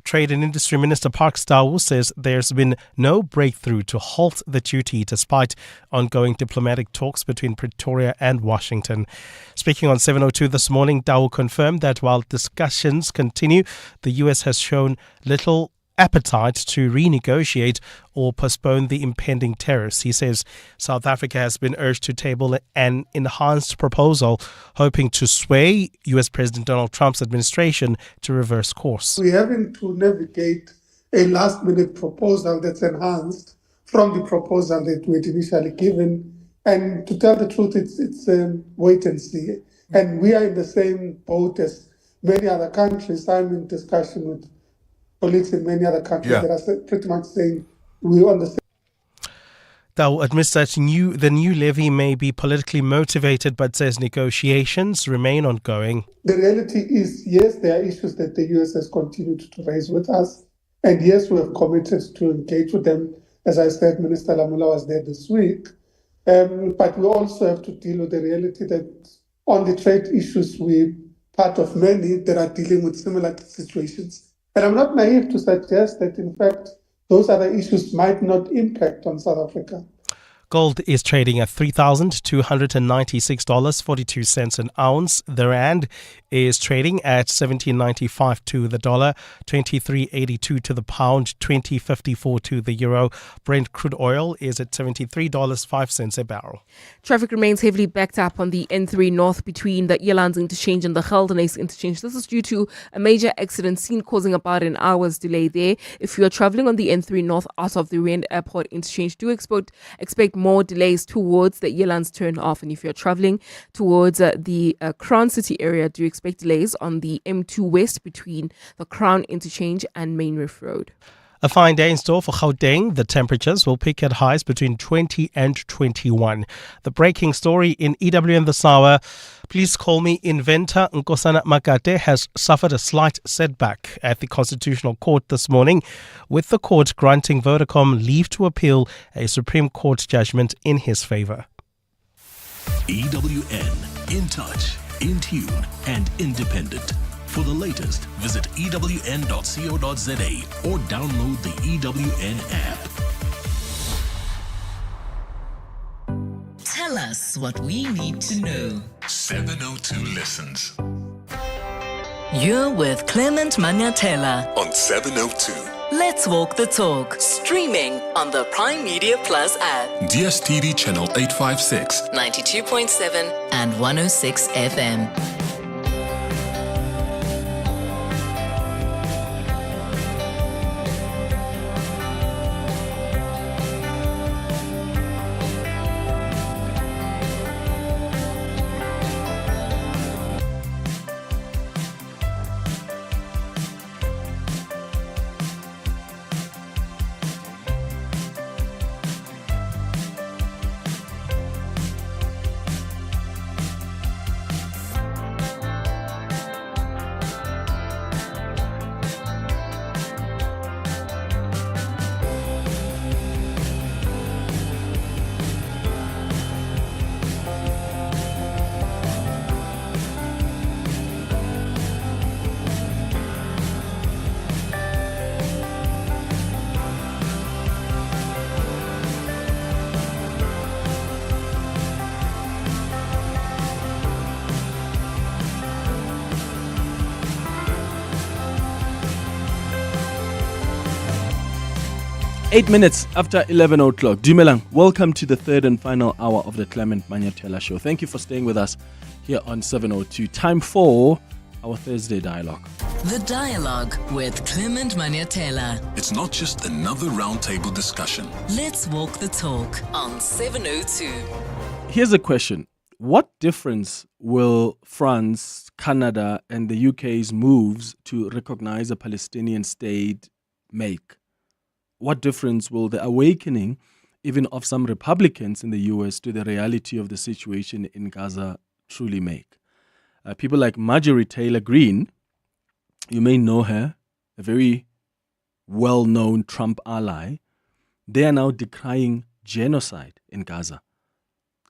Trade and Industry Minister Parks Tau says there's been no breakthrough to halt the duty despite ongoing diplomatic talks between Pretoria and Washington. Speaking on 702 this morning, Tau confirmed that while discussions continue, the US has shown little appetite to renegotiate or postpone the impending tariffs. He says South Africa has been urged to table an enhanced proposal, hoping to sway U.S. President Donald Trump's administration to reverse course. We're having to navigate a last-minute proposal that's enhanced from the proposal that we had initially given. And to tell the truth, it's wait and see. And we are in the same boat as many other countries. I'm in discussion with colleagues in many other countries that are pretty much saying we're on the same. Dow admits that the new levy may be politically motivated, but says negotiations remain ongoing. The reality is, yes, there are issues that the US has continued to raise with us. And yes, we have committed to engage with them. As I said, Minister Lamula was there this week. But we also have to deal with the reality that on the trade issues, we're part of many that are dealing with similar situations. And I'm not naive to suggest that, in fact, those other issues might not impact on South Africa. Gold is trading at $3,296.42 an ounce. The rand is trading at 17.95 to the dollar, 23.82 to the pound, 20.54 to the euro. Brent crude oil is at $73.05 a barrel. Traffic remains heavily backed up on the N3 North between the Cilliers interchange and the Geldenhuys interchange. This is due to a major accident scene causing about an hour's delay there. If you are traveling on the N3 North out of the Rand Airport interchange, do expect more delays towards the Cilliers turn off. And if you're traveling towards the Crown City area, do expect delays on the M2 West between the Crown interchange and Main Reef Road. A fine day in store for Gauteng. The temperatures will peak at highs between 20 and 21. The breaking story in EWN this hour. Please call me inventor Nkosana Makate has suffered a slight setback at the Constitutional Court this morning, with the court granting Vodacom leave to appeal a Supreme Court judgment in his favor. EWN, in touch, in tune, and independent. For the latest, visit ewn.co.za or download the EWN app. Tell us what we need to know. 702 listens. You're with Clement Manyathela on 702. Let's walk the talk. Streaming on the Prime Media Plus app. DSTV channel 856, 92.7 and 106 FM. Eight minutes after 11 o'clock. Dumelang, welcome to the third and final hour of the Clement Manyathela Show. Thank you for staying with us here on 702. Time for our Thursday dialogue. The Dialogue with Clement Manyathela. It's not just another roundtable discussion. Let's walk the talk on 702. Here's a question. What difference will France, Canada, and the UK's moves to recognize a Palestinian state make? What difference will the awakening, even of some Republicans in the US, to the reality of the situation in Gaza truly make? People like Marjorie Taylor Greene, you may know her, a very well-known Trump ally, they are now decrying genocide in Gaza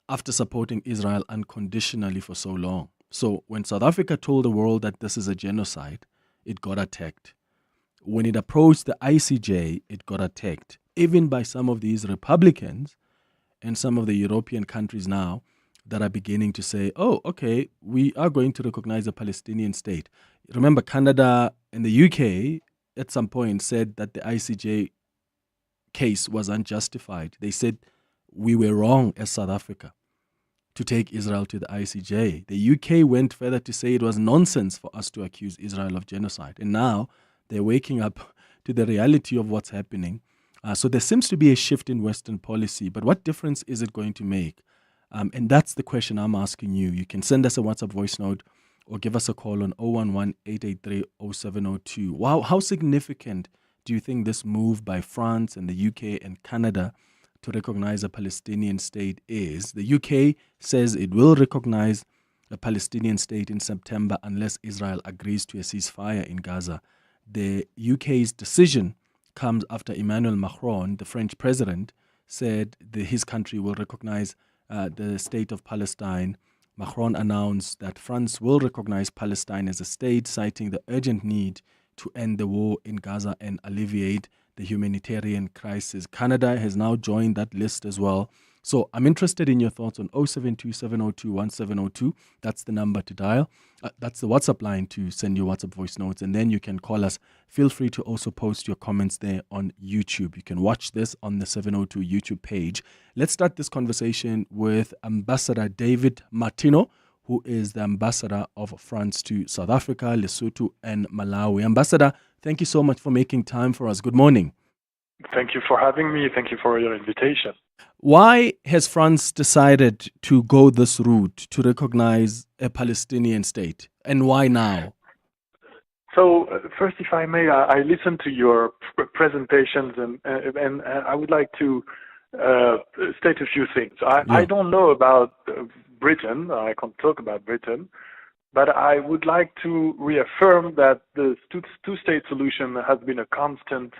after supporting Israel unconditionally for so long. So when South Africa told the world that this is a genocide, it got attacked. When it approached the ICJ, it got attacked, even by some of these Republicans and some of the European countries now that are beginning to say, oh, okay, we are going to recognize a Palestinian state. Remember, Canada and the UK at some point said that the ICJ case was unjustified. They said we were wrong as South Africa to take Israel to the ICJ. The UK went further to say it was nonsense for us to accuse Israel of genocide. And now they're waking up to the reality of what's happening. So there seems to be a shift in Western policy, but what difference is it going to make? And that's the question I'm asking you. You can send us a WhatsApp voice note or give us a call on 011-883-0702. Wow, how significant do you think this move by France and the UK and Canada to recognize a Palestinian state is? The UK says it will recognize a Palestinian state in September unless Israel agrees to a ceasefire in Gaza. The UK's decision comes after Emmanuel Macron, the French president, said that his country will recognize the state of Palestine. Macron announced that France will recognize Palestine as a state, citing the urgent need to end the war in Gaza and alleviate the humanitarian crisis. Canada has now joined that list as well. So I'm interested in your thoughts on 072-702-1702. That's the number to dial. That's the WhatsApp line to send your WhatsApp voice notes. And then you can call us. Feel free to also post your comments there on YouTube. You can watch this on the 702 YouTube page. Let's start this conversation with Ambassador David Martino, who is the ambassador of France to South Africa, Lesotho, and Malawi. Ambassador, thank you so much for making time for us. Good morning. Thank you for having me. Thank you for your invitation. Why has France decided to go this route to recognize a Palestinian state? And why now? So, first, if I may, I listened to your presentations and I would like to state a few things. I don't know about Britain. I can't talk about Britain. But I would like to reaffirm that the two-state solution has been a constant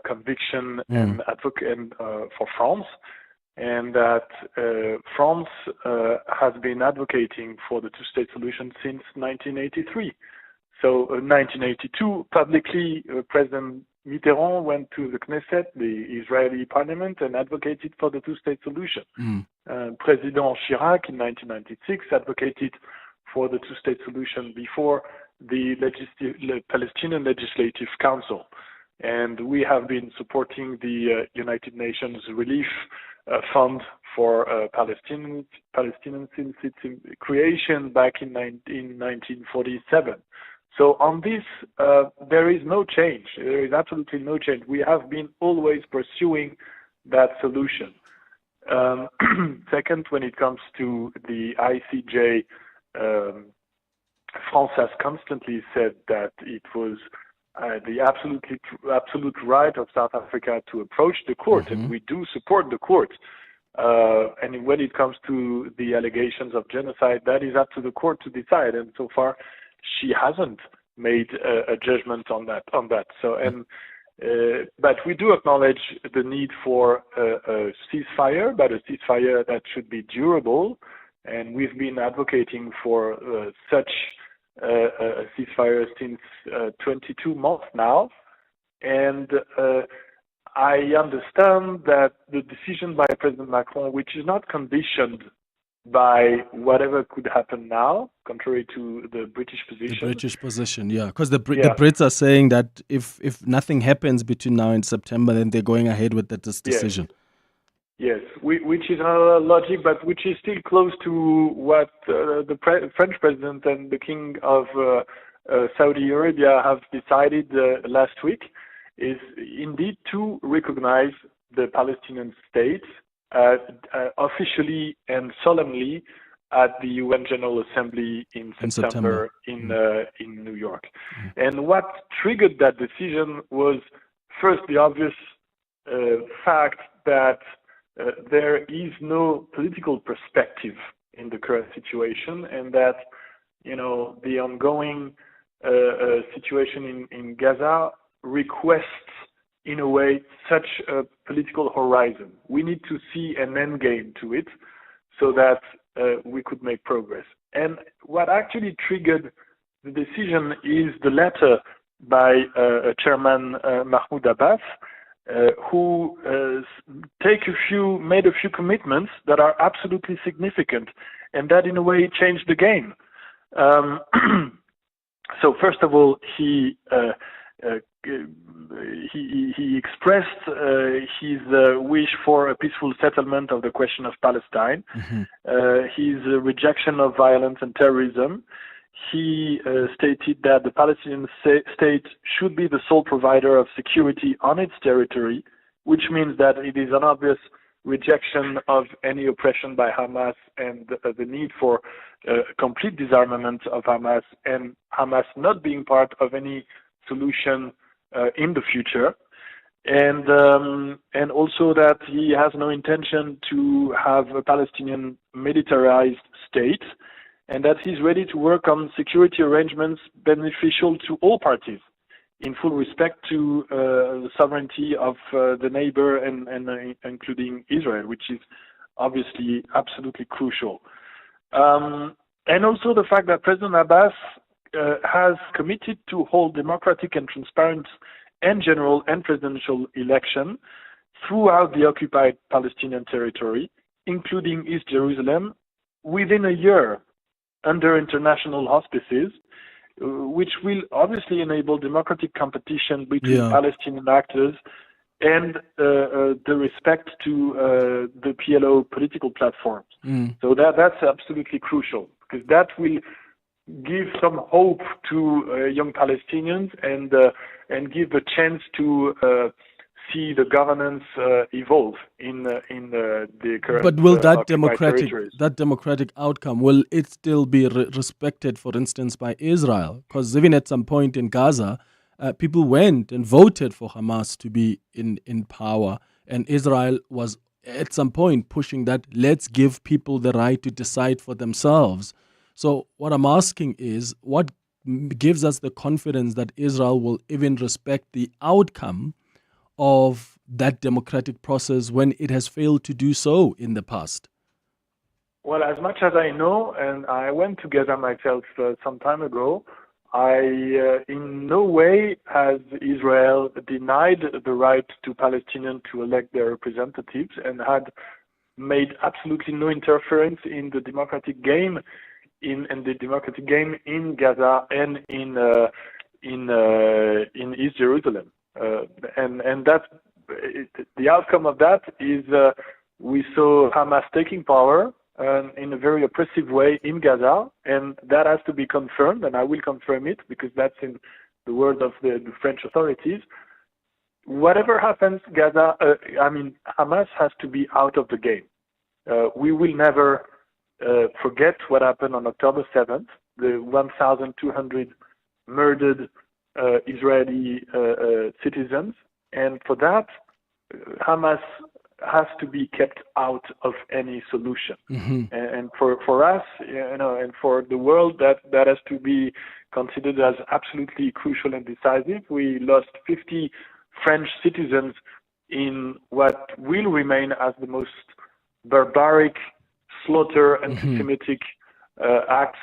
conviction and advocate for France, and that France has been advocating for the two-state solution since 1983. So 1982, publicly, President Mitterrand went to the Knesset, the Israeli parliament, and advocated for the two-state solution. President Chirac in 1996 advocated for the two-state solution before the Palestinian Legislative Council. And we have been supporting the United Nations Relief Fund for Palestinians since its creation back in 1947. So on this, there is no change. There is absolutely no change. We have been always pursuing that solution. Second, when it comes to the ICJ, France has constantly said that it was the absolute right of South Africa to approach the court, and we do support the court. And when it comes to the allegations of genocide, that is up to the court to decide. And so far, she hasn't made a judgment on that. So, but we do acknowledge the need for a ceasefire, but a ceasefire that should be durable. And we've been advocating for such a ceasefire since 22 months now. And I understand that the decision by President Macron, which is not conditioned by whatever could happen now, contrary to the British position. The British position, yeah. Because the Brits are saying that if nothing happens between now and September, then they're going ahead with this decision. Yes, which is another logic, but which is still close to what the French president and the king of Saudi Arabia have decided last week, is indeed to recognize the Palestinian state officially and solemnly at the UN General Assembly in September in New York. And what triggered that decision was first the obvious fact that there is no political perspective in the current situation, and that, you know, the ongoing situation in Gaza requests, in a way, such a political horizon. We need to see an end game to it so that we could make progress. And what actually triggered the decision is the letter by Chairman Mahmoud Abbas, who made a few commitments that are absolutely significant, and that in a way changed the game. So first of all, he he expressed his wish for a peaceful settlement of the question of Palestine, his rejection of violence and terrorism. He stated that the Palestinian state should be the sole provider of security on its territory, which means that it is an obvious rejection of any oppression by Hamas and the need for complete disarmament of Hamas, and Hamas not being part of any solution in the future, and also that he has no intention to have a Palestinian militarized state, and that he's ready to work on security arrangements beneficial to all parties, in full respect to the sovereignty of the neighbor and including Israel, which is obviously absolutely crucial. And also the fact that President Abbas has committed to hold democratic and transparent and general and presidential election throughout the occupied Palestinian territory, including East Jerusalem, within a year under international auspices, which will obviously enable democratic competition between Palestinian actors and the respect to the PLO political platforms. So that's absolutely crucial, because that will give some hope to young Palestinians and give a chance to see the governance evolve in the current. But will that democratic outcome, will it still be respected, for instance, by Israel? Because even at some point in Gaza, people went and voted for Hamas to be in power, and Israel was at some point pushing that let's give people the right to decide for themselves. So what I'm asking is, what gives us the confidence that Israel will even respect the outcome of that democratic process when it has failed to do so in the past? Well, as much as I know, and I went to Gaza myself some time ago, in no way has Israel denied the right to Palestinians to elect their representatives, and had made absolutely no interference in the democratic game in Gaza and in East Jerusalem. And that the outcome of that is we saw Hamas taking power in a very oppressive way in Gaza, and that has to be confirmed, and I will confirm it because that's in the word of the French authorities. Whatever happens, Hamas has to be out of the game. We will never forget what happened on October 7th, the 1,200 murdered Israeli citizens, and for that, Hamas has to be kept out of any solution. And for us, and for the world, that has to be considered as absolutely crucial and decisive. We lost 50 French citizens in what will remain as the most barbaric slaughter, anti-Semitic acts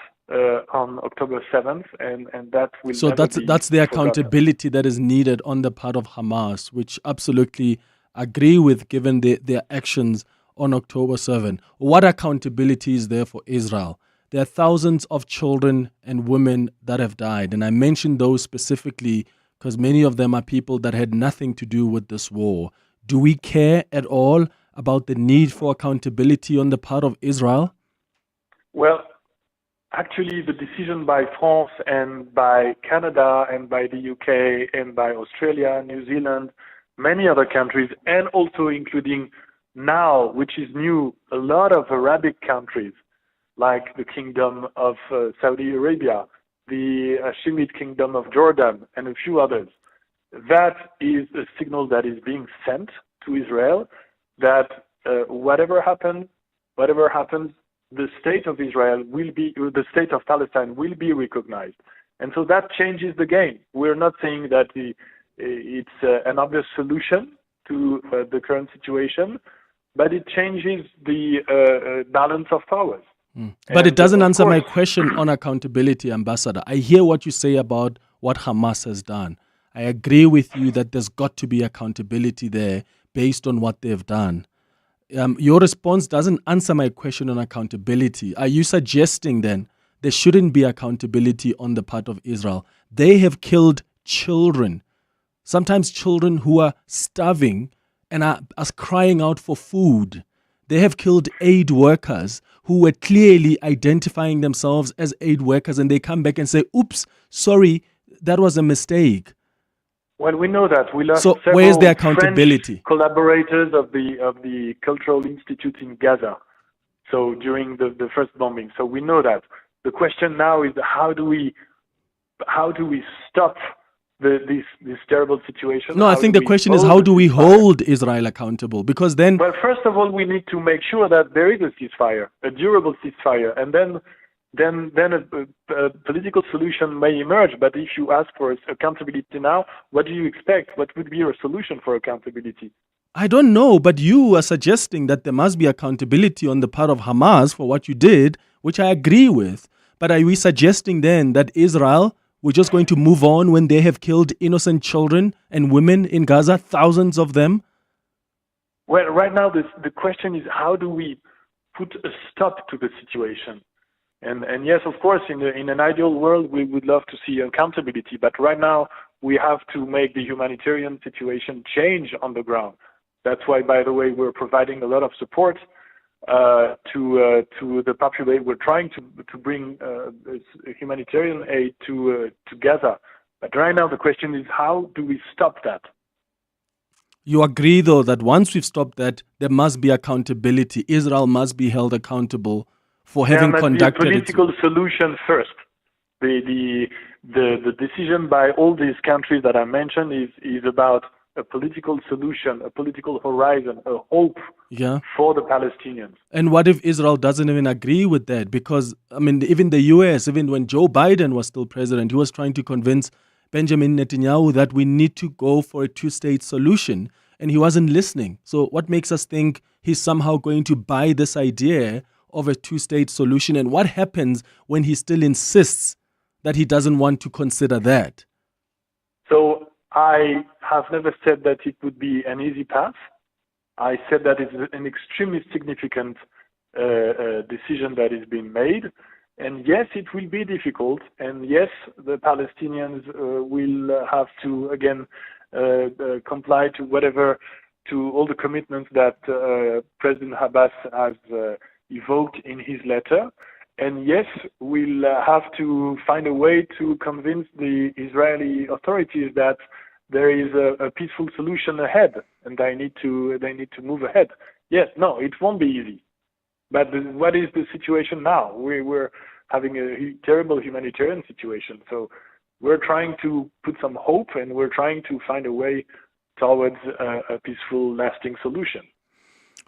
on October 7th, and that will. So that's the accountability that is needed on the part of Hamas, which absolutely agree with, given their actions on October 7. What accountability is there for Israel? There are thousands of children and women that have died, and I mentioned those specifically because many of them are people that had nothing to do with this war. Do we care at all about the need for accountability on the part of Israel? Well, actually, the decision by France and by Canada and by the UK and by Australia, New Zealand, many other countries, and also including now, which is new, a lot of Arabic countries like the Kingdom of Saudi Arabia, the Hashemite Kingdom of Jordan, and a few others. That is a signal that is being sent to Israel that whatever happens, the state of Israel will be, the state of Palestine will be recognized. And so that changes the game. We're not saying that it's an obvious solution to the current situation, but it changes the balance of powers. But it doesn't answer my question on accountability, Ambassador. I hear what you say about what Hamas has done. I agree with you that there's got to be accountability there based on what they've done. Your response doesn't answer my question on accountability. Are you suggesting then there shouldn't be accountability on the part of Israel? They have killed children Sometimes children who are starving and are crying out for food. They have killed aid workers who were clearly identifying themselves as aid workers, and they come back and say, oops, sorry, that was a mistake. Well, we know that. We lost So several where's the accountability? French collaborators of the Cultural Institute in Gaza. So during the first bombing. So we know that. The question now is how do we stop this terrible situation? No, I think the question is how do we hold Israel accountable? Because then... Well, first of all, we need to make sure that there is a ceasefire, a durable ceasefire, and then a political solution may emerge. But if you ask for accountability now, what do you expect? What would be your solution for accountability? I don't know, but you are suggesting that there must be accountability on the part of Hamas for what you did, which I agree with. But are we suggesting then that Israel, we're just going to move on when they have killed innocent children and women in Gaza, thousands of them? Well, right now the question is how do we put a stop to the situation? And yes, of course, in an ideal world, we would love to see accountability. But right now, we have to make the humanitarian situation change on the ground. That's why, by the way, we're providing a lot of support to the population. We're trying to bring humanitarian aid to Gaza. But right now, the question is how do we stop that? You agree, though, that once we've stopped that, there must be accountability. Israel must be held accountable for having conducted a political solution first. The decision by all these countries that I mentioned is about a political solution, a political horizon, a hope for the Palestinians. And what if Israel doesn't even agree with that? Because, I mean, even the US, even when Joe Biden was still president, he was trying to convince Benjamin Netanyahu that we need to go for a two-state solution, and he wasn't listening. So what makes us think he's somehow going to buy this idea of a two-state solution? And what happens when he still insists that he doesn't want to consider that? So I have never said that it would be an easy path. I said that it's an extremely significant decision that is being made. And yes, it will be difficult. And yes, the Palestinians will have to, again, comply to all the commitments that President Abbas has evoked in his letter. And yes, we'll have to find a way to convince the Israeli authorities that there is a peaceful solution ahead, and they need to move ahead. Yes, no, it won't be easy. But what is the situation now? We're having a terrible humanitarian situation. So we're trying to put some hope, and we're trying to find a way towards a peaceful, lasting solution.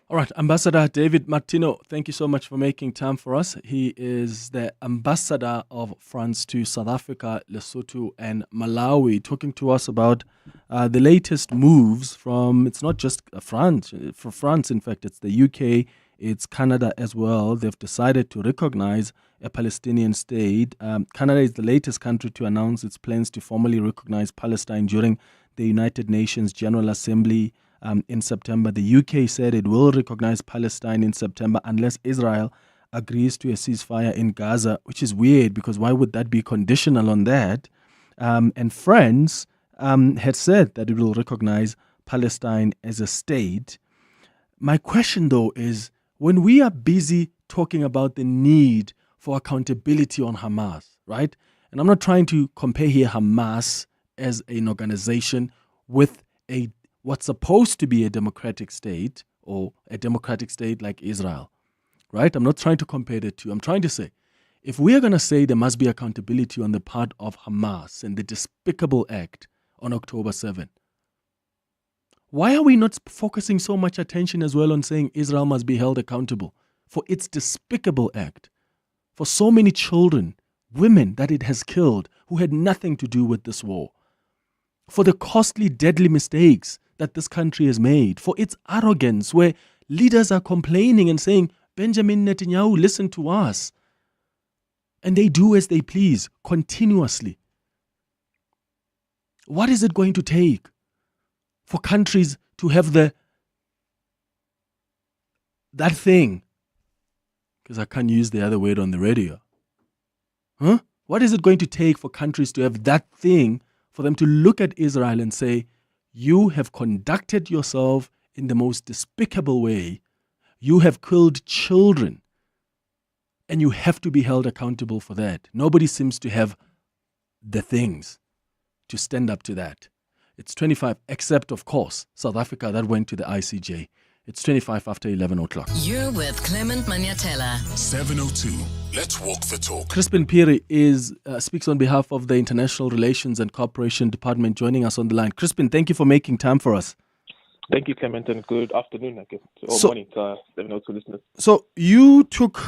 All right, Ambassador David Martino, thank you so much for making time for us. He is the ambassador of France to South Africa, Lesotho, and Malawi, talking to us about the latest moves from, it's not just France, for France, in fact, it's the UK, it's Canada as well. They've decided to recognize a Palestinian state. Canada is the latest country to announce its plans to formally recognize Palestine during the United Nations General Assembly in September. The UK said it will recognize Palestine in September unless Israel agrees to a ceasefire in Gaza, which is weird because why would that be conditional on that? And France had said that it will recognize Palestine as a state. My question, though, is when we are busy talking about the need for accountability on Hamas, right? And I'm not trying to compare here Hamas as an organization with what's supposed to be a democratic state or a democratic state like Israel, right? I'm not trying to compare the two. I'm trying to say, if we are going to say there must be accountability on the part of Hamas and the despicable act on October 7, why are we not focusing so much attention as well on saying Israel must be held accountable for its despicable act, for so many children, women that it has killed who had nothing to do with this war, for the costly, deadly mistakes that this country has made, for its arrogance where leaders are complaining and saying, Benjamin Netanyahu, listen to us. And they do as they please continuously. What is it going to take for countries to have that thing? Because I can't use the other word on the radio. What is it going to take for countries to have that thing for them to look at Israel and say, you have conducted yourself in the most despicable way. You have killed children, and you have to be held accountable for that. Nobody seems to have the things to stand up to that. It's 25, except, of course, South Africa that went to the ICJ. It's 25 after 11 o'clock. You're with Clement Manyathela. 702. Let's walk the talk. Crispin Phiri speaks on behalf of the International Relations and Cooperation Department, joining us on the line. Crispin, thank you for making time for us. Thank you, Clement, and good afternoon, I guess, or morning to our 702 listeners. So you took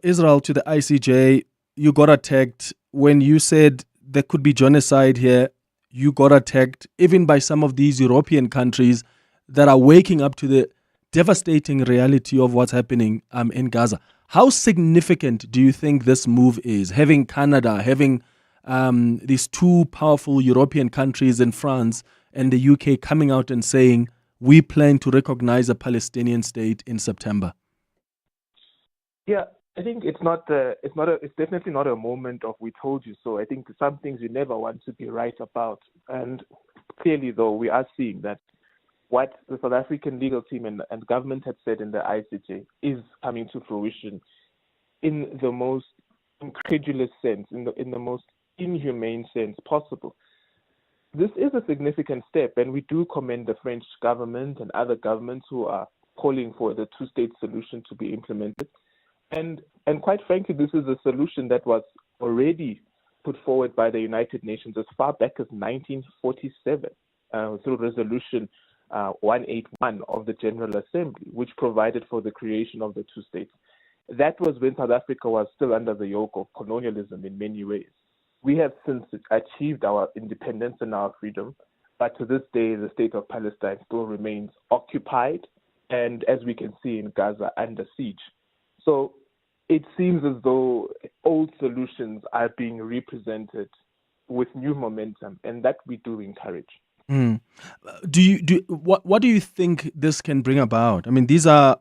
Israel to the ICJ. You got attacked when you said there could be genocide here. You got attacked even by some of these European countries that are waking up to the devastating reality of what's happening in Gaza. How significant do you think this move is? Having Canada, having these two powerful European countries in France and the UK coming out and saying, we plan to recognize a Palestinian state in September. Yeah, I think it's definitely not a moment of we told you so. I think some things you never want to be right about. And clearly, though, we are seeing that what the South African legal team and government had said in the ICJ is coming to fruition in the most incredulous sense, in the most inhumane sense possible. This is a significant step, and we do commend the French government and other governments who are calling for the two-state solution to be implemented. And quite frankly, this is a solution that was already put forward by the United Nations as far back as 1947 through Resolution 181 of the General Assembly, which provided for the creation of the two states. That was when South Africa was still under the yoke of colonialism in many ways. We have since achieved our independence and our freedom, but to this day, the state of Palestine still remains occupied and, as we can see in Gaza, under siege. So it seems as though old solutions are being represented with new momentum, and that we do encourage. What do you think this can bring about? I mean, these are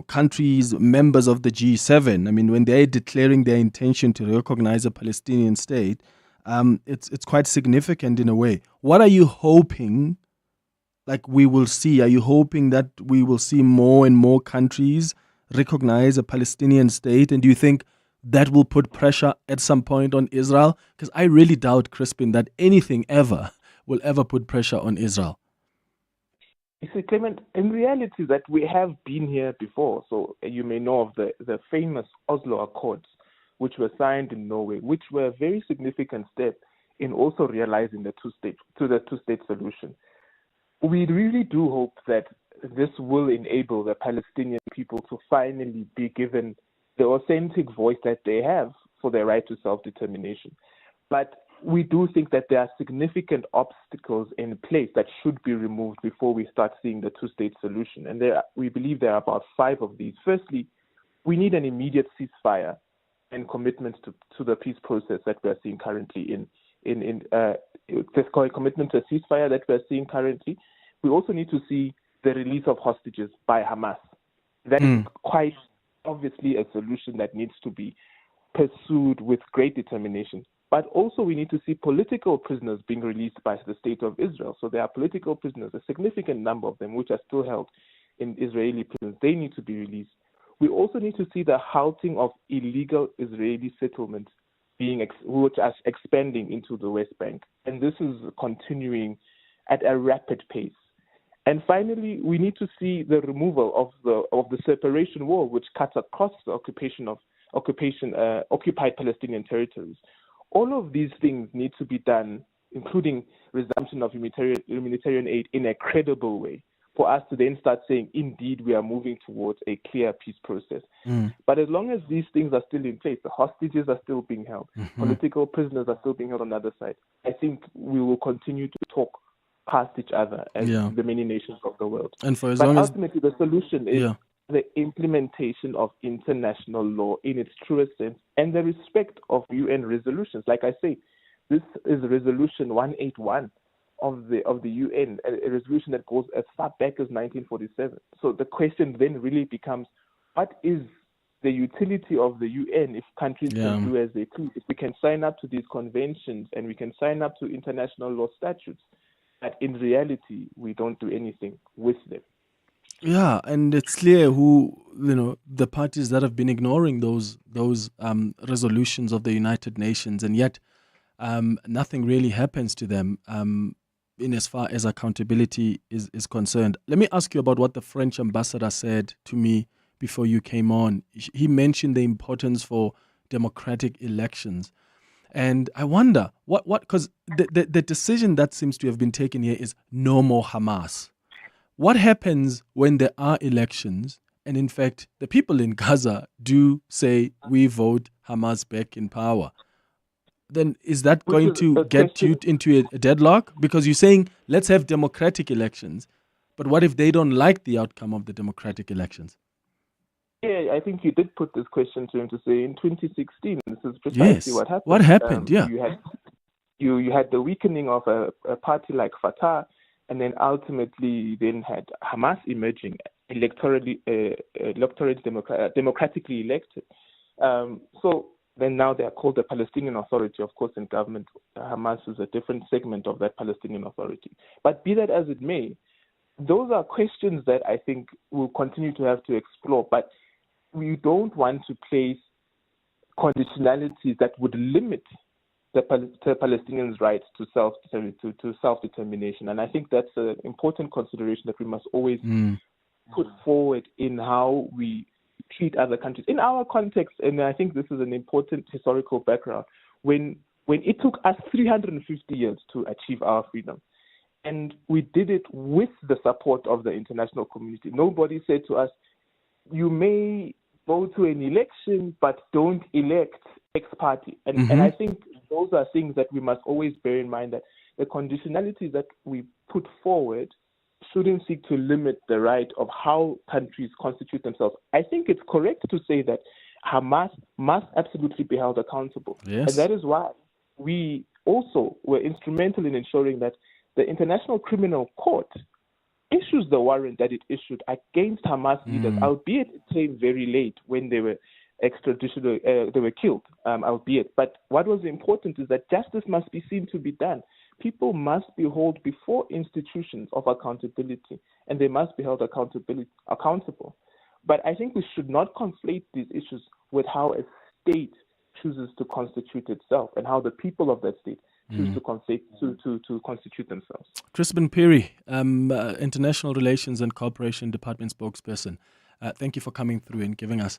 countries, members of the G7. I mean, when they're declaring their intention to recognize a Palestinian state, it's quite significant in a way. What are you hoping, we will see? Are you hoping that we will see more and more countries recognize a Palestinian state? And do you think that will put pressure at some point on Israel? Because I really doubt, Crispin, that anything will ever put pressure on Israel. You see, Clement, in reality that we have been here before. So you may know of the famous Oslo Accords, which were signed in Norway, which were a very significant step in also realizing the two-state solution. We really do hope that this will enable the Palestinian people to finally be given the authentic voice that they have for their right to self-determination. But we do think that there are significant obstacles in place that should be removed before we start seeing the two-state solution. And we believe there are about 5 of these. Firstly, we need an immediate ceasefire and commitment to the peace process that we're seeing currently let's call it commitment to a ceasefire that we're seeing currently. We also need to see the release of hostages by Hamas. That is quite obviously a solution that needs to be pursued with great determination. But also we need to see political prisoners being released by the state of Israel. So there are political prisoners, a significant number of them, which are still held in Israeli prisons. They need to be released. We also need to see the halting of illegal Israeli settlements which are expanding into the West Bank. And this is continuing at a rapid pace. And finally, we need to see the removal of the separation wall, which cuts across the occupied Palestinian territories. All of these things need to be done, including resumption of humanitarian aid in a credible way, for us to then start saying, indeed, we are moving towards a clear peace process. But as long as these things are still in place, the hostages are still being held, political prisoners are still being held on the other side, I think we will continue to talk past each other as the many nations of the world. And for ultimately, the solution is the implementation of international law in its truest sense and the respect of UN resolutions. Like I say, this is Resolution 181 of the UN, a resolution that goes as far back as 1947. So the question then really becomes, what is the utility of the UN if countries can do as they please. If we can sign up to these conventions and we can sign up to international law statutes, but in reality, we don't do anything with them. Yeah, and it's clear who, the parties that have been ignoring those resolutions of the United Nations, and yet nothing really happens to them in as far as accountability is concerned. Let me ask you about what the French ambassador said to me before you came on. He mentioned the importance for democratic elections. And I wonder, because the decision that seems to have been taken here is no more Hamas. What happens when there are elections and, in fact, the people in Gaza do say we vote Hamas back in power? Then is that going to get you into a deadlock? Because you're saying, let's have democratic elections. But what if they don't like the outcome of the democratic elections? Yeah, I think you did put this question to him to say in 2016, this is precisely what happened. What happened? You had the weakening of a party like Fatah, and then ultimately had Hamas emerging, democratically elected. So then now they are called the Palestinian Authority, of course, in government. Hamas is a different segment of that Palestinian Authority. But be that as it may, those are questions that I think we'll continue to have to explore. But we don't want to place conditionalities that would limit the Palestinians' rights to self-determination. And I think that's an important consideration that we must always put forward in how we treat other countries. In our context, and I think this is an important historical background, when it took us 350 years to achieve our freedom, and we did it with the support of the international community. Nobody said to us, you may go to an election, but don't elect X party. And I think those are things that we must always bear in mind, that the conditionalities that we put forward shouldn't seek to limit the right of how countries constitute themselves. I think it's correct to say that Hamas must absolutely be held accountable. Yes. And that is why we also were instrumental in ensuring that the International Criminal Court issues the warrant that it issued against Hamas leaders, albeit it came very late when they were they were killed, albeit. But what was important is that justice must be seen to be done. People must be held before institutions of accountability, and they must be held accountable. But I think we should not conflate these issues with how a state chooses to constitute itself and how the people of that state choose to constitute themselves. Crispin Piri, International Relations and Cooperation Department spokesperson. Thank you for coming through and giving us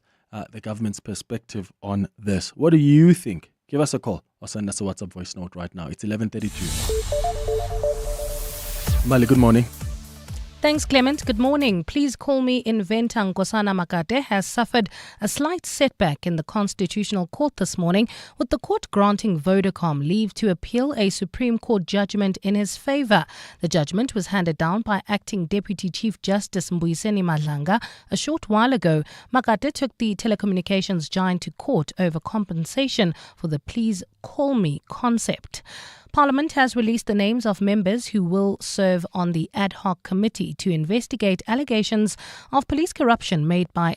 the government's perspective on this. What do you think? Give us a call or send us a WhatsApp voice note right now. It's 11:32. Mali, good morning. Thanks, Clement. Good morning. Please call me Inventor Nkosana Makate has suffered a slight setback in the Constitutional Court this morning, with the court granting Vodacom leave to appeal a Supreme Court judgment in his favor. The judgment was handed down by Acting Deputy Chief Justice Mbuyiseni Madlanga a short while ago. Makate took the telecommunications giant to court over compensation for the Please Call Me concept. Parliament has released the names of members who will serve on the ad hoc committee to investigate allegations of police corruption made by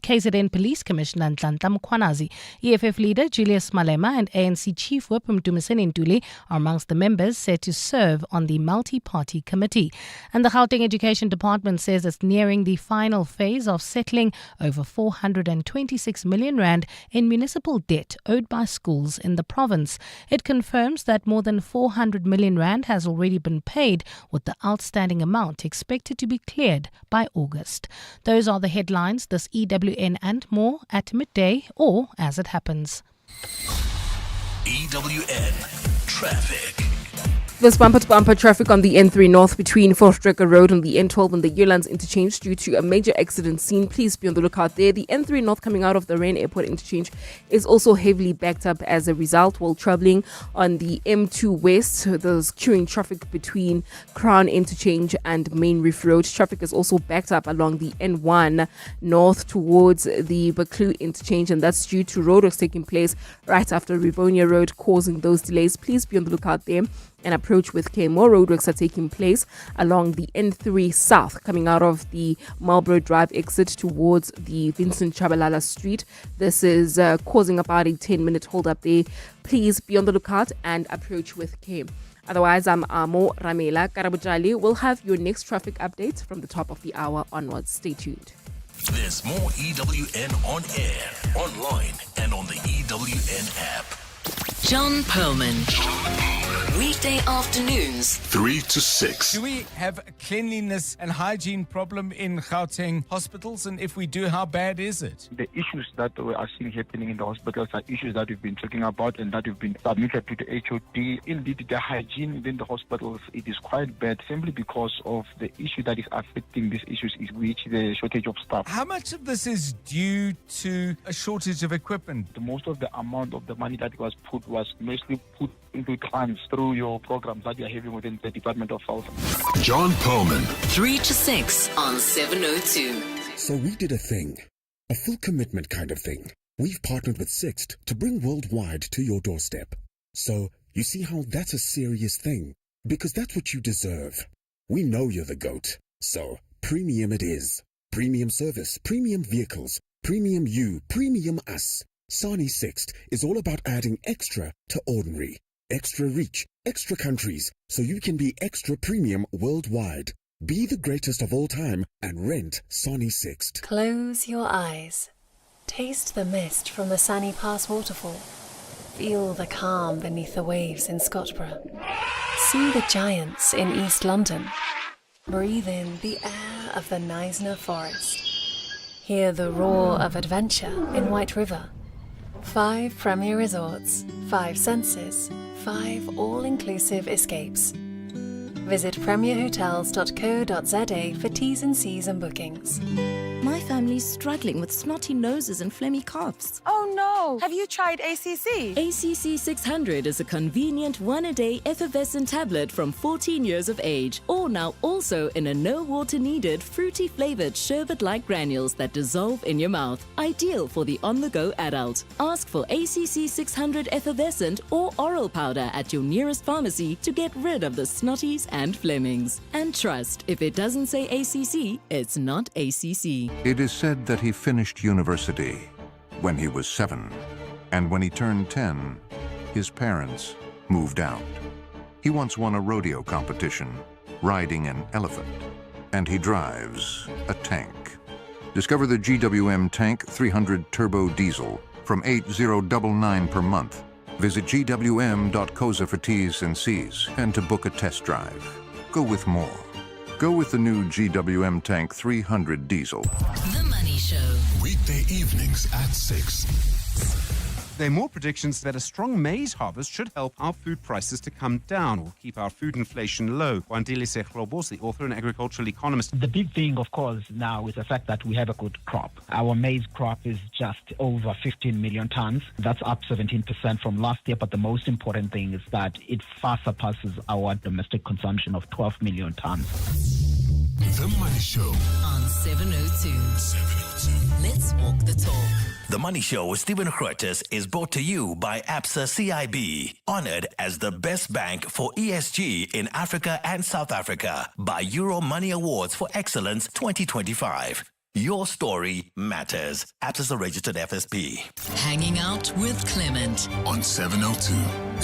KZN Police Commissioner Nhlanhla Mafu. EFF leader Julius Malema and ANC Chief Whip Mdumiseni Ntuli are amongst the members set to serve on the multi-party committee. And the Gauteng Education Department says it's nearing the final phase of settling over 426 million rand in municipal debt owed by schools in the province. It confirms that more than 400 million rand has already been paid, with the outstanding amount expected to be cleared by August. Those are the headlines this EWN and more at midday or as it happens. EWN Traffic. There's bumper-to-bumper traffic on the N3 North between Voortrekker Road and the N12 and the Yearlands interchange due to a major accident scene. Please be on the lookout there. The N3 North coming out of the Rain Airport interchange is also heavily backed up as a result while traveling on the M2 West. There's queuing traffic between Crown Interchange and Main Reef Road. Traffic is also backed up along the N1 North towards the Baklu interchange, and that's due to roadworks taking place right after Rivonia Road, causing those delays. Please be on the lookout there. and approach with care. More roadworks are taking place along the N3 South, coming out of the Marlborough Drive exit towards the Vincent Chabalala Street. This is causing about a 10-minute hold up there. Please be on the lookout and approach with care. Otherwise, I'm Amo Ramela Karabujali. We'll have your next traffic updates from the top of the hour onwards. Stay tuned. There's more EWN on air, online, and on the EWN app. John Perlman. Weekday afternoons, 3 to 6. Do we have a cleanliness and hygiene problem in Gauteng hospitals? And if we do, how bad is it? The issues that we are seeing happening in the hospitals are issues that we've been talking about and that we've been submitted to the HOD. Indeed, the hygiene within the hospitals, it is quite bad simply because of the issue that is affecting these issues, is which the shortage of staff. How much of this is due to a shortage of equipment? The most of the amount of the money that was put was mostly put into grants through your programs that you're having within the Department of Health. John Perlman. 3 to 6 on 702. So we did a thing, a full commitment kind of thing. We've partnered with Sixt to bring worldwide to your doorstep. So you see how that's a serious thing, because that's what you deserve. We know you're the GOAT, so premium it is. Premium service, premium vehicles, premium you, premium us. Sani Sixt is all about adding extra to ordinary. Extra reach, extra countries, so you can be extra premium worldwide. Be the greatest of all time and rent Sani Sixt. Close your eyes. Taste the mist from the Sani Pass waterfall. Feel the calm beneath the waves in Scottsboro. See the giants in East London. Breathe in the air of the Knysna Forest. Hear the roar of adventure in White River. 5 premier resorts, 5 senses, 5 all-inclusive escapes. Visit premierhotels.co.za for T's and C's and bookings. My family's struggling with snotty noses and phlegmy coughs. Oh no! Have you tried ACC? ACC 600 is a convenient one-a-day effervescent tablet from 14 years of age, or now also in a no-water-needed, fruity-flavored sherbet-like granules that dissolve in your mouth. Ideal for the on-the-go adult. Ask for ACC 600 effervescent or oral powder at your nearest pharmacy to get rid of the snotties and Flemings. And trust, if it doesn't say ACC, it's not ACC. It is said that he finished university when he was 7, and when he turned 10, his parents moved out. He once won a rodeo competition, riding an elephant, and he drives a tank. Discover the GWM Tank 300 Turbo Diesel from $8,099 per month. Visit gwm.coza for T's and C's and to book a test drive. Go with more. Go with the new GWM Tank 300 Diesel. The Money Show. Weekday evenings at 6. There are more predictions that a strong maize harvest should help our food prices to come down or keep our food inflation low. Wandile Sekhlobos, the author and agricultural economist. The big thing, of course, now is the fact that we have a good crop. Our maize crop is just over 15 million tons. That's up 17% from last year. But the most important thing is that it far surpasses our domestic consumption of 12 million tons. The Money Show on 702. Let's walk the talk. The Money Show with Stephen Curtis is brought to you by ABSA CIB, honored as the best bank for ESG in Africa and South Africa by Euro Money Awards for Excellence 2025. Your story matters. ABSA is a registered FSP. Hanging out with Clement on 702.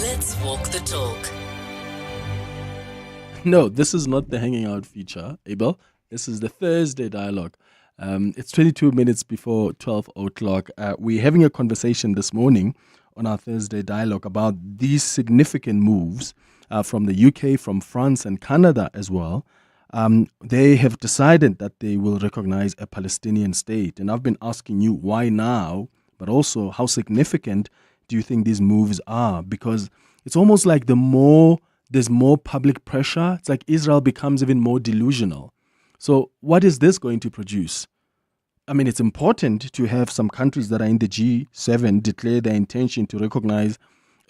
Let's walk the talk. No, this is not the hanging out feature, Abel. This is the Thursday dialogue. It's 22 minutes before 12 o'clock. We're having a conversation this morning on our Thursday dialogue about these significant moves from the UK, from France and Canada as well. They have decided that they will recognize a Palestinian state. And I've been asking you why now, but also how significant do you think these moves are? Because it's almost like there's more public pressure. It's like Israel becomes even more delusional. So what is this going to produce? I mean, it's important to have some countries that are in the G7 declare their intention to recognize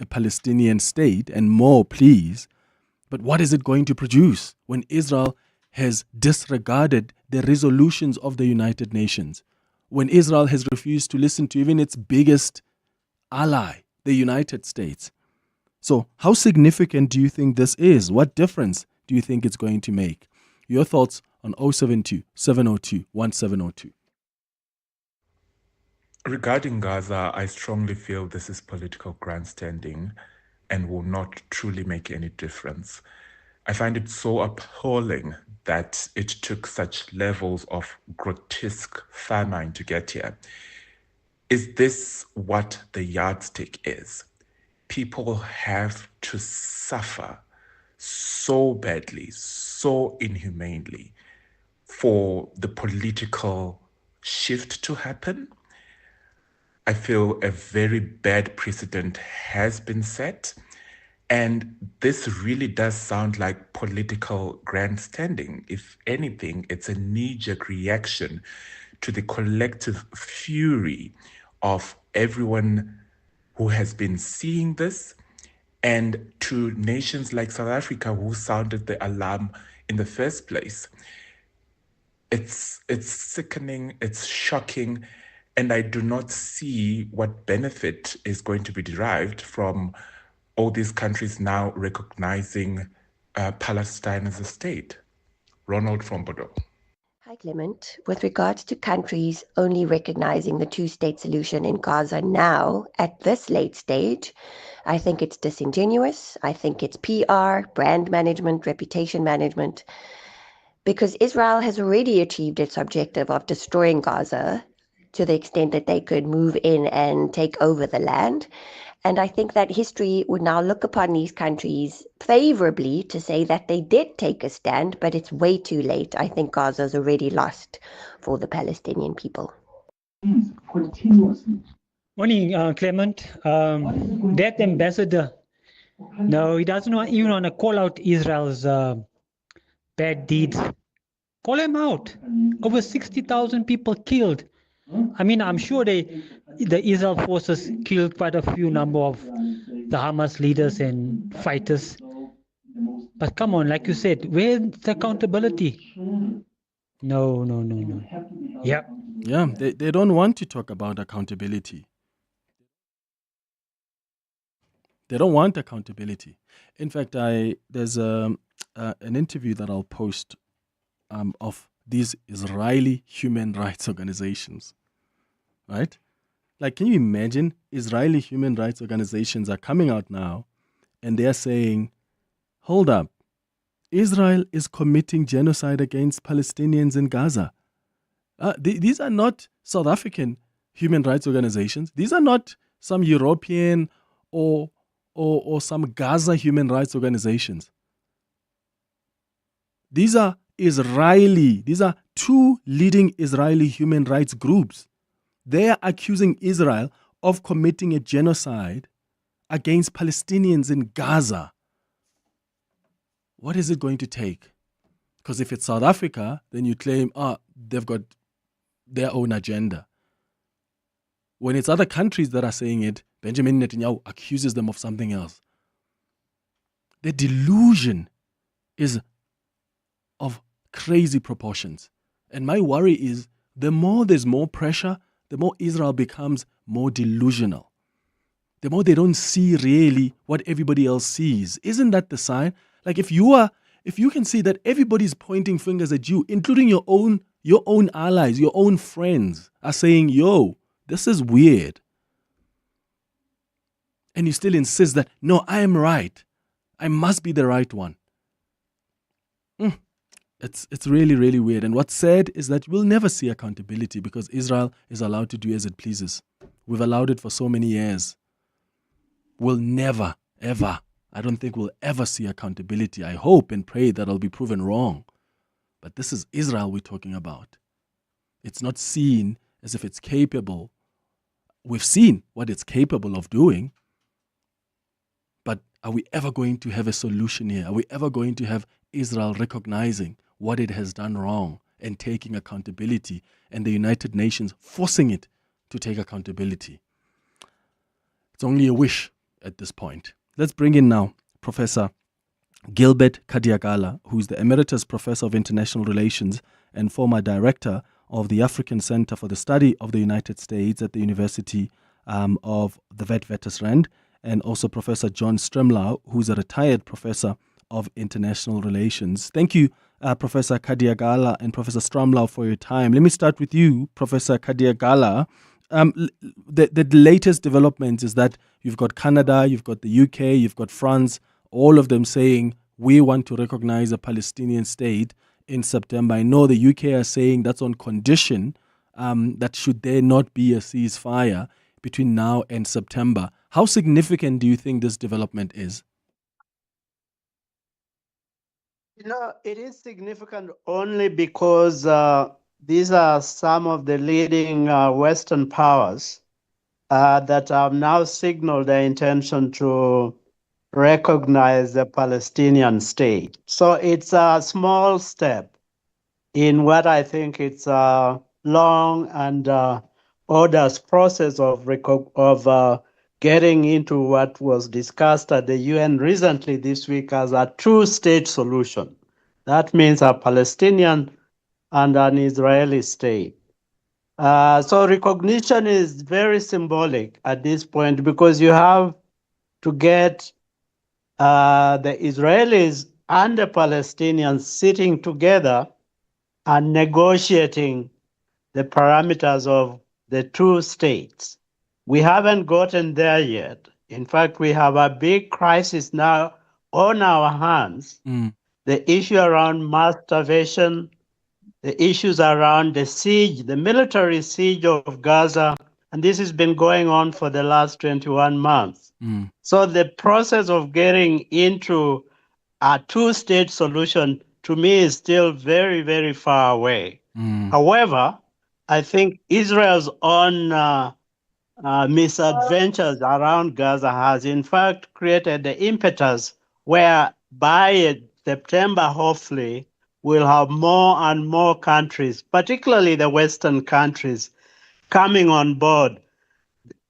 a Palestinian state, and more, please. But what is it going to produce when Israel has disregarded the resolutions of the United Nations? When Israel has refused to listen to even its biggest ally, the United States? So how significant do you think this is? What difference do you think it's going to make? Your thoughts on 072 702 1702. Regarding Gaza, I strongly feel this is political grandstanding and will not truly make any difference. I find it so appalling that it took such levels of grotesque famine to get here. Is this what the yardstick is? People have to suffer so badly, so inhumanely for the political shift to happen? I feel a very bad precedent has been set, and this really does sound like political grandstanding. If anything, it's a knee-jerk reaction to the collective fury of everyone who has been seeing this, and to nations like South Africa who sounded the alarm in the first place. It's sickening, it's shocking, and I do not see what benefit is going to be derived from all these countries now recognizing Palestine as a state. Ronald from Bordeaux. Hi, Clement. With regards to countries only recognizing the two-state solution in Gaza now, at this late stage, I think it's disingenuous. I think it's PR, brand management, reputation management, because Israel has already achieved its objective of destroying Gaza to the extent that they could move in and take over the land. And I think that history would now look upon these countries favorably to say that they did take a stand, but it's way too late. I think Gaza's already lost for the Palestinian people. Morning, Clement. That ambassador, no, he doesn't even want to call out Israel's bad deeds. Call him out. Over 60,000 people killed. I mean, I'm sure the Israel forces killed quite a few number of the Hamas leaders and fighters. But come on, like you said, where's the accountability? No. Yeah. Yeah, they don't want to talk about accountability. They don't want accountability. In fact, there's an interview that I'll post of these Israeli human rights organizations, right? Like, can you imagine Israeli human rights organizations are coming out now and they're saying, hold up, Israel is committing genocide against Palestinians in Gaza. These are not South African human rights organizations. These are not some European or some Gaza human rights organizations. These are two leading Israeli human rights groups. They are accusing Israel of committing a genocide against Palestinians in Gaza. What is it going to take? Because if it's South Africa, then you claim, they've got their own agenda. When it's other countries that are saying it, Benjamin Netanyahu accuses them of something else. The delusion is of crazy proportions. And my worry is the more there's more pressure, the more Israel becomes more delusional. The more they don't see really what everybody else sees. Isn't that the sign? Like if you can see that everybody's pointing fingers at you, including your own allies, your own friends are saying, yo, this is weird. And you still insist that, no, I am right. I must be the right one. It's really, really weird. And what's sad is that we'll never see accountability because Israel is allowed to do as it pleases. We've allowed it for so many years. We'll never, ever, I don't think we'll ever see accountability. I hope and pray that I'll be proven wrong. But this is Israel we're talking about. It's not seen as if it's capable. We've seen what it's capable of doing. But are we ever going to have a solution here? Are we ever going to have Israel recognizing what it has done wrong and taking accountability, and the United Nations forcing it to take accountability? It's only a wish at this point. Let's bring in now Professor Gilbert Kadiagala, who is the Emeritus Professor of International Relations and former Director of the African Center for the Study of the United States at the University of the Witwatersrand. and also Professor John Stremlau, who's a retired professor of international relations. Thank you, Professor Kadiagala and Professor Stremlau, for your time. Let me start with you, Professor Kadiagala. The latest development is that you've got Canada, you've got the UK, you've got France, all of them saying we want to recognize a Palestinian state in September. I know the UK are saying that's on condition that should there not be a ceasefire between now and September. How significant do you think this development is? It is significant only because these are some of the leading Western powers that have now signaled their intention to recognize the Palestinian state. So it's a small step in what I think it's a long and arduous process of getting into what was discussed at the UN recently this week as a two-state solution. That means a Palestinian and an Israeli state. So recognition is very symbolic at this point because you have to get the Israelis and the Palestinians sitting together and negotiating the parameters of the two states. We haven't gotten there yet. In fact, we have a big crisis now on our hands. The issue around mass starvation, the issues around the siege, the military siege of Gaza, and this has been going on for the last 21 months. So the process of getting into a two-state solution, to me, is still very, very far away. However, I think Israel's own misadventures around Gaza has, in fact, created the impetus where by September, hopefully, we'll have more and more countries, particularly the Western countries, coming on board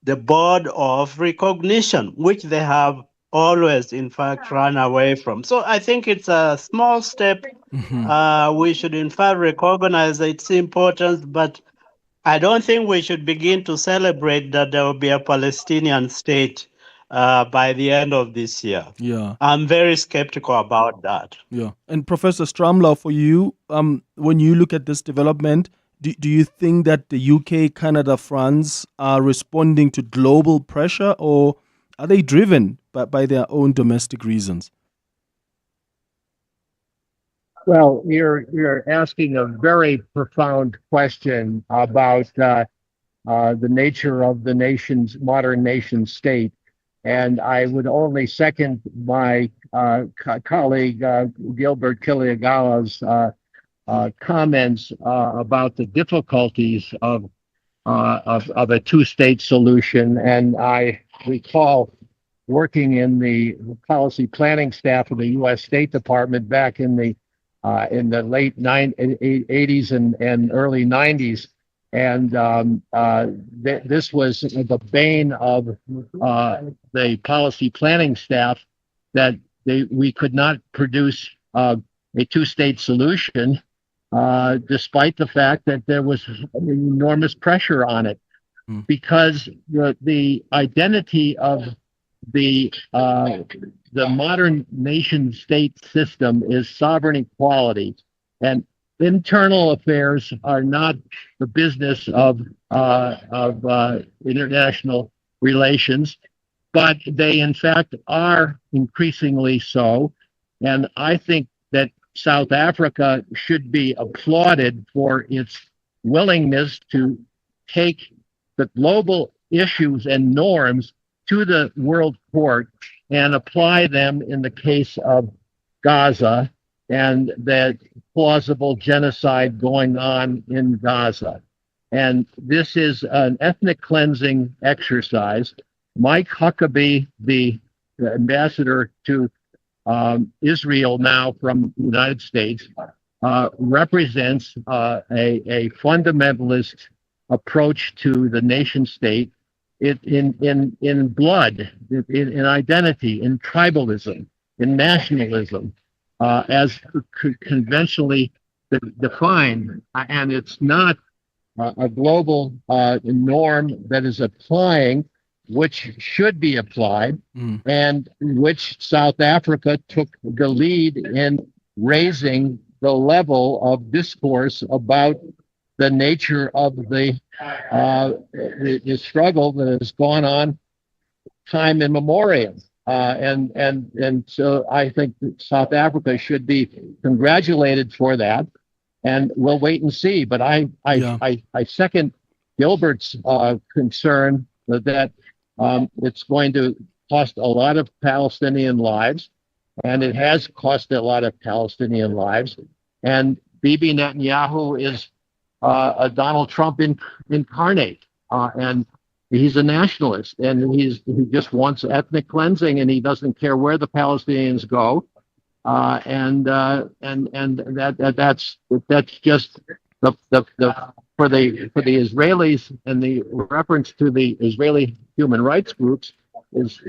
the board of recognition, which they have always, in fact, run away from. So I think it's a small step. We should, in fact, recognize its importance, but I don't think we should begin to celebrate that there will be a Palestinian state by the end of this year. Yeah. I'm very skeptical about that. Yeah. And Professor Stremlau, for you, when you look at this development, do you think that the UK, Canada, France are responding to global pressure, or are they driven by their own domestic reasons? Well, you're asking a very profound question about the nature of the modern nation state. And I would only second my colleague Gilbert Kiliagala's comments about the difficulties of a two-state solution. And I recall working in the policy planning staff of the U.S. State Department back in the late 80s and early 90s. And this was the bane of the policy planning staff, that we could not produce a two-state solution, despite the fact that there was enormous pressure on it, because the identity of the modern nation-state system is sovereign equality, and internal affairs are not the business of international relations, but they in fact are increasingly so. And I think that South Africa should be applauded for its willingness to take the global issues and norms to the World Court and apply them in the case of Gaza and the plausible genocide going on in Gaza. And this is an ethnic cleansing exercise. Mike Huckabee, the ambassador to Israel now from the United States, represents a fundamentalist approach to the nation state in blood, in identity, in tribalism, in nationalism, as conventionally defined. And it's not a global norm that is applying which should be applied, and which South Africa took the lead in raising the level of discourse about the nature of the struggle that has gone on time immemorial. And so I think that South Africa should be congratulated for that, and we'll wait and see. But I second Gilbert's concern that it's going to cost a lot of Palestinian lives, and it has cost a lot of Palestinian lives. And Bibi Netanyahu is a Donald Trump incarnate, and he's a nationalist, and he just wants ethnic cleansing, and he doesn't care where the Palestinians go, and that's just the for the Israelis, and the reference to the Israeli human rights groups is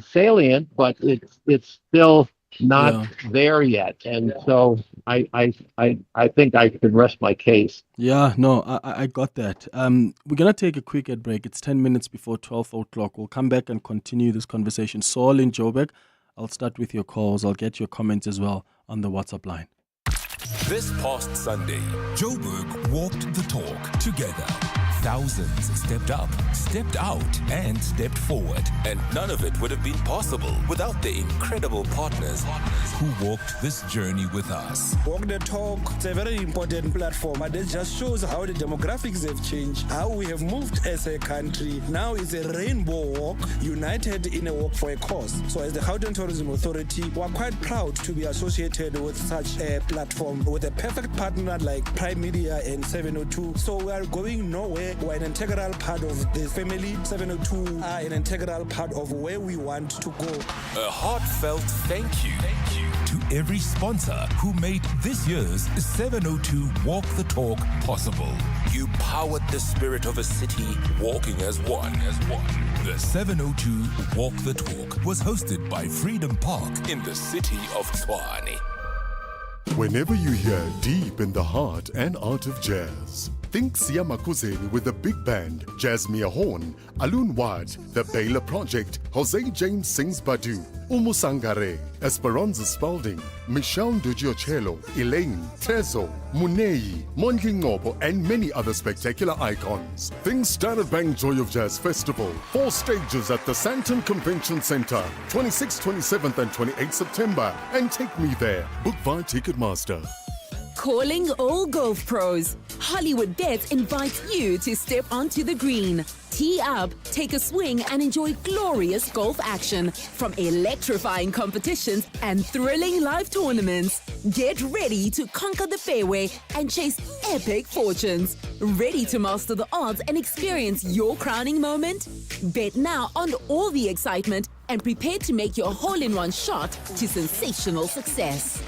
salient, but it's still not there yet, and so I think I can rest my case. Yeah, no, I got that. We're gonna take a quick ad break. It's 10 minutes before 12 o'clock. We'll come back and continue this conversation. Saul in Joburg, I'll start with your calls. I'll get your comments as well on the WhatsApp line. This past Sunday, Joburg walked the talk together. Thousands stepped up, stepped out, and stepped forward. And none of it would have been possible without the incredible partners who walked this journey with us. Walk the talk, it's a very important platform, and it just shows how the demographics have changed, how we have moved as a country. Now it's a rainbow walk, united in a walk for a cause. So as the Gauteng Tourism Authority, we're quite proud to be associated with such a platform, with a perfect partner like Prime Media and 702. So we are going nowhere. We're an integral part of this family. 702 are an integral part of where we want to go. A heartfelt thank you to every sponsor who made this year's 702 Walk the Talk possible. You powered the spirit of a city walking as one. The 702 Walk the Talk was hosted by Freedom Park in the city of Tshwane. Whenever you hear deep in the heart and art of jazz, think Sia Makuzeni with the big band, Jasmine Horn, Alun Wad, the Baylor Project, Jose James sings Badu, Umusangare, Esperanza Spalding, Michelle Dugiocello, Elaine, Tezo, Munei, Mondli Ngobo, and many other spectacular icons. Think Standard Bank Joy of Jazz Festival, 4 stages at the Sandton Convention Center, 26th, 27th, and 28th September, and take me there. Book via Ticketmaster. Calling all golf pros. Hollywood Bets invites you to step onto the green. Tee up, take a swing, and enjoy glorious golf action from electrifying competitions and thrilling live tournaments. Get ready to conquer the fairway and chase epic fortunes. Ready to master the odds and experience your crowning moment? Bet now on all the excitement and prepare to make your hole-in-one shot to sensational success.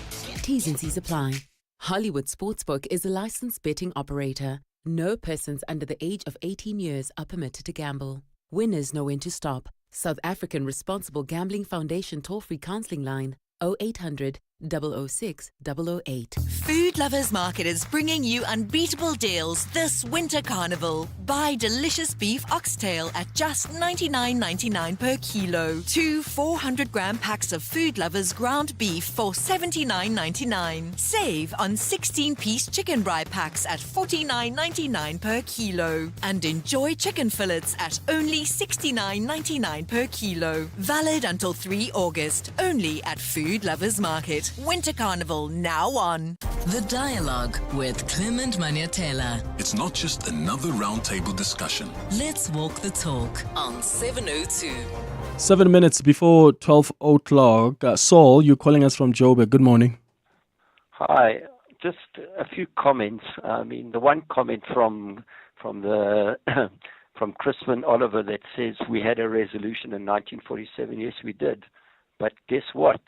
T's and C's apply. Hollywood Sportsbook is a licensed betting operator. No persons under the age of 18 years are permitted to gamble. Winners know when to stop. South African Responsible Gambling Foundation toll-free counseling line 0800 006 008. Food Lovers Market is bringing you unbeatable deals this winter carnival. Buy delicious beef oxtail at just $99.99 per kilo. 2 400-gram packs of Food Lovers ground beef for $79.99. Save on 16-piece chicken brie packs at $49.99 per kilo. And enjoy chicken fillets at only $69.99 per kilo. Valid until 3 August. Only at Food Lovers Market. Winter Carnival now on. The Dialogue with Clement Manyathela. It's not just another roundtable discussion. Let's walk the talk on 702. 7 minutes before 12 o'clock. Saul, you're calling us from Joburg. Good morning. Hi. Just a few comments. I mean, the one comment from Chrisman Oliver that says we had a resolution in 1947. Yes, we did. But guess what?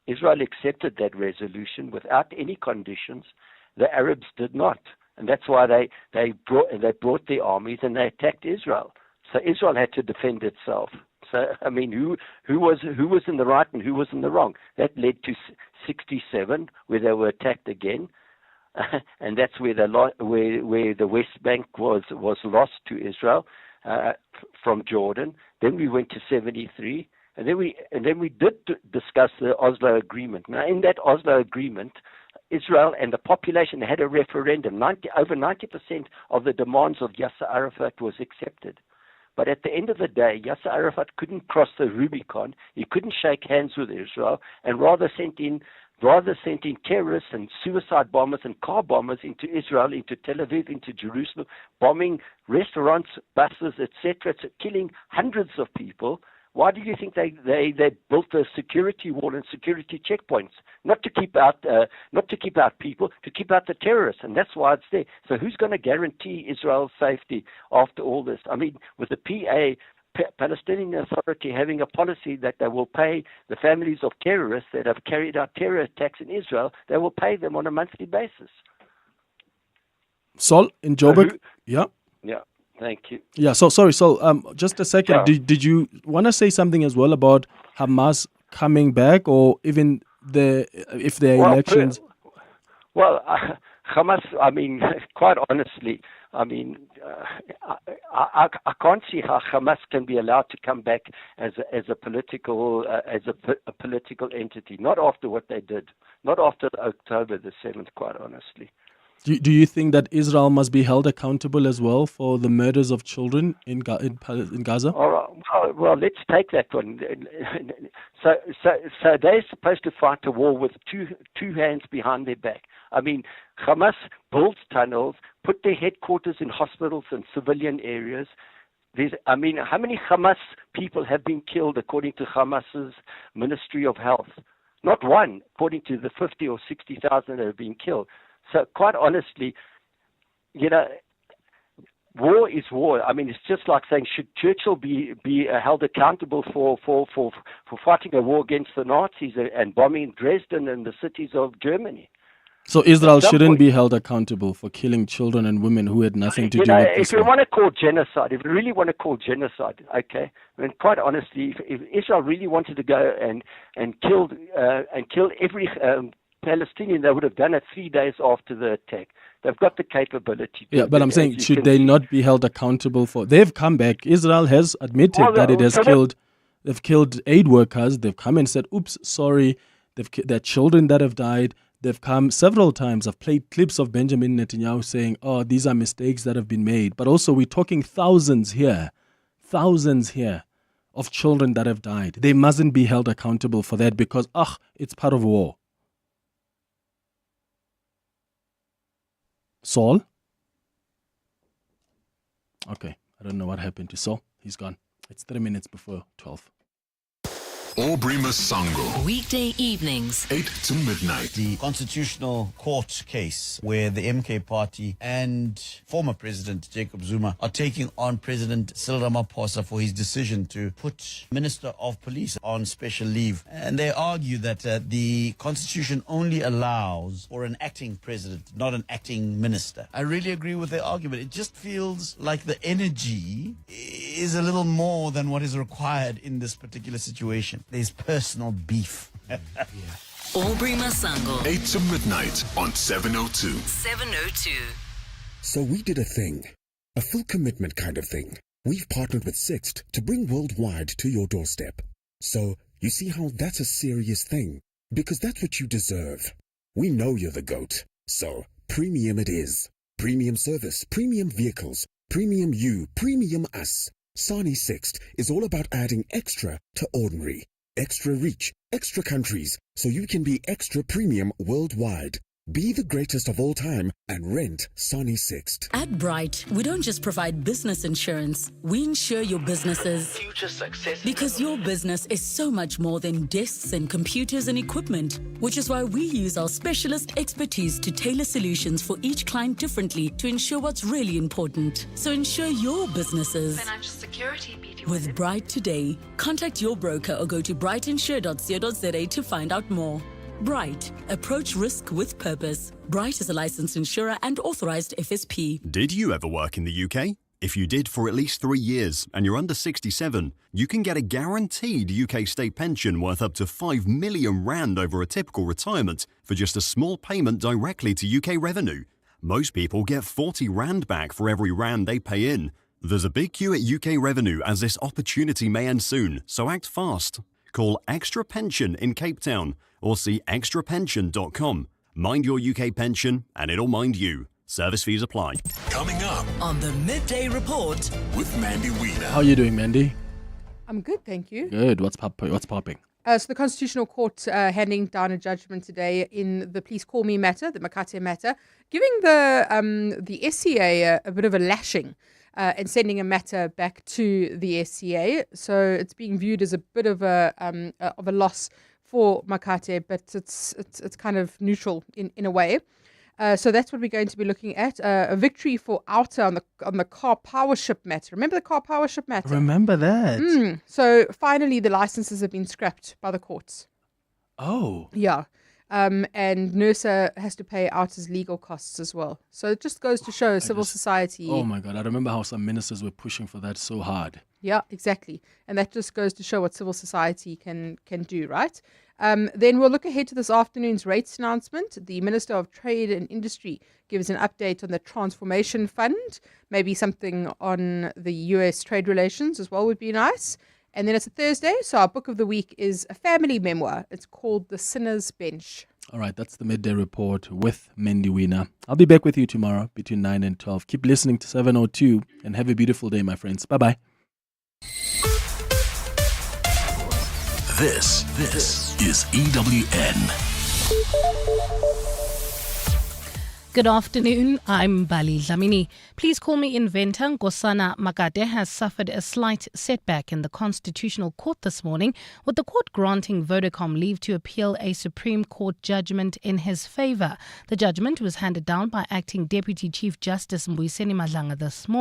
Israel accepted that resolution without any conditions. The Arabs did not, and that's why they brought their armies and they attacked Israel. So Israel had to defend itself. So I mean, who was in the right and who was in the wrong? That led to 67, where they were attacked again, and that's where the West Bank was lost to Israel from Jordan. Then we went to 73, and then we did discuss the Oslo Agreement. Now, in that Oslo Agreement, Israel and the population had a referendum. Over 90% of the demands of Yasser Arafat was accepted. But at the end of the day, Yasser Arafat couldn't cross the Rubicon. He couldn't shake hands with Israel, and rather sent in terrorists and suicide bombers and car bombers into Israel, into Tel Aviv, into Jerusalem, bombing restaurants, buses, etc., killing hundreds of people. Why do you think they built a security wall and security checkpoints? Not to keep out people, to keep out the terrorists, and that's why it's there. So who's going to guarantee Israel's safety after all this? I mean, with the Palestinian Authority having a policy that they will pay the families of terrorists that have carried out terror attacks in Israel, they will pay them on a monthly basis. Sol in Joburg, yeah. Yeah. Thank you. Yeah, so sorry, Sol, just a second. Yeah. Did you want to say something as well about Hamas coming back, or even if their elections? Hamas, I mean, quite honestly, I mean, I can't see how Hamas can be allowed to come back as a political entity. Not after what they did. Not after October the 7th, quite honestly. Do you think that Israel must be held accountable as well for the murders of children in Gaza? All right. Well, let's take that one. So they're supposed to fight a war with two hands behind their back. I mean, Hamas builds tunnels, put their headquarters in hospitals and civilian areas. How many Hamas people have been killed according to Hamas's Ministry of Health? Not one, according to the 50 or 60,000 that have been killed. So quite honestly, war is war. I mean, it's just like saying, should Churchill be held accountable for fighting a war against the Nazis and bombing Dresden and the cities of Germany? So Israel shouldn't be held accountable for killing children and women who had nothing to do with this. If you want to call genocide, if you really want to call genocide, okay. I mean, quite honestly, if Israel really wanted to go and kill every Palestinian, they would have done it 3 days after the attack. They've got the capability. Yeah, but I'm saying, should they not be held accountable for? They've come back. Israel has admitted that it has killed. They've killed aid workers. They've come and said, "Oops, sorry." There are children that have died. They've come several times. I've played clips of Benjamin Netanyahu saying, "Oh, these are mistakes that have been made." But also, we're talking thousands here of children that have died. They mustn't be held accountable for that because, it's part of war. Saul? Okay, I don't know what happened to Saul. He's gone. It's 3 minutes before 12. Aubrey Masango. Weekday evenings, 8 to midnight. The Constitutional Court case where the MK party and former President Jacob Zuma are taking on President Cyril Ramaphosa for his decision to put Minister of Police on special leave. And they argue that the Constitution only allows for an acting president, not an acting minister. I really agree with their argument. It just feels like the energy is a little more than what is required in this particular situation. There's personal beef. Aubrey Masango. 8 to midnight on 702. 702. So we did a thing, a full commitment kind of thing. We've partnered with Sixt to bring worldwide to your doorstep. So you see how that's a serious thing, because that's what you deserve. We know you're the GOAT, so premium it is. Premium service, premium vehicles, premium you, premium us. Sani Sixt is all about adding extra to ordinary. Extra reach, extra countries, so you can be extra premium worldwide. Be the greatest of all time and rent Sani Sixt. At Bright, we don't just provide business insurance. We insure your business's future success. Because your business is so much more than desks and computers and equipment, which is why we use our specialist expertise to tailor solutions for each client differently to ensure what's really important. So insure your businesses. Financial security, BD. With Bright today, contact your broker or go to brightinsure.co.za to find out more. Bright. Approach risk with purpose. Bright is a licensed insurer and authorized FSP. Did you ever work in the UK? If you did for at least 3 years and you're under 67, you can get a guaranteed UK state pension worth up to 5 million rand over a typical retirement for just a small payment directly to UK revenue. Most people get 40 rand back for every rand they pay in. There's a big queue at UK Revenue as this opportunity may end soon, so act fast. Call Extra Pension in Cape Town or see extrapension.com. Mind your UK pension and it'll mind you. Service fees apply. Coming up On the Midday Report. with Mandy Wiener. How are you doing, Mandy? I'm good, thank you. Good. What's popping? So the Constitutional Court handing down a judgment today in the Please Call Me matter, the Makate matter, giving the SCA a bit of a lashing and sending a matter back to the SCA. So it's being viewed as a bit of a loss for Makate, but it's kind of neutral in a way. So that's what we're going to be looking at. A victory for Outer on the car power ship matter. Remember the car power ship matter? Remember that. So finally, the licenses have been scrapped by the courts. Oh. Yeah. And NERSA has to pay Outer's legal costs as well. So it just goes to show civil society. Oh my God. I remember how some ministers were pushing for that so hard. Yeah, exactly. And that just goes to show what civil society can do, right? Then we'll look ahead to this afternoon's rates announcement. The Minister of Trade and Industry gives an update on the Transformation Fund. Maybe something on the US trade relations as well would be nice. And then it's a Thursday, so our book of the week is a family memoir. It's called The Sinner's Bench. All right, that's the Midday Report with Mandy Wiener. I'll be back with you tomorrow between 9 and 12. Keep listening to 702 and have a beautiful day, my friends. Bye-bye. This is EWN. Good afternoon, I'm Bali Dlamini. Please call me inventor. Nkosana Makate has suffered a slight setback in the Constitutional Court this morning, with the court granting Vodacom leave to appeal a Supreme Court judgment in his favour. The judgment was handed down by Acting Deputy Chief Justice Mbuyiseni Madlanga this morning.